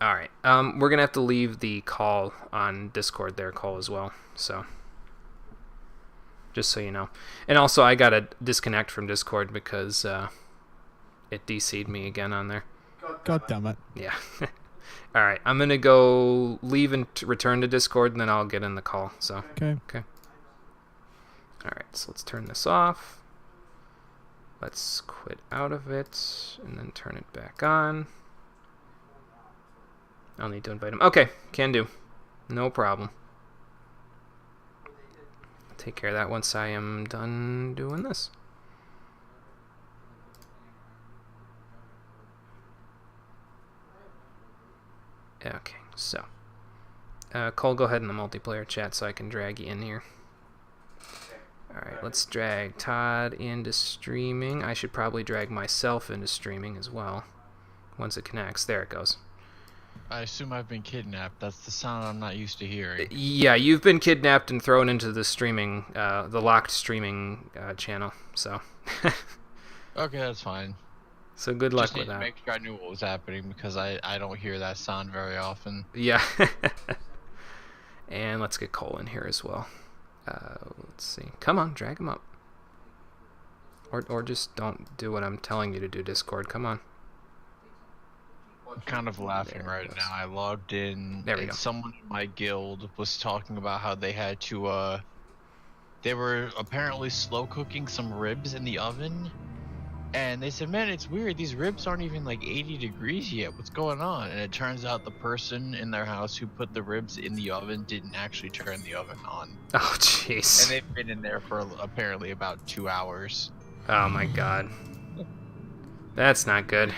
Alright, we're going to have to leave the call on Discord there, Cole, as well, so just so you know. And also, I got to disconnect from Discord because it DC'd me again on there. God damn it. Yeah. Alright, I'm going to go leave and return to Discord, and then I'll get in the call, so. Okay. Alright, so let's turn this off. Let's quit out of it, and then turn it back on. I'll need to invite him. Okay, can do. No problem. I'll take care of that once I am done doing this. Okay, so. Cole, go ahead in the multiplayer chat so I can drag you in here. Alright, let's drag Todd into streaming. I should probably drag myself into streaming as well. Once it connects. There it goes. I assume I've been kidnapped. That's the sound I'm not used to hearing. Yeah, you've been kidnapped and thrown into the streaming, the locked streaming channel, so. Okay, that's fine. So good luck Just with need to that. make sure I knew what was happening because I don't hear that sound very often. Yeah. And let's get Cole in here as well. Let's see. Come on, drag him up. Or just don't do what I'm telling you to do, Discord. Come on. I'm kind of laughing right now. I logged in There we and go. someone in my guild was talking about how they had to they were apparently slow cooking some ribs in the oven, and they said, man, it's weird, these ribs aren't even like 80 degrees yet, what's going on? And it turns out the person in their house who put the ribs in the oven didn't actually turn the oven on, Oh, jeez. and they've been in there for apparently about 2 hours. Oh, my God. That's not good.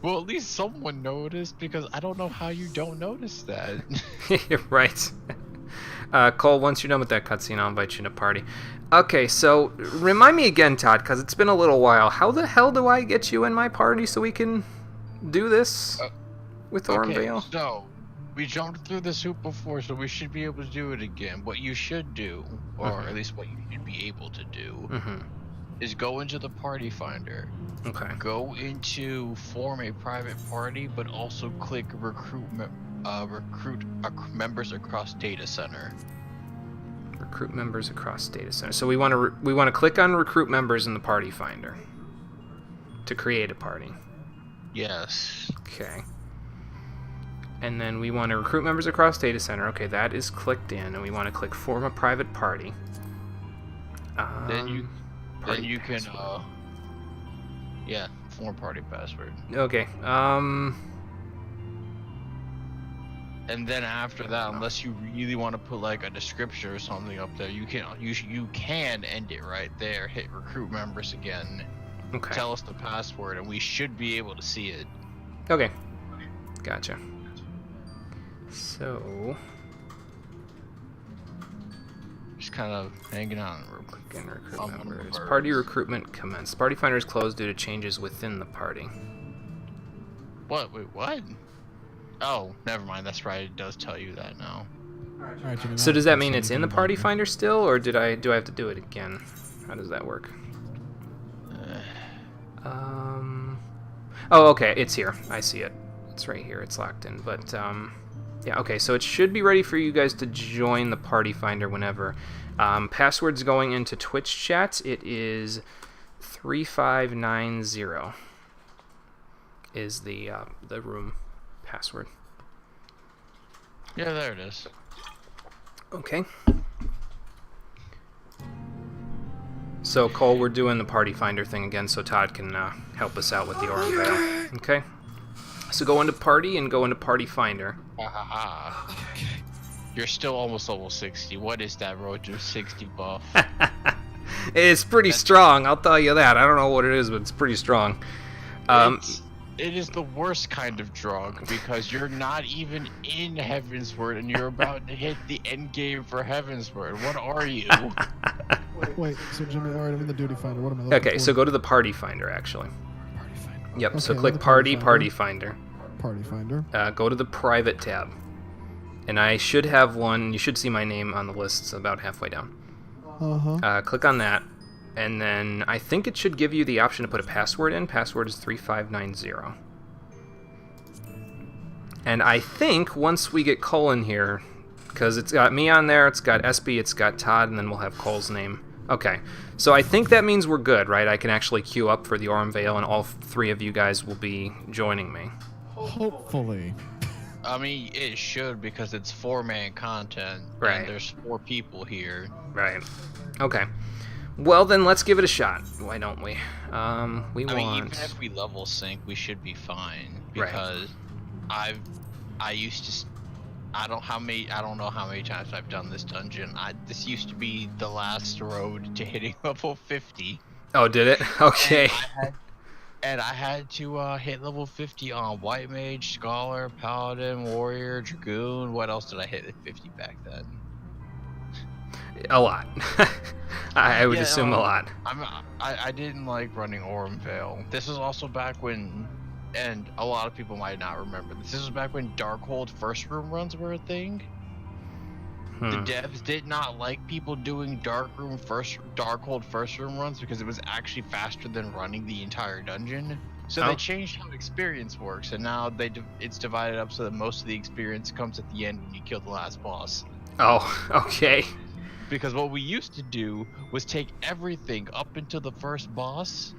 Well, at least someone noticed, because I don't know how you don't notice that. You're right. Cole, once you're done with that cutscene, I'll invite you to party. Okay, so remind me again, Todd, because it's been a little while. How the hell do I get you in my party so we can do this with Ormvale? Okay, so we jumped through this hoop before, so we should be able to do it again. What you should do, or at least what you should be able to do, is go into the party finder. Okay. Go into form a private party, but also click recruit members across data center. Recruit members across data center. So we want to click on recruit members in the party finder to create a party. Yes. Okay. And then we want to recruit members across data center. Okay, that is clicked in, and we want to click form a private party. Then you party can password. yeah, form party password. Okay. And then after that, unless you really want to put like a description or something up there, you can end it right there. Hit recruit members again. Okay. Tell us the password, and we should be able to see it. Okay. Gotcha. So Just kind of hanging on. Again, recruit members. Party recruitment commenced. Party finder is closed due to changes within the party. What? Wait, what? Oh, never mind. That's right. It does tell you that now. Alright, Jimmy, So now does that let's mean see it's if in we the can party do it. finder still, or do I have to do it again? How does that work? Oh, okay. It's here. I see it. It's right here. It's locked in. But yeah. Okay. So it should be ready for you guys to join the party finder whenever. Password's going into Twitch chat. It is 3590 is the room password. Yeah, there it is. Okay. So Cole, we're doing the party finder thing again, so Todd can help us out with the Orange Veil. Okay. So go into party and go into party finder. You're still almost level 60. What is that road to 60 buff? It's pretty strong, I'll tell you that. I don't know what it is, but it's pretty strong. It is the worst kind of drug because you're not even in Heavensward and you're about to hit the end game for Heavensward. What are you? Wait, so Jimmy, alright, I'm in the duty finder. What am I looking Okay, for? so go to the party finder, actually. Party finder. Yep, Okay, so I'm in click the party finder. Party finder. Go to the private tab. And I should have one, you should see my name on the list about halfway down. Uh-huh. Click on that, and then I think it should give you the option to put a password in. Password is 3590. And I think once we get Cole in here, because it's got me on there, it's got SB, it's got Todd, and then we'll have Cole's name. Okay, so I think that means we're good, right? I can actually queue up for the Orem Veil, and all three of you guys will be joining me. Hopefully. I mean, it should because it's 4-man content. Right. And there's 4 people here. Right. Okay. Well, then let's give it a shot. Why don't we? I mean, even if we level sync, we should be fine because I used to. I don't know how many times I've done this dungeon. This used to be the last road to hitting level 50. Oh, did it? Okay. And I had to hit level 50 on White Mage, Scholar, Paladin, Warrior, Dragoon. What else did I hit at 50 back then? A lot. I would assume a lot. I didn't like running Orem Veil. This was also back when, and a lot of people might not remember this. This was back when Darkhold first room runs were a thing. The devs did not like people doing Darkhold first room runs because it was actually faster than running the entire dungeon. So they changed how experience works, and now it's divided up so that most of the experience comes at the end when you kill the last boss. Oh, okay. Because what we used to do was take everything up until the first boss,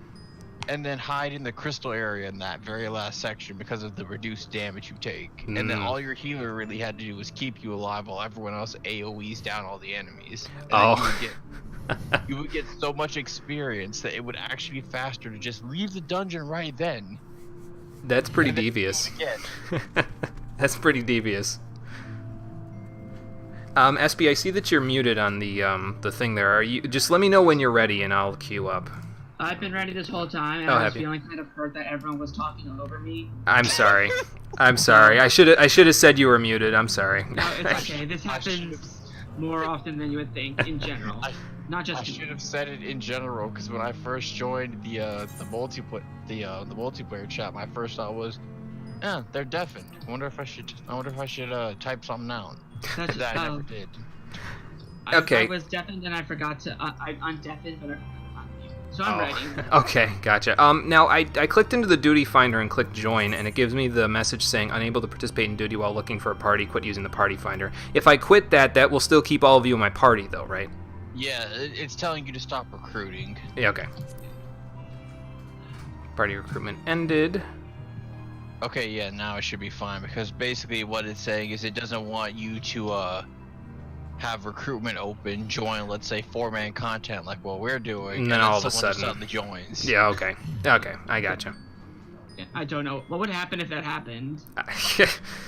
and then hide in the crystal area in that very last section because of the reduced damage you take. And then all your healer really had to do was keep you alive while everyone else AoEs down all the enemies. And then you would get so much experience that it would actually be faster to just leave the dungeon right then. That's pretty devious. That's pretty devious. SB, I see that you're muted on the thing there. Are you? Just let me know when you're ready, and I'll queue up. I've been ready this whole time, and I was feeling kind of hurt that everyone was talking over me. I'm sorry. I'm sorry. I should have said you were muted. I'm sorry. No, it's okay. This happens more often than you would think in general. Not just. I should have said it in general because when I first joined the multiplayer chat, my first thought was, "Yeah, they're deafened. I wonder if I should type something out." That I never did. Okay. I was deafened and I forgot to. I'm deafened, but So I'm ready. Okay, gotcha. Now I clicked into the duty finder and clicked join, and it gives me the message saying unable to participate in duty while looking for a party. Quit using the party finder. If I quit that will still keep all of you in my party, though, right? Yeah, it's telling you to stop recruiting. Yeah. Okay. Party recruitment ended. Okay, yeah, now it should be fine because basically what it's saying is it doesn't want you to have recruitment open, join, let's say 4-man content like what we're doing, and then all of a someone sudden suddenly joins. Yeah. Okay. Okay. I gotcha. I don't know. What would happen if that happened?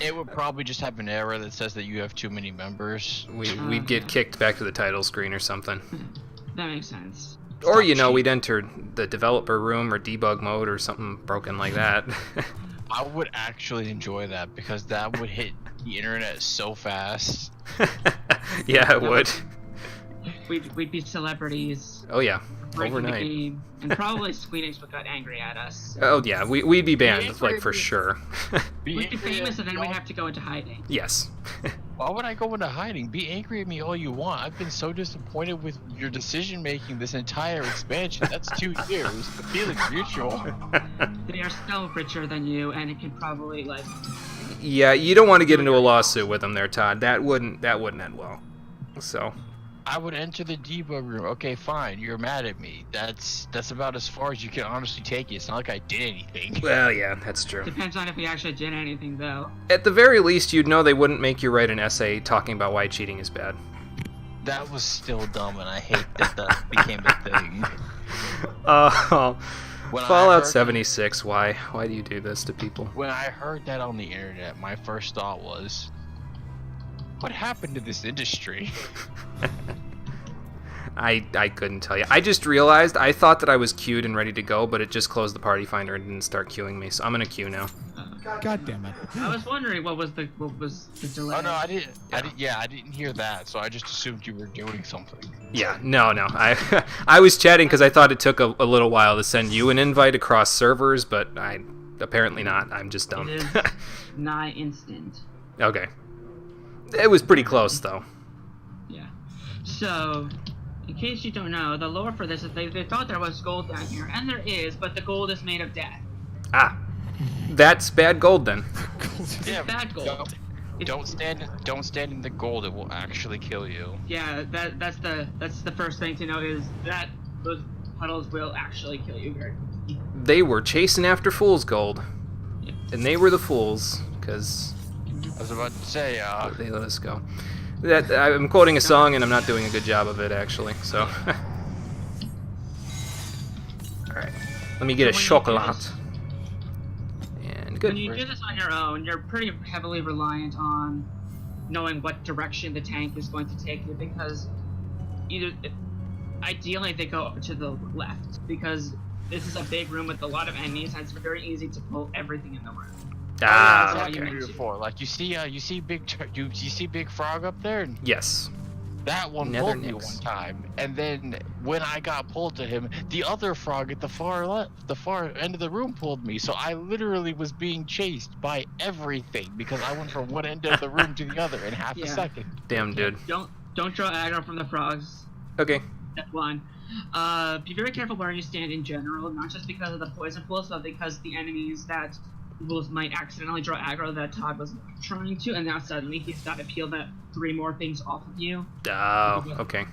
It would probably just have an error that says that you have too many members. We'd get kicked back to the title screen or something. That makes sense. Or, you know, we'd enter the developer room or debug mode or something broken like that. I would actually enjoy that because that would hit the internet so fast. Yeah, it would. We'd be celebrities. Oh, yeah. Breaking Overnight. the game, and probably Squeenix would get angry at us. Oh, yeah. We'd be banned, like, for sure. We'd be famous, and then we'd have to go into hiding. Yes. Why would I go into hiding? Be angry at me all you want. I've been so disappointed with your decision making this entire expansion. That's 2 years. The feeling's mutual. They are still richer than you, and it can probably like. Yeah, you don't want to get into a lawsuit with them there, Todd. That wouldn't end well. So. I would enter the debug room. Okay, fine. You're mad at me. That's about as far as you can honestly take it. It's not like I did anything. Well, yeah, that's true. Depends on if we actually did anything, though. At the very least, you'd know they wouldn't make you write an essay talking about why cheating is bad. That was still dumb, and I hate that that became a thing. When Fallout 76. Why do you do this to people? When I heard that on the internet, my first thought was, what happened to this industry? I couldn't tell you. I just realized I thought that I was queued and ready to go, but it just closed the party finder and didn't start queuing me. So I'm gonna queue now. God damn it. I was wondering what was the delay. Oh no, I didn't hear that. So I just assumed you were doing something. Yeah, no. I was chatting because I thought it took a little while to send you an invite across servers, but apparently not. I'm just dumb. It is nigh instant. Okay. It was pretty close though. Yeah. So, in case you don't know, the lore for this is they thought there was gold down here, and there is, but the gold is made of death. Ah, that's bad gold then. It's bad gold. Don't stand in the gold. It will actually kill you. Yeah, that's the first thing to know is that those puddles will actually kill you very quickly. They were chasing after fool's gold, Yep. and they were the fools because I was about to say, they let us go. That I'm quoting a song and I'm not doing a good job of it actually. So, all right, let me get a chocolat. And good. When you do this on your own, you're pretty heavily reliant on knowing what direction the tank is going to take you because ideally they go to the left because this is a big room with a lot of enemies and it's very easy to pull everything in the room. Ah, okay. okay. before, like you see Big Frog up there. Yes. That one pulled me one time, and then when I got pulled to him, the other frog at the far end of the room pulled me. So I literally was being chased by everything because I went from one end of the room to the other in half a second. Damn, dude. Don't draw aggro from the frogs. Okay. Step one. Be very careful where you stand in general, not just because of the poison pools, but because the enemies that might accidentally draw aggro that Todd was trying to, and now suddenly he's got to peel that 3 more things off of you. Oh, okay.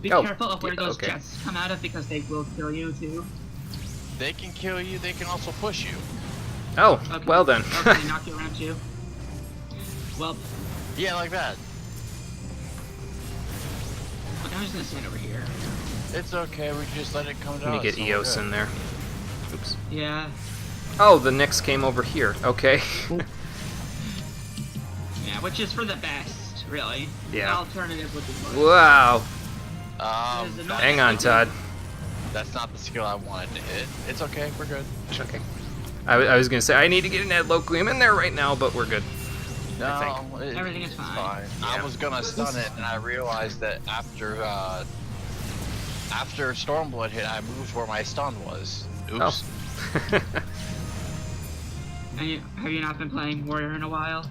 Be careful of where those jets come out of because they will kill you too. They can kill you. They can also push you. Oh, well then. Okay, knock you around too. Well. Yeah, like that. Look, I'm just gonna stand over here. It's okay. We can just let it come down. Let me get EOS in there. Oops. Yeah. Oh, the Nyx came over here. Okay. Yeah, which is for the best, really. Yeah. The alternative would be worse. Wow. Hang on, Todd. That's not the skill I wanted to hit. It's okay. We're good. Okay. I was gonna say I need to get an Adloquium in there right now, but we're good. No, everything is fine. Yeah. I was gonna stun it, and I realized that after Stormblood hit, I moved where my stun was. Oops. Oh. And have you not been playing Warrior in a while?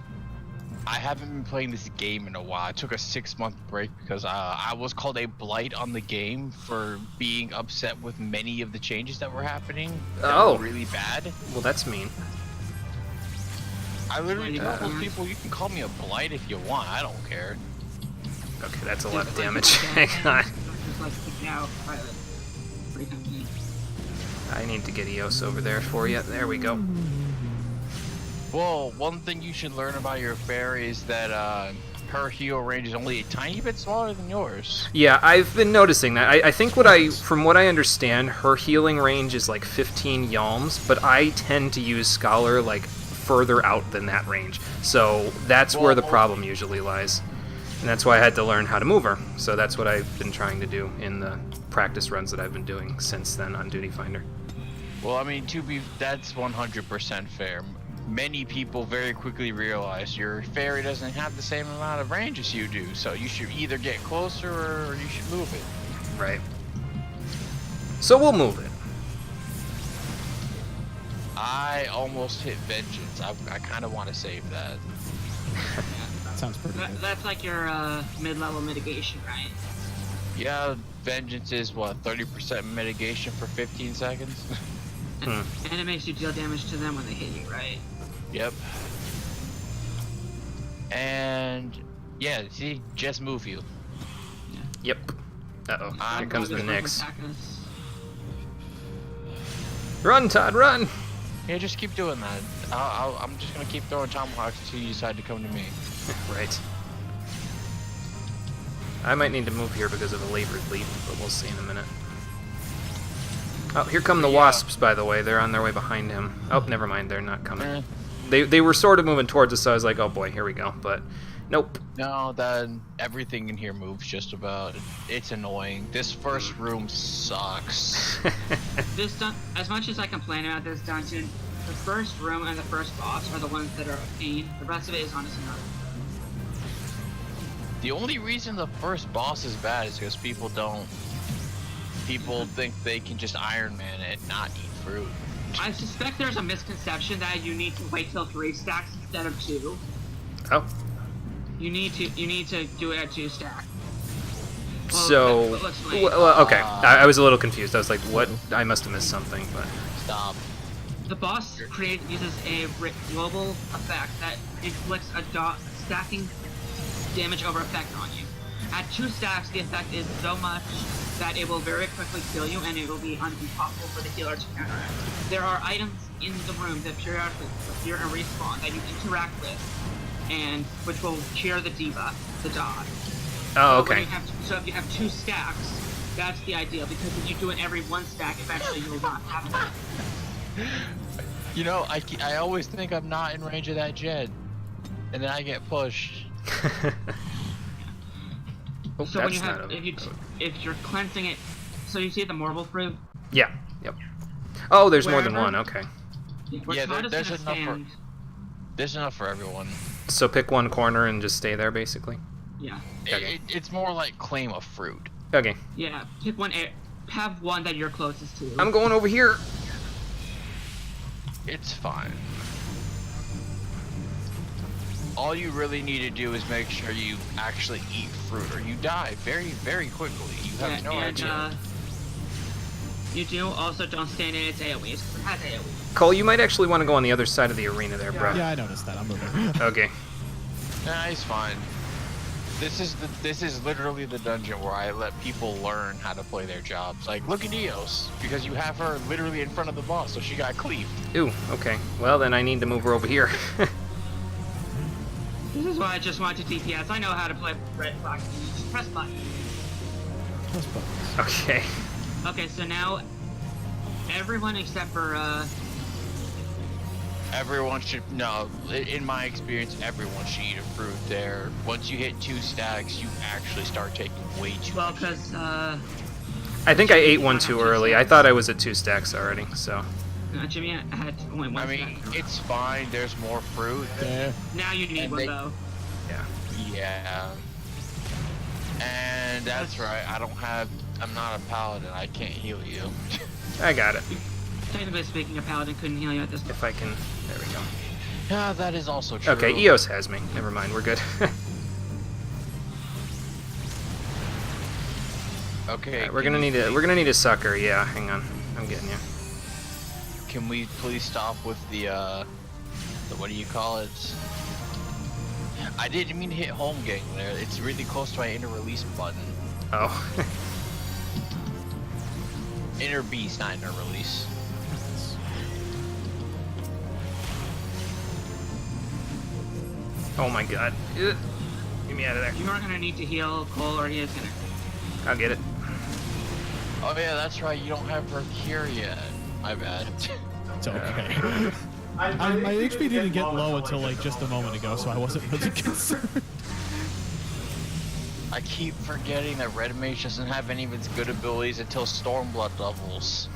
I haven't been playing this game in a while. I took a 6-month break because I was called a blight on the game for being upset with many of the changes that were happening. That were really bad. Well, that's mean. I literally told those people, you can call me a blight if you want. I don't care. Okay, that's a lot of damage. Hang on. I need to get Eos over there for you. There we go. Well, one thing you should learn about your fairy is that her heal range is only a tiny bit smaller than yours. Yeah, I've been noticing that. I think from what I understand, her healing range is like 15 yalms, but I tend to use Scholar like further out than that range. So that's where the problem usually lies. And that's why I had to learn how to move her. So that's what I've been trying to do in the practice runs that I've been doing since then on Duty Finder. Well, I mean, that's 100% fair. Many people very quickly realize your fairy doesn't have the same amount of range as you do, so you should either get closer or you should move it. Right. So we'll move it. I almost hit Vengeance. I kind of want to save that. Sounds pretty good. That's like your mid-level mitigation, right? Yeah, Vengeance is what, 30% mitigation for 15 seconds? And it makes you deal damage to them when they hit you, right? Yep. And yeah, see, just move you. Yep. Uh-oh. Here comes the Nyx. Run, Todd, run! Yeah, just keep doing that. I'm just gonna keep throwing tomahawks until you decide to come to me. Right. I might need to move here because of a labored leap, but we'll see in a minute. Oh, here come the wasps, by the way. They're on their way behind him. Oh, never mind. They're not coming. They were sort of moving towards us, so I was like, oh boy, here we go. But nope. No, then everything in here moves just about. It's annoying. This first room sucks. As much as I complain about this dungeon, the first room and the first boss are the ones that are a pain. The rest of it is honestly not. The only reason the first boss is bad is because people think they can just Iron Man it and not eat fruit. I suspect there's a misconception that you need to wait till 3 stacks instead of 2. Oh. You need to do it at 2 stacks. Well, okay. I was a little confused. I was like, what? I must have missed something, but... Stop. The boss uses a global effect that inflicts a stacking damage over effect on you. At 2 stacks, the effect is so much that it will very quickly kill you, and it will be impossible for the healer to counteract. There are items in the room that periodically appear and respawn that you interact with, and which will cure the debuff, the dodge. Oh, okay. So if you have 2 stacks, that's the ideal, because if you do it every 1 stack, eventually you will not have it. You know, I always think I'm not in range of that jet, and then I get pushed. Oh, so when you have, if you're cleansing it, so you see the marble fruit? Yeah. Yep. Oh, there's more than one. Okay. Yeah, there's enough for everyone. So pick one corner and just stay there, basically. Yeah. Okay. It's more like claim a fruit. Okay. Yeah. Pick one. Have one that you're closest to. I'm going over here. It's fine. All you really need to do is make sure you actually eat fruit, or you die very, very quickly. You have no idea. You do also don't stand in its AoE. It has AoE. Cole, you might actually want to go on the other side of the arena there, bro. Yeah, I noticed that. I'm moving. Okay. Nah, he's fine. This is literally the dungeon where I let people learn how to play their jobs. Like, look at Eos, because you have her literally in front of the boss, so she got cleaved. Ooh, okay. Well, then I need to move her over here. This is why I just want to DPS. I know how to play red black. Just press button. Press buttons. Okay. Okay, so now everyone except for Everyone should, no, in my experience, everyone should eat a fruit there. Once you hit 2 stacks, you actually start taking way too much. Well, because I think I ate one too early. I thought I was at 2 stacks already, so. Jimmy, I had only 1 I mean, it's fine. There's more fruit. There. Now you need one, though. Yeah. Yeah. And that's right. I'm not a paladin. I can't heal you. I got it. Technically speaking, a paladin couldn't heal you at this point. If I can, there we go. Yeah, that is also true. Okay, Eos has me. Never mind, we're good. Okay. Alright, we're gonna need a sucker. Yeah, hang on. I'm getting you. Can we please stop with the what do you call it? I didn't mean to hit home gang there. It's really close to my inner release button. Oh. Inner beast, not inner release. Oh my god. Ugh. Get me out of there. You are gonna need to heal Cole, or he is gonna. I'll get it. Oh yeah, that's right. You don't have her cure yet. My bad. It's okay. My HP didn't get low until like just a moment ago, so I wasn't really concerned. I keep forgetting that Red Mage doesn't have any of its good abilities until Stormblood levels.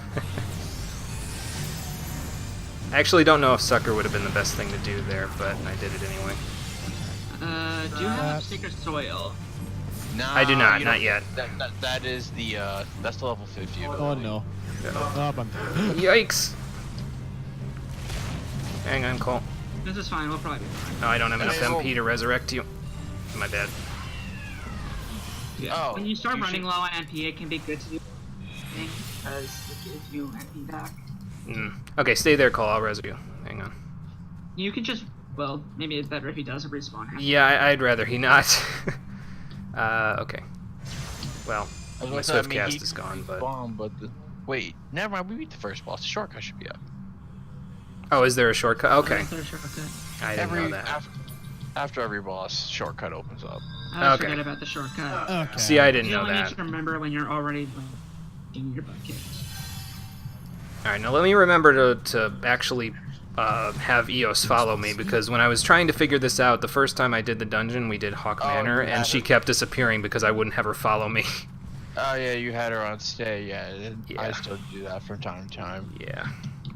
I actually don't know if sucker would have been the best thing to do there, but I did it anyway. Do you have Sacred Soil? Nah, I do not, you not don't- yet. That is the that's the level 50 ability. Oh no. Oh, I'm dead. Yikes! Hang on, Cole. This is fine. We'll probably be fine. No, I don't have enough Hey, MP to resurrect you. My bad. Yeah. Oh, When you start you running should- low on MP, it can be good to do because it gives you MP back. Okay, stay there, Cole. I'll res you. Hang on. You can just, well, maybe it's better if he does a respawn. Yeah, I'd rather he not. Okay. Well, my swift cast is gone, but... Wait, never mind. We beat the first boss. The shortcut should be up. Oh, is there a shortcut? Okay. I didn't know Every that. after every boss, shortcut opens up. I Okay. forget about the shortcut. Okay. See, I didn't You know only need that. to remember when you're already getting your butt kicked. Alright, now let me remember to actually have Eos follow me, because when I was trying to figure this out, the first time I did the dungeon, we did Hawk Oh, Manor, you and had she her. kept disappearing because I wouldn't have her follow me. Oh yeah, you had her on stay. Yeah, Yeah. I still do that from time to time. Yeah.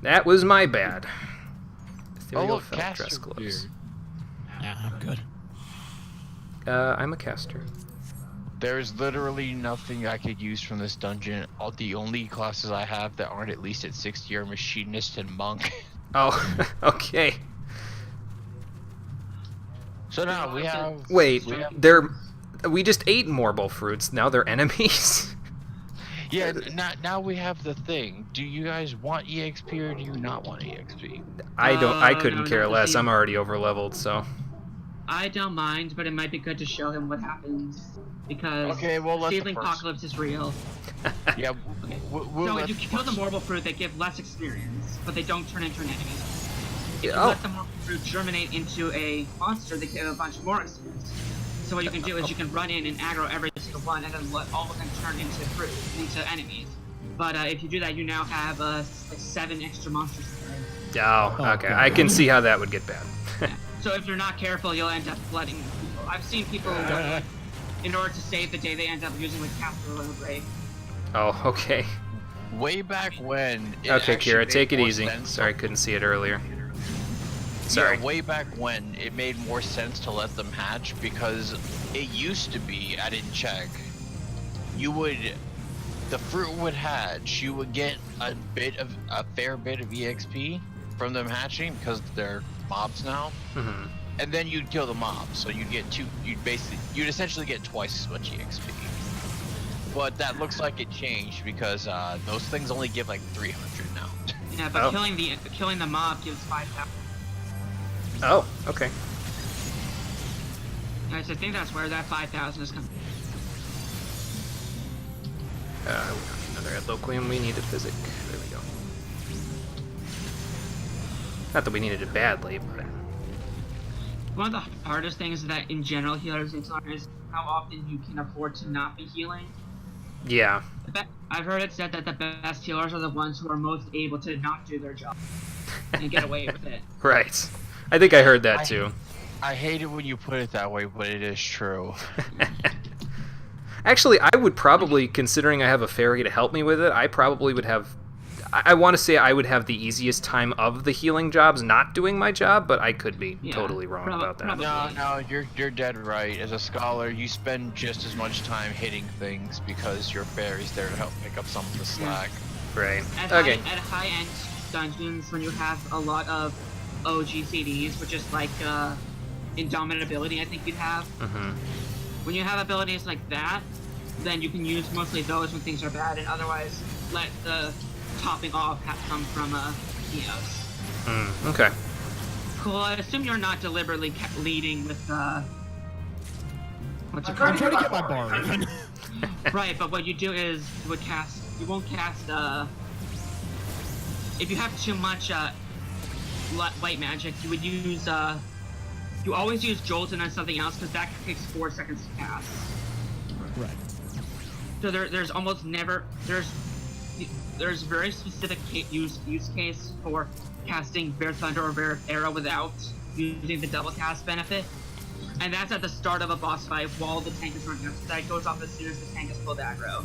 That was my bad. Oh Ethereal look, felt dress caster gloves. beard. Yeah, I'm good. I'm a caster. There's literally nothing I could use from this dungeon. All the only classes I have that aren't at least at 60 are machinist and monk. Oh, okay. So now we have. Wait, we have- we just ate marble fruits. Now they're enemies. Yeah, now we have the thing. Do you guys want EXP or do you not want EXP? I couldn't no, care not the less. same. I'm already over leveled, so. I don't mind, but it might be good to show him what happens because Okay, well, let the Seedling first- Apocalypse is real. Yeah, we'll So let if you the kill the first- marble fruit, they give less experience, but they don't turn into an enemy. If you Oh. let the marble fruit germinate into a monster, they give a bunch more experience. So what you can do is you can run in and aggro every single one, and then let all of them turn into fruit, into enemies. But if you do that, you now have like 7 extra monsters. Oh, okay. God. I can see how that would get bad. Yeah. So if you're not careful, you'll end up flooding people. I've seen people, in order to save the day, they end up using like Capital or Brave. Oh, okay. Way back when. It Okay, actually Kira, made take it more easy. sense- Sorry, I couldn't see it earlier. Sorry. Yeah, way back when it made more sense to let them hatch because it used to be, I didn't check, the fruit would hatch, you would get a fair bit of EXP from them hatching because they're mobs now, Mhm. and then you'd kill the mobs, so you'd essentially get twice as much EXP. But that looks like it changed because those things only give like 300 now. Yeah, but Oh. killing the mob gives 5,000. Oh, okay. Guys, I think that's where that 5,000 is coming. Another Adloquium. We need a physic. There we go. Not that we needed it badly, but. One of the hardest things that in general healers need to learn is how often you can afford to not be healing. Yeah. I've heard it said that the best healers are the ones who are most able to not do their job and get away with it. Right. I think I heard that too. I hate it when you put it that way, but it is true. Actually, I would probably, considering I have a fairy to help me with it, I probably would have. I want to say I would have the easiest time of the healing jobs not doing my job, but I could be Yeah, totally wrong about that. probably. No, you're dead right. As a scholar, you spend just as much time hitting things because your fairy's there to help pick up some of the slack. Right. At Okay. high-end dungeons, when you have a lot of OG CDs, which is like indomitability. I think you'd have. When you have abilities like that, then you can use mostly those when things are bad, and otherwise let the topping off come from EOS. Okay. Cool. I assume you're not deliberately leading with what's it I'm called? trying to get my bar even. Right, but what you do is you won't cast if you have too much light magic, you would use you always use Jolt and then something else, because that takes 4 seconds to cast. Right. So there's almost never there's very specific use case for casting Bear Thunder or Bear Arrow without using the double cast benefit, and that's at the start of a boss fight while the tank is running up. So that goes off as soon as the tank is full aggro.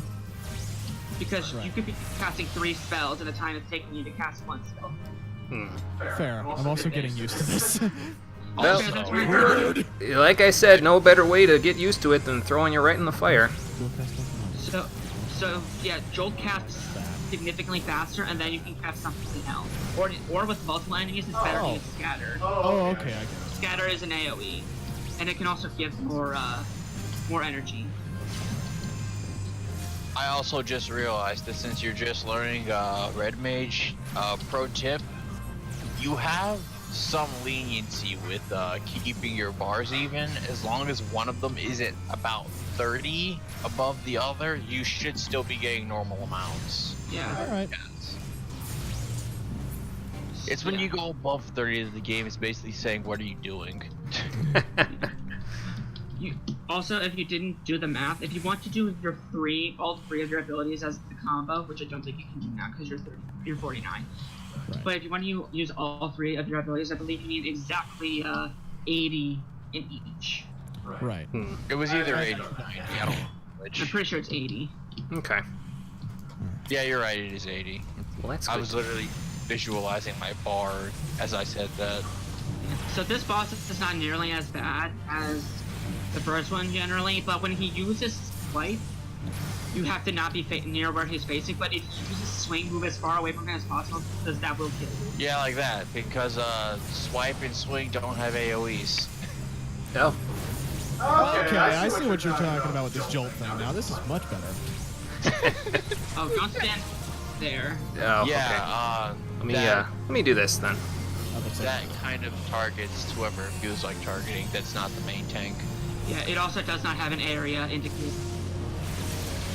Because you could be casting 3 spells at a time it's taking you to cast 1 spell. Fair. I'm also getting used to this. Well, Also, that's rude. like I said, no better way to get used to it than throwing you right in the fire. So yeah, Jolt casts significantly faster, and then you can cast something else. Or with multiple enemies, it's better to use Scatter. Oh, okay, I get it. Scatter is an AoE, and it can also give more energy. I also just realized that since you're just learning Red Mage, pro tip, you have some leniency with keeping your bars even. As long as one of them isn't about 30 above the other, you should still be getting normal amounts. Yeah. Alright. It's when you go above 30 that the game is basically saying, what are you doing? Also, if you didn't do the math, if you want to do all three of your abilities as the combo, which I don't think you can do now because you're 49. Right. But if you want to use all 3 of your abilities, I believe you need exactly 80 in each. Right. It was either 80 or 90, I don't know I'm which. pretty sure it's 80. Okay. Yeah, you're right, it is 80. Well, that's I good. was literally visualizing my bar as I said that. So this boss is not nearly as bad as the first one generally, but when he uses Swipe, you have to not be near where he's facing, but if he uses Swing, move as far away from him as possible, because that will kill you. Yeah, like that, because Swipe and Swing don't have AoEs. Oh. Okay, I see what you're talking about with this Jolt thing now. This is much better. Oh, don't stand there. Oh, Yeah, okay. that, Let me do this then. that kind of targets whoever it feels like targeting that's not the main tank. Yeah, it also does not have an area indicator.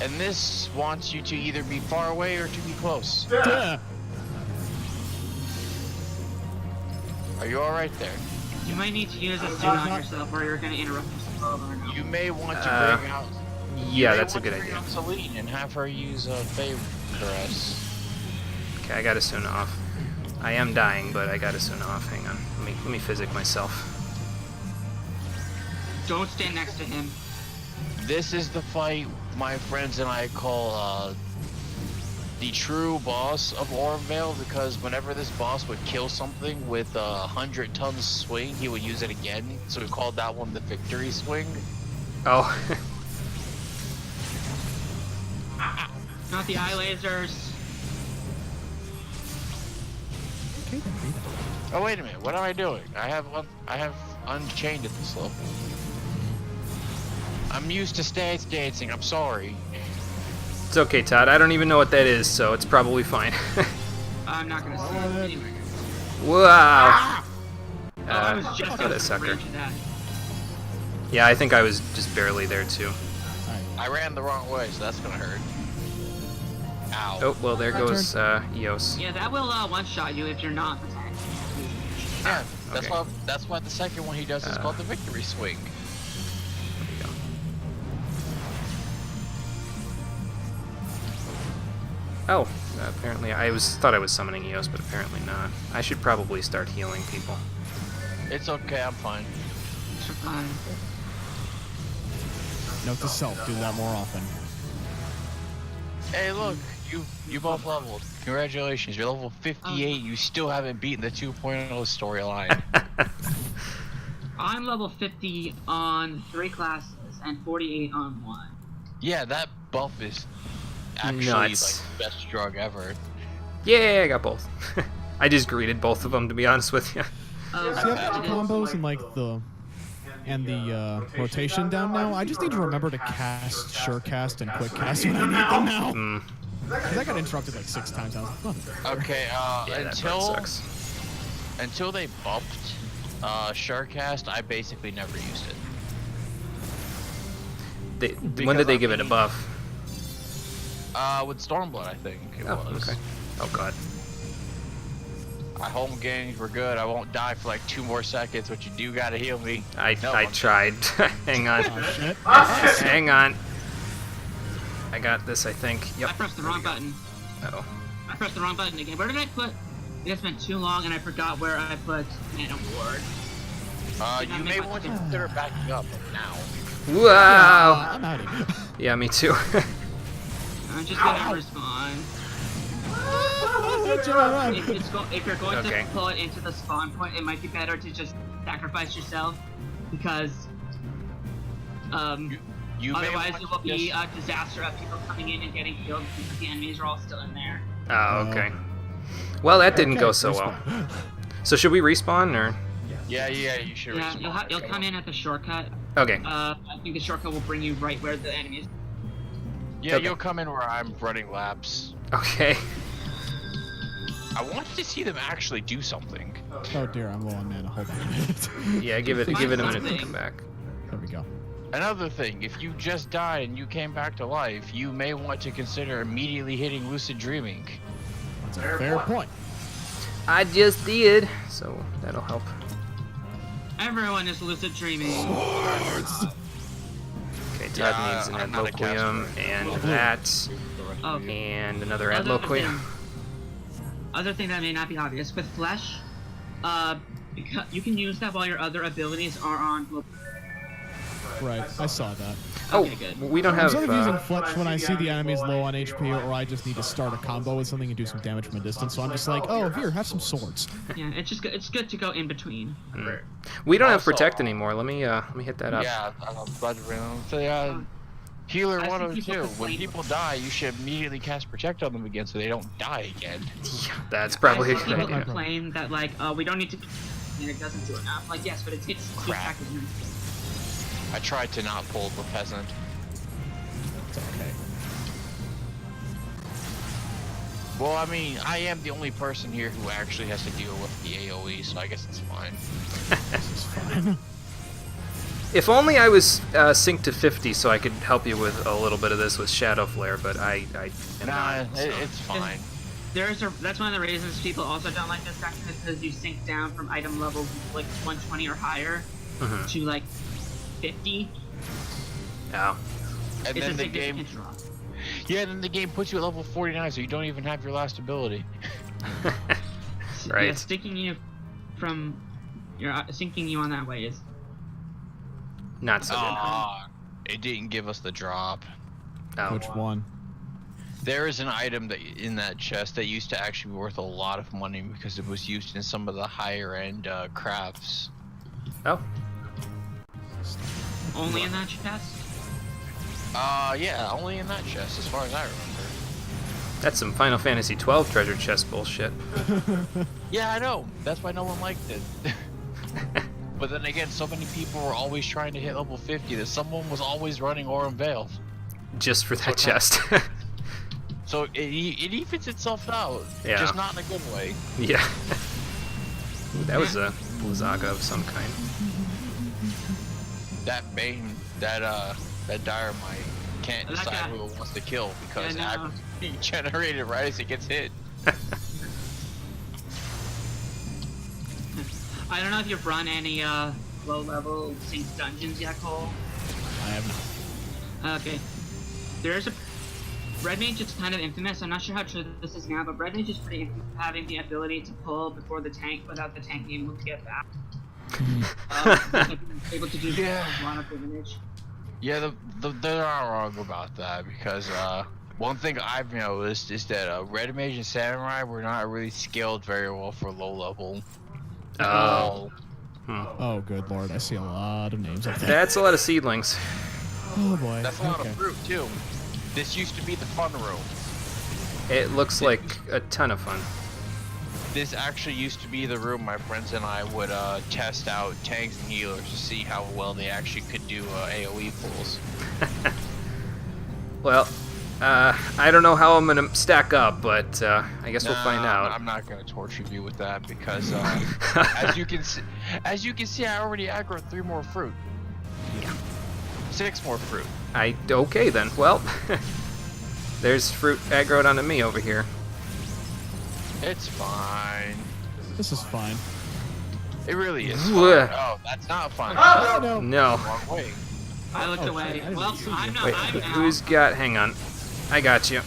And this wants you to either be far away or to be close. Yeah. Are you alright there? You might need to use a suit on yourself, or you're going to interrupt yourself over and over. You may want to bring out... Yeah, that's a good idea. Bring out Celine and have her use Fey Caress. Okay, I got Asuna off. I am dying, but I got Asuna off. Hang on. Let me physic myself. Don't stand next to him. This is the fight my friends and I call the true boss of Orvale, because whenever this boss would kill something with 100 tons swing, he would use it again. So we called that one the victory swing. Oh. Not the eye lasers. Oh wait a minute, what am I doing? I have Unchained at this level. I'm used to stance dancing, I'm sorry. It's okay, Todd. I don't even know what that is, so it's probably fine. I'm not going to say it anyway. Wow. I was just what going a to sucker. range that. Yeah, I think I was just barely there too. I ran the wrong way, so that's gonna hurt. Ow. Oh, well, there goes Eos. Yeah, that will one-shot you if you're not protected. Yeah, Okay. that's why the second one he does is called the victory swing. There you go. Oh, apparently I thought I was summoning Eos, but apparently not. I should probably start healing people. It's okay, I'm fine. Note to self, do that more often. Hey, look, you both leveled. Congratulations, you're level 58. You still haven't beaten the 2.0 storyline. I'm level 50 on 3 classes and 48 on 1. Yeah, that buff is actually Nuts. like the best drug ever. Yay, I got both. I just greeted both of them, to be honest with you. Oh, See, I've got the it is. combos and like the rotation down now. I just need to remember to cast, sure cast, and quick cast when I need them now. Because I got interrupted like 6 times. I was like, oh. Okay, Yeah, that part sucks. until they bumped Surecast, I basically never used it. When did they give it a buff? With Stormblood, I think it was. Okay. Oh god. My home games were good. I won't die for like 2 more seconds, but you do gotta heal me. I tried. Hang on. Oh, shit. Hang on. I got this, I think. Yep. I pressed the wrong button. Uh-oh. I pressed the wrong button again. Where did I put? It's been too long, and I forgot where I put Mana Ward. You may want to consider backing up now. Wow. I'm out of here. Yeah, me too. I'm just gonna respawn. If you're going Okay. to pull it into the spawn point, it might be better to just sacrifice yourself, because You may otherwise want it will to be just- a disaster of people coming in and getting killed because the enemies are all still in there. Oh, okay. Well, that didn't go so well. So should we respawn or? Yeah, you should. Yeah, respawn. you'll come in at the shortcut. Okay. I think the shortcut will bring you right where the enemy is. Yeah, Okay. you'll come in where I'm running laps. Okay. I wanted to see them actually do something. Oh dear, I'm low on mana. Hold on a minute. Yeah, give it a minute to come back. There we go. Another thing, if you just died and you came back to life, you may want to consider immediately hitting lucid dreaming. That's a fair point. I just did, so that'll help. Everyone is lucid dreaming. Okay, Todd Yeah, needs an I'm not a Adloquium and that, Okay. and another Other Adloquium. Other thing that may not be obvious with Flesh, because you can use that while your other abilities are on. Right, I saw that. Oh, Okay, good. we don't I'm have. sort of using Fletch when I see the enemies low on HP, or I just need to start a combo with something and do some damage from a distance. So I'm just like, oh, here, have some swords. Yeah, it's good to go in between. We don't have Also, protect anymore. Let me hit that up. Yeah, I'm glad to bring them. So, Healer I've seen 102. people When complain- people die, you should immediately cast Protect on them again so they don't die again. Yeah, that's probably a I've seen good people idea. complain that like, we don't need to, and it doesn't do enough. Like, yes, but it takes 2 Crap. seconds. I tried to not pull the peasant. It's okay. Well, I mean, I am the only person here who actually has to deal with the AoE, so I guess it's fine. This is fine. If only I was synced to 50 so I could help you with a little bit of this with Shadow Flare, but I am Nah, not. So. it's fine. That's one of the reasons people also don't like this section, is because you sink down from item level like 120 or higher Mhm. to like 50. Oh. And It's a then the game, significant drop. yeah, then the game puts you at level 49, so you don't even have your last ability. Right. Yeah, sticking you from sinking you on that way is Not so good. Ah, it didn't give us the drop. Oh. Which one? There is an item that in that chest that used to actually be worth a lot of money because it was used in some of the higher end crafts. Oh. only in that chest. Yeah, only in that chest, as far as I remember. That's some Final Fantasy 12 treasure chest bullshit. Yeah, I know. That's why no one liked it. But then again, so many people were always trying to hit level 50 that someone was always running Aurum Vale. Just for that chest. So it evens itself out, Yeah. just not in a good way. Yeah. Ooh, that was a Blizzaga of some kind. That Bane, that Dynamite can't That decide guy- who it wants to kill because Yeah, I know. aggro's being generated right as it gets hit. I don't know if you've run any low level sync dungeons yet, Cole. I have not. Okay. There's a Red Mage is kind of infamous. I'm not sure how true this is now, but Red Mage is pretty infamous for having the ability to pull before the tank without the tank being able to get back. Able to do Yeah. a lot of damage. Yeah, they're not wrong about that because one thing I've noticed is that Red Mage and Samurai were not really scaled very well for low level. Oh. Oh, good lord, I see a lot of names up there. That's a lot of seedlings. Oh boy. That's a lot okay. of fruit too. This used to be the fun room. It looks like a ton of fun. this actually used to be the room my friends and I would test out tanks and healers to see how well they actually could do AoE pulls. Well, I don't know how I'm gonna stack up, but I guess we'll find out. I'm not gonna torture you with that because as you can see, I already aggroed 3 more fruit. Yeah. 6 more fruit. Okay then. Well, there's fruit aggroed onto me over here. It's fine. This is fine. It really is Ugh. fine. Oh, that's not fine. No. No. Wrong way. I looked Oh, away. shit, I didn't Well, see you. I'm not. Wait, I'm out. who's got? Hang on. I got you.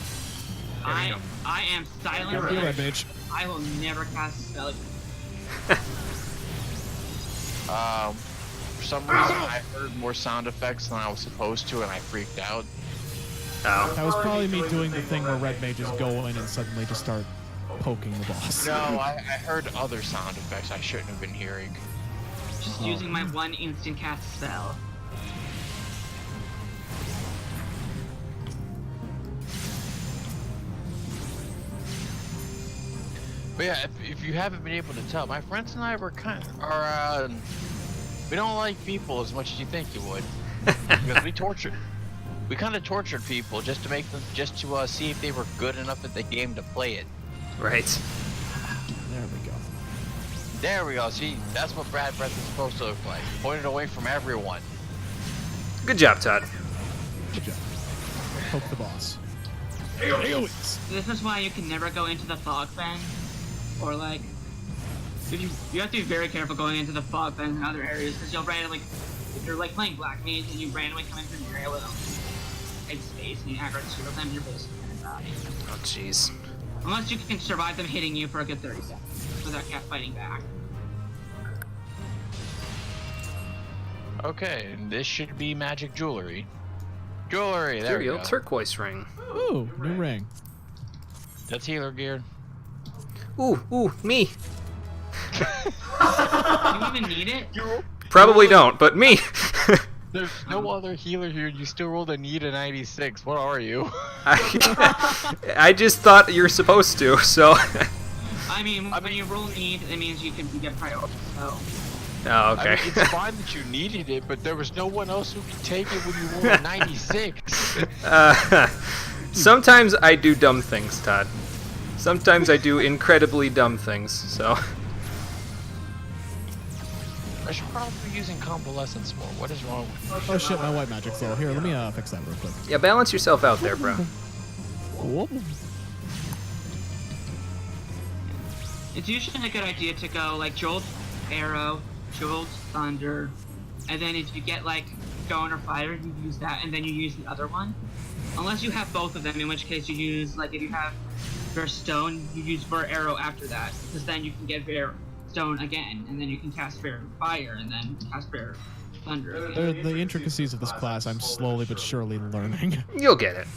I am silent. You're right, mage. I will never cast a spell again. For some reason, I heard more sound effects than I was supposed to, and I freaked out. Oh. That was probably me doing the thing where red mages go in and suddenly just start poking the boss. No, I heard other sound effects I shouldn't have been hearing. Just using my one instant cast spell. But yeah, if you haven't been able to tell, my friends and I we don't like people as much as you think you would. Because we kind of tortured people just to see if they were good enough at the game to play it. Right. There we go. There we go. See, that's what Brad Breath is supposed to look like. Pointed away from everyone. Good job, Todd. Good job. Poke the boss. This is why you can never go into the fog fen, or like, you have to be very careful going into the fog fen and other areas because you'll randomly, if you're like playing black mage and you randomly come into an area with a big space and you aggro 2 of them, you're basically gonna die. Oh, jeez. Unless you can survive them hitting you for a good 30 seconds without kept fighting back. Okay, and this should be magic jewelry. Jewelry, there we Material go. turquoise ring. Ooh, new ring. That's healer gear. Ooh, me. Do you even need it? Probably don't, but me. There's no other healer here. You still rolled a need a 96. What are you? I just thought you're supposed to, so. I mean, when you roll need, it means you get priority. So. Oh, okay. I mean, it's fine that you needed it, but there was no one else who could take it when you rolled a 96. Sometimes I do dumb things, Todd. Sometimes I do incredibly dumb things, so. I should probably be using convalescence more. What is wrong with me? Oh shit, my white magic's low. Here, let me fix that real quick. Yeah, balance yourself out there, bro. Whoop. It's usually a good idea to go like Jolt, Arrow, Jolt, Thunder, and then if you get like Stone or Fire, you use that, and then you use the other one. Unless you have both of them, in which case you use, like if you have Burst Stone, you use Burr Arrow after that, because then you can get Bear Stone again, and then you can cast Bear Fire, and then cast Bear Thunder again. The intricacies of this class I'm slowly but surely learning. You'll get it.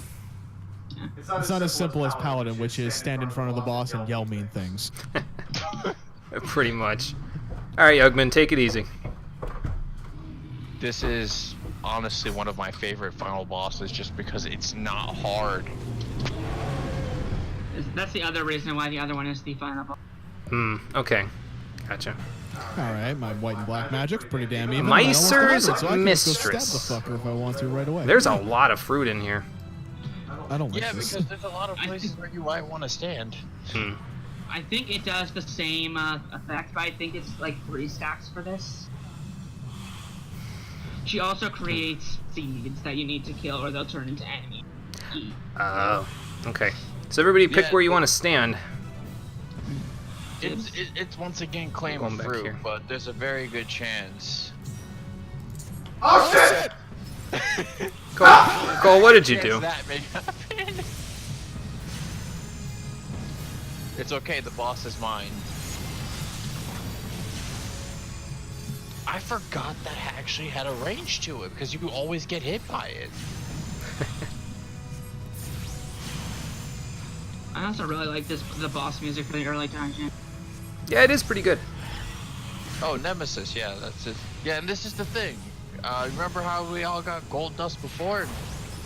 It's not as simple as Paladin, which is stand in front of the boss and yell mean things. Pretty much. Alright, Yugman, take it easy. This is honestly one of my favorite final bosses just because it's not hard. That's the other reason why the other one is the final boss. Okay. Gotcha. Alright, my white and black magic's pretty damn even. Miser's I almost delivered, Mistress. So I can go stab the fucker if I want to right away. There's a lot of fruit in here. I don't like Yeah, this. because there's a lot of places where you might want to stand. I think it does the same effect, but I think it's like 3 stacks for this. She also creates seeds that you need to kill or they'll turn into enemies. Oh, okay. So everybody pick Yeah. where you want to stand. It's once again claim Going of back fruit, here. but there's a very good chance. Oh shit! Cole, what did you do? That may happen. It's okay, the boss is mine. I forgot that actually had a range to it because you always get hit by it. I also really like the boss music for the early dungeon. Yeah, it is pretty good. Oh, Nemesis, yeah, that's it. Yeah, and this is the thing. Remember how we all got gold dust before?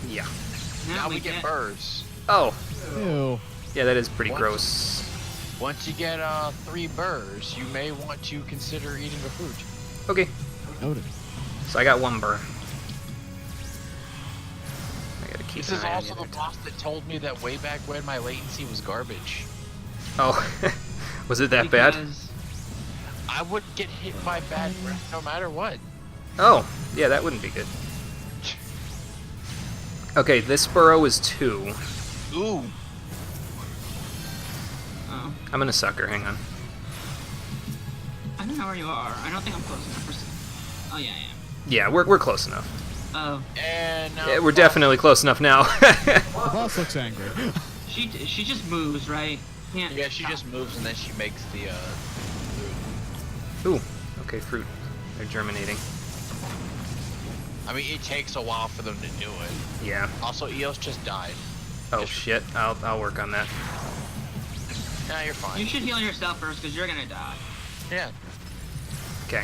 Yeah. Now we get burrs. Oh, Ew. yeah, that is pretty What? gross. Once you get 3 burrs, you may want to consider eating the fruit. Okay. Noted. So I got 1 burr. I gotta keep This an is eye on also the the other boss that told me that way back when my latency was garbage. Oh, was it that bad? Because I would get hit by bad breath no matter what. Oh, yeah, that wouldn't be good. Okay, this burrow is 2. Ooh. Oh, I'm gonna sucker, hang on. I don't know where you are. I don't think I'm close enough for. Oh yeah, I am. Yeah, we're close enough. Oh, And Yeah, we're definitely close enough now. The boss looks angry. she just moves, right? Can't. Yeah, she just moves and then she makes the Ooh, okay, fruit. They're germinating. I mean, it takes a while for them to do it. Yeah. Also, Eos just died. Oh shit, I'll work on that. Nah, you're fine. You should heal yourself first, because you're gonna die. Yeah. Okay.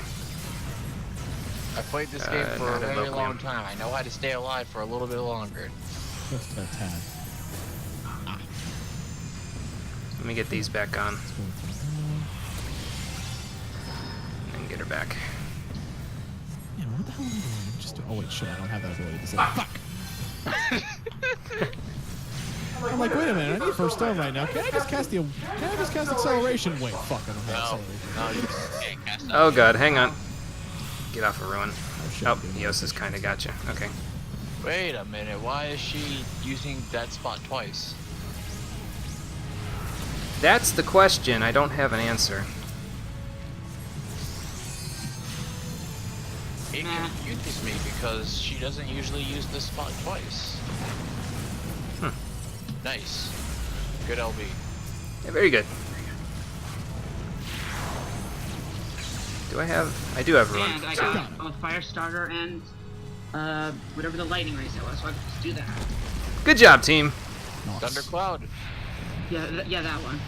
I played this game for a not a very Loquium. long time. I know how to stay alive for a little bit longer. Just a tad. Let me get these back on Let's go with and get her back. that. Yeah, what the hell am I doing? Just oh wait, shit, I don't have that ability to say. Fuck! I'm like, wait a minute, I need first stone right now. Can I just cast acceleration? Wait, fuck, I don't have acceleration. No, you can't cast that. Oh god, hang on. Get off a ruin. Oh, shit, Oh, dude. Eos has kinda gotcha. Okay. Wait a minute, why is she using that spot twice? That's the question. I don't have an answer. It Nah. confuses me because she doesn't usually use this spot twice. Hmm. Nice. Good LB. Yeah, very good. Do I have... I do have ruin. And I too. got both fire starter and whatever the lightning race it was, so I could just do that. Good job, team. Nice. Thundercloud. Yeah, yeah, that one.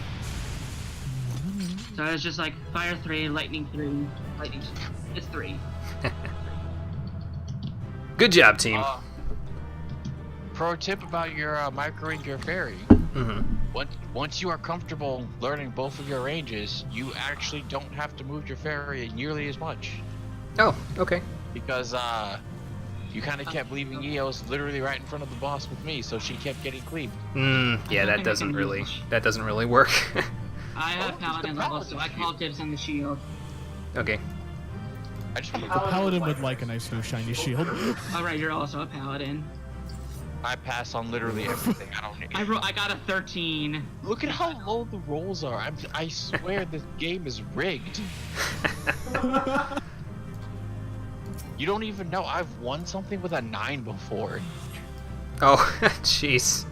So it's just like fire 3, lightning 3, lightning 2. It's 3. Good job, team. Pro tip about your microing your fairy. Mm-hmm. Once you are comfortable learning both of your ranges, you actually don't have to move your fairy nearly as much. Oh, okay. Because you kind of kept leaving Eos literally right in front of the boss with me, so she kept getting cleaved. Yeah, that doesn't really work. I have paladin level, so I call dibs on the shield. Okay. I just The paladin would like a nice new shiny shield. Alright, you're also a paladin. I pass on literally everything. I don't need. I got a 13. Look at how low the rolls are. I swear this game is rigged. You don't even know I've won something with a 9 before. Oh, jeez.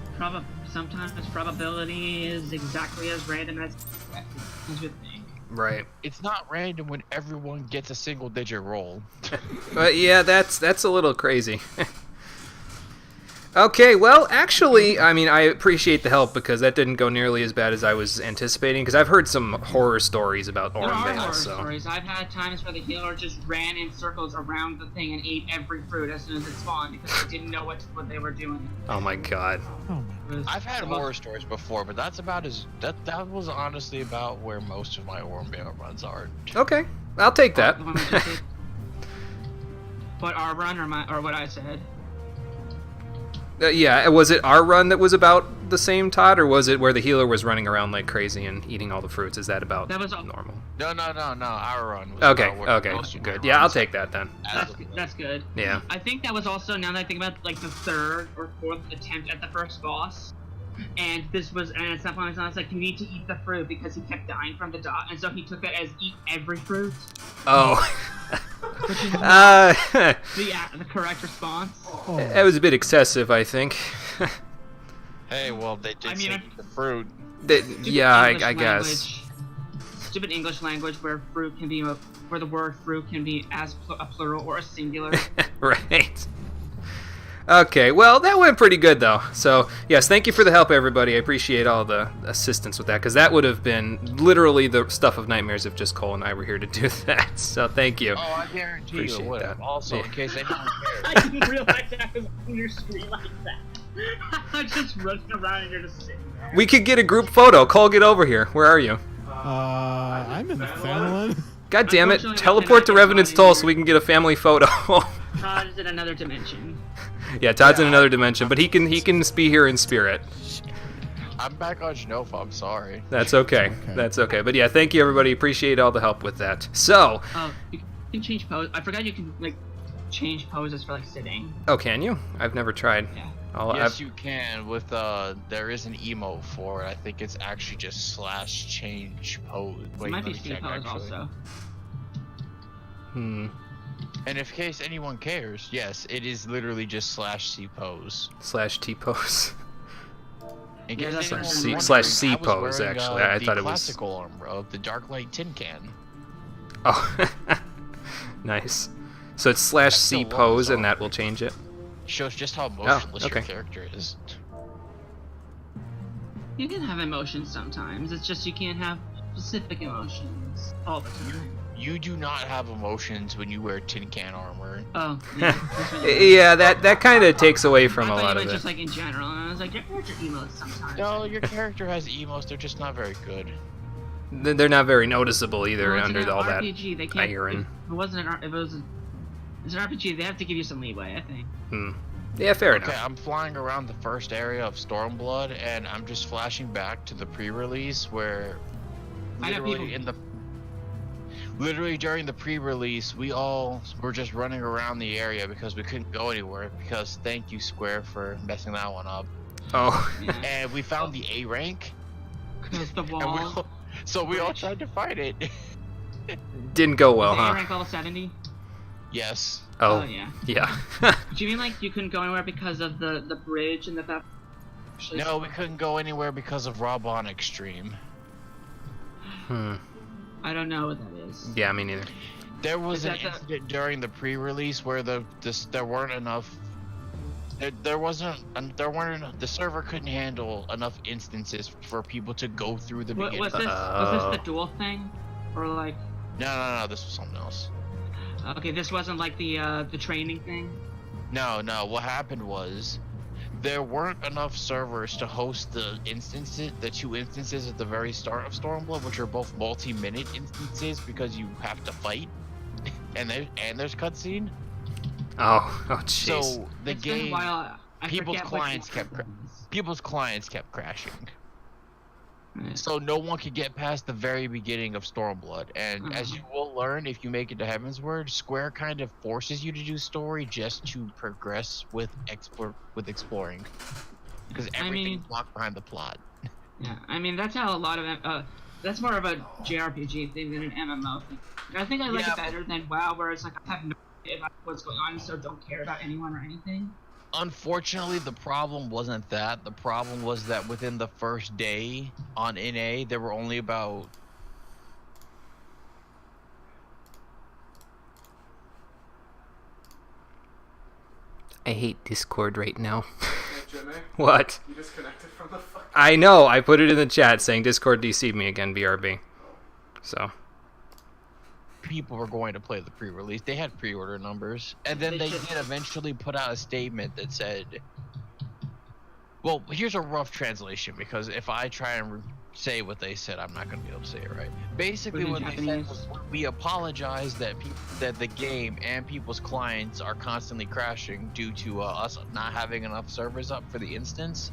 Sometimes probability is exactly as random as you think. Right. It's not random when everyone gets a single digit roll. But yeah, that's a little crazy. Okay, well, actually, I mean, I appreciate the help because that didn't go nearly as bad as I was anticipating. Because I've heard some horror stories about There are Ormvale, horror so stories. I've had times where the healer just ran in circles around the thing and ate every fruit as soon as it spawned because they didn't know what they were doing. oh my god. Oh my. It was I've had the most- horror stories before, but that's about as that was honestly about where most of my Ormvale runs are. Okay, I'll take that. The one we just did. What our run or what I said? Yeah, was it our run that was about the same, Todd, or was it where the healer was running around like crazy and eating all the fruits? Is that about That was all- normal? No. Our run. Was Okay, about where okay, most of my good. Yeah, I'll runs take that then. That's good. Yeah. I think that was also, now that I think about like the 3rd or 4th attempt at the first boss. And this was, and at some point I was like, you need to eat the fruit because he kept dying from the dot, and so he took it as eat every fruit, Oh. which is the correct response. Oh. That was a bit excessive, I think. Hey, well, they did I mean, say I- eat the fruit. Stupid Yeah, English I guess. language- Stupid English language where fruit can be where the word fruit can be as a plural or a singular. Right. Okay, well, that went pretty good, though. So, yes, thank you for the help, everybody. I appreciate all the assistance with that, because that would have been literally the stuff of nightmares if just Cole and I were here to do that. So, thank you. Oh, I guarantee you Appreciate it would have. that. Also, Yeah. in case anyone cares. I didn't realize that was on your screen like that. I'm just running around and you're just sitting there. We could get a group photo. Cole, get over here. Where are you? I'm in Fanlin. God damn it! Unfortunately, I Teleport to cannot get Revenant's Todd Toll in so here. we can get a family photo. Todd is in another dimension. Yeah, Todd's in another dimension, but he can be here in spirit. I'm back on Genofa, I'm sorry. That's okay. That's okay. But yeah, thank you everybody. Appreciate all the help with that. So, Oh, you can change pose. I forgot you can like change poses for like sitting. oh, can you? I've never tried. Yeah. Yes, you can. With there is an emote for it. I think it's actually just /change pose. It Wait, might be let me C check, pose actually. also. Hmm. And if case anyone cares, yes, it is literally just /C pose. /T pose. In Yeah, case that's anyone what was I'm wondering, /C I was pose, wearing, actually. I the thought it was- classical armor of the Dark Light Tin Can. Oh, nice. So it's /C still love pose, this and that armor. will change it. Shows just how motionless okay. your character is. You can have emotions sometimes. It's just you can't have specific emotions all the time. You do not have emotions when you wear tin can armor. Oh, yeah. that's what you mean. Yeah, that kind of takes away from I a thought lot you of meant it. just like in general, and I was like, your character emotes sometimes. No, your character has emos, they're just not very good. They're not very noticeable either Well, it's under an all that RPG. They can't. iron. If it wasn't an, if it was, it's an RPG. They have to give you some leeway, I think. Hmm. Yeah, fair Okay, enough. I'm flying around the first area of Stormblood, and I'm just flashing back to the pre-release where I know literally people- literally during the pre-release, we all were just running around the area because we couldn't go anywhere. Because thank you, Square, for messing that one up. Oh, Yeah. And we found the A rank, Because the and wall. we all tried to fight it. didn't go well, Is the A huh? rank level 70? Yes. Oh, yeah. yeah. Do you mean like you couldn't go anywhere because of the bridge and that? No, we couldn't go anywhere because of Rob on Extreme. Hmm. I don't know what that is. Yeah, me neither. There was Is an that the- incident during the pre-release where there weren't enough. There weren't enough. The server couldn't handle enough instances for people to go through the beginning. Was this the dual thing, or like? No. This was something else. Okay, this wasn't like the training thing. No. What happened was there weren't enough servers to host the two instances at the very start of Stormblood, which are both multi-minute instances because you have to fight, and there's cutscene. Oh, jeez. So the It's been a game, while. I people's forget which clients one kept it was. people's clients kept crashing. Right. So no one could get past the very beginning of Stormblood, and as you will learn if you make it to Heavensward, Square kind of forces you to do story just to progress with exploring, because everything's locked behind the plot. Yeah, I mean that's how a lot of that's more of a JRPG thing than an MMO thing. I think I like Yeah, it better than WoW, where it's like I have no idea about what's going on, so don't care about anyone or anything. Unfortunately, the problem wasn't that. The problem was that within the first day on NA, there were only about I hate Discord right now. Hey, Jimmy, What? you disconnected from the fuck. I know. I put it in the chat saying Discord DC'd me again, BRB. So. people were going to play the pre-release. They had pre-order numbers, and then they did eventually put out a statement that said, well, here's a rough translation, because if I try and say what they said, I'm not going to be able to say it right. Basically, Was it what they Japanese? said was, we apologize that that the game and people's clients are constantly crashing due to us not having enough servers up for the instance.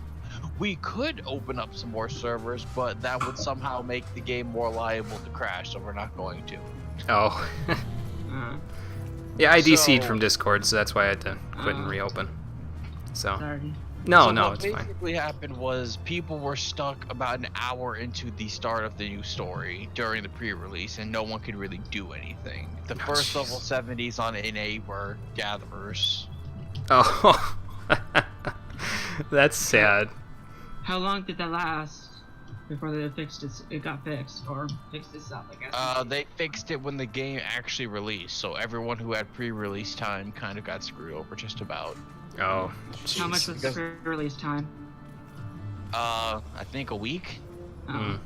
We could open up some more servers, but that would somehow make the game more liable to crash, so we're not going to. Oh. Yeah, I DC'd So- from Discord, so that's why I had to quit and Oh. reopen. So. Sorry. No, So no, what it's fine. basically happened was people were stuck about an hour into the start of the new story during the pre-release, and no one could really do anything. The Oh, first jeez. level 70s on NA were gatherers. Oh. That's sad. How long did that last before they fixed it? It got fixed or fixed itself, I guess. They fixed it when the game actually released, so everyone who had pre-release time kind of got screwed over just about. Oh, How much jeez. was the release time? I think a week. Oh, Mm.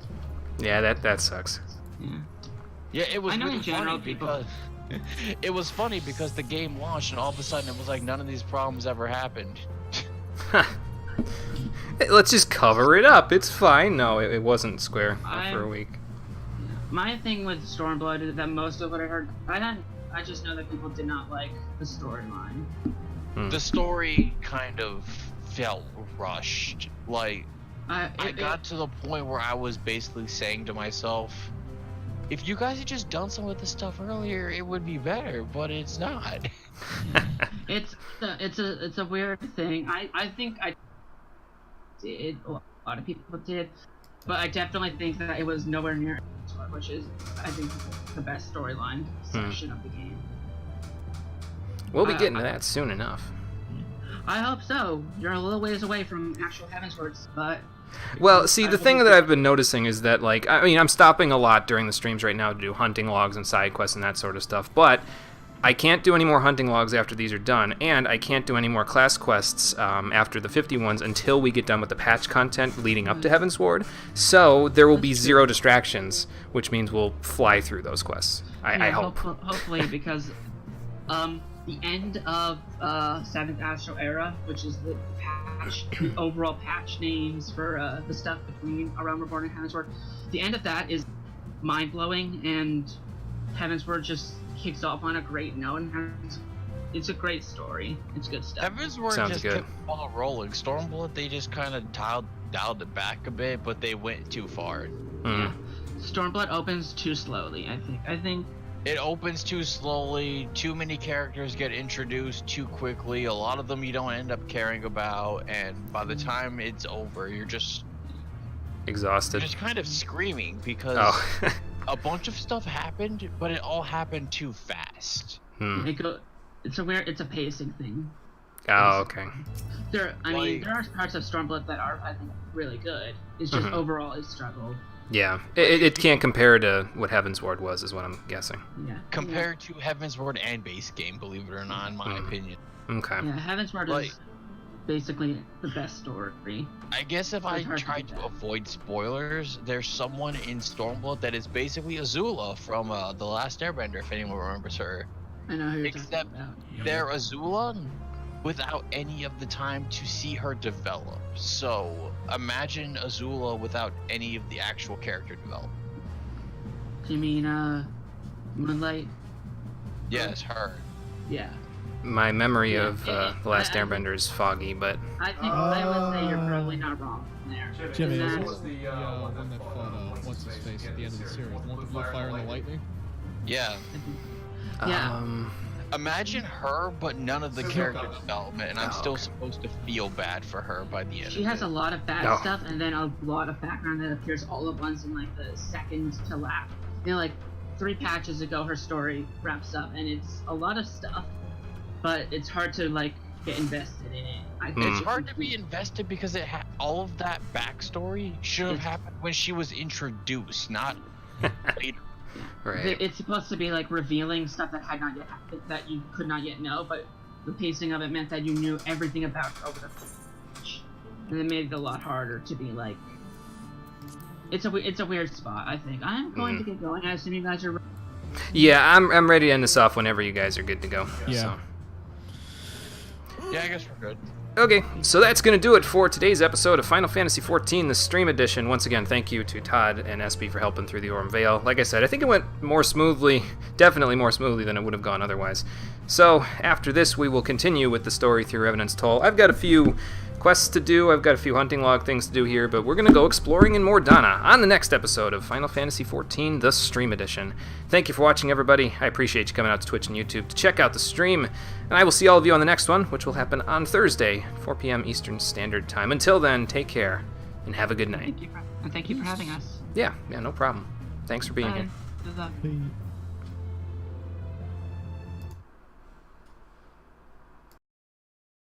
Yeah, that sucks. yeah. Yeah, it was I know really in general funny people- because it was funny because the game launched and all of a sudden it was like none of these problems ever happened. Hey, let's just cover it up. It's fine. No, it wasn't Square for a week. my thing with Stormblood is that most of what I heard, I just know that people did not like the storyline. The story kind of felt rushed. Like, I got to the point where I was basically saying to myself, if you guys had just done some of this stuff earlier, it would be better, but it's not. It's a weird thing. I think I did, a lot of people did, but I definitely think that it was nowhere near which is, I think, the best storyline section of the game. We'll be getting to that soon enough. I hope so. You're a little ways away from actual Heavensward, but... Well, see, the thing that I've been noticing is that, like, I mean, I'm stopping a lot during the streams right now to do hunting logs and side quests and that sort of stuff, but I can't do any more hunting logs after these are done, and I can't do any more class quests after the 50 ones until we get done with the patch content leading up to Heavensward, so there will be zero distractions, which means we'll fly through those quests. I hope. Hopefully, because the end of 7th Astral Era, which is the patch, the overall patch names for the stuff between A Realm Reborn and Heavensward, the end of that is mind-blowing, and Heavensward just kicks off on a great note, and it's a great story. It's good stuff. Heavensward just kept the ball rolling. Stormblood, they just kind of dialed it back a bit, but they went too far. Yeah. Stormblood opens too slowly, I think. It opens too slowly, too many characters get introduced too quickly, a lot of them you don't end up caring about, and by the time it's over, you're just... exhausted. You're just kind of screaming, because a bunch of stuff happened, but it all happened too fast. It's a pacing thing. Oh, okay. There are parts of Stormblood that are, I think, really good. It's just overall it struggled. Yeah, it can't compare to what Heavensward was, is what I'm guessing. Yeah. Compared to Heavensward and base game, believe it or not, in my opinion. Okay. Yeah, Heavensward is basically the best story. I guess if I tried to avoid spoilers, there's someone in Stormblood that is basically Azula from The Last Airbender, if anyone remembers her. I know who you're talking about. They're Azula without any of the time to see her develop. So imagine Azula without any of the actual character development. Do you mean Moonlight? Yes, her. Yeah. My memory of The Last Airbender is foggy, but... I think I would say you're probably not wrong there. Jimmy, this was the one that fought what's his face at the end of the series? The one with the blue fire and the lightning? Yeah. Yeah. Imagine her, but none of the character development, and I'm still supposed to feel bad for her by the end. She has a lot of bad stuff, and then a lot of background that appears all at once in like the second to last. You know, like 3 patches ago, her story wraps up, and it's a lot of stuff, but it's hard to like get invested in it. It's hard to be invested because all of that backstory should have happened when she was introduced, not later. Right. It's supposed to be like revealing stuff that had not yet happened, that you could not yet know, but the pacing of it meant that you knew everything about her over the patch, and it made it a lot harder to be like. It's a weird spot. I think I'm going to get going. I assume you guys are. Yeah, I'm ready to end this off whenever you guys are good to go. Yeah. So. Yeah, I guess we're good. Okay, so that's going to do it for today's episode of Final Fantasy XIV, the Stream Edition. Once again, thank you to Todd and SB for helping through the Orm Vale. Like I said, I think it went more smoothly, definitely more smoothly than it would have gone otherwise. So, after this, we will continue with the story through Revenant's Toll. I've got a few quests to do, I've got a few hunting log things to do here, but we're going to go exploring in Mordana on the next episode of Final Fantasy XIV, the Stream Edition. Thank you for watching, everybody. I appreciate you coming out to Twitch and YouTube to check out the stream, and I will see all of you on the next one, which will happen on Thursday, 4 p.m. Eastern Standard Time. Until then, take care, and have a good night. Thank you for having us. Yeah, no problem. Thanks for being here. Good luck. Hey.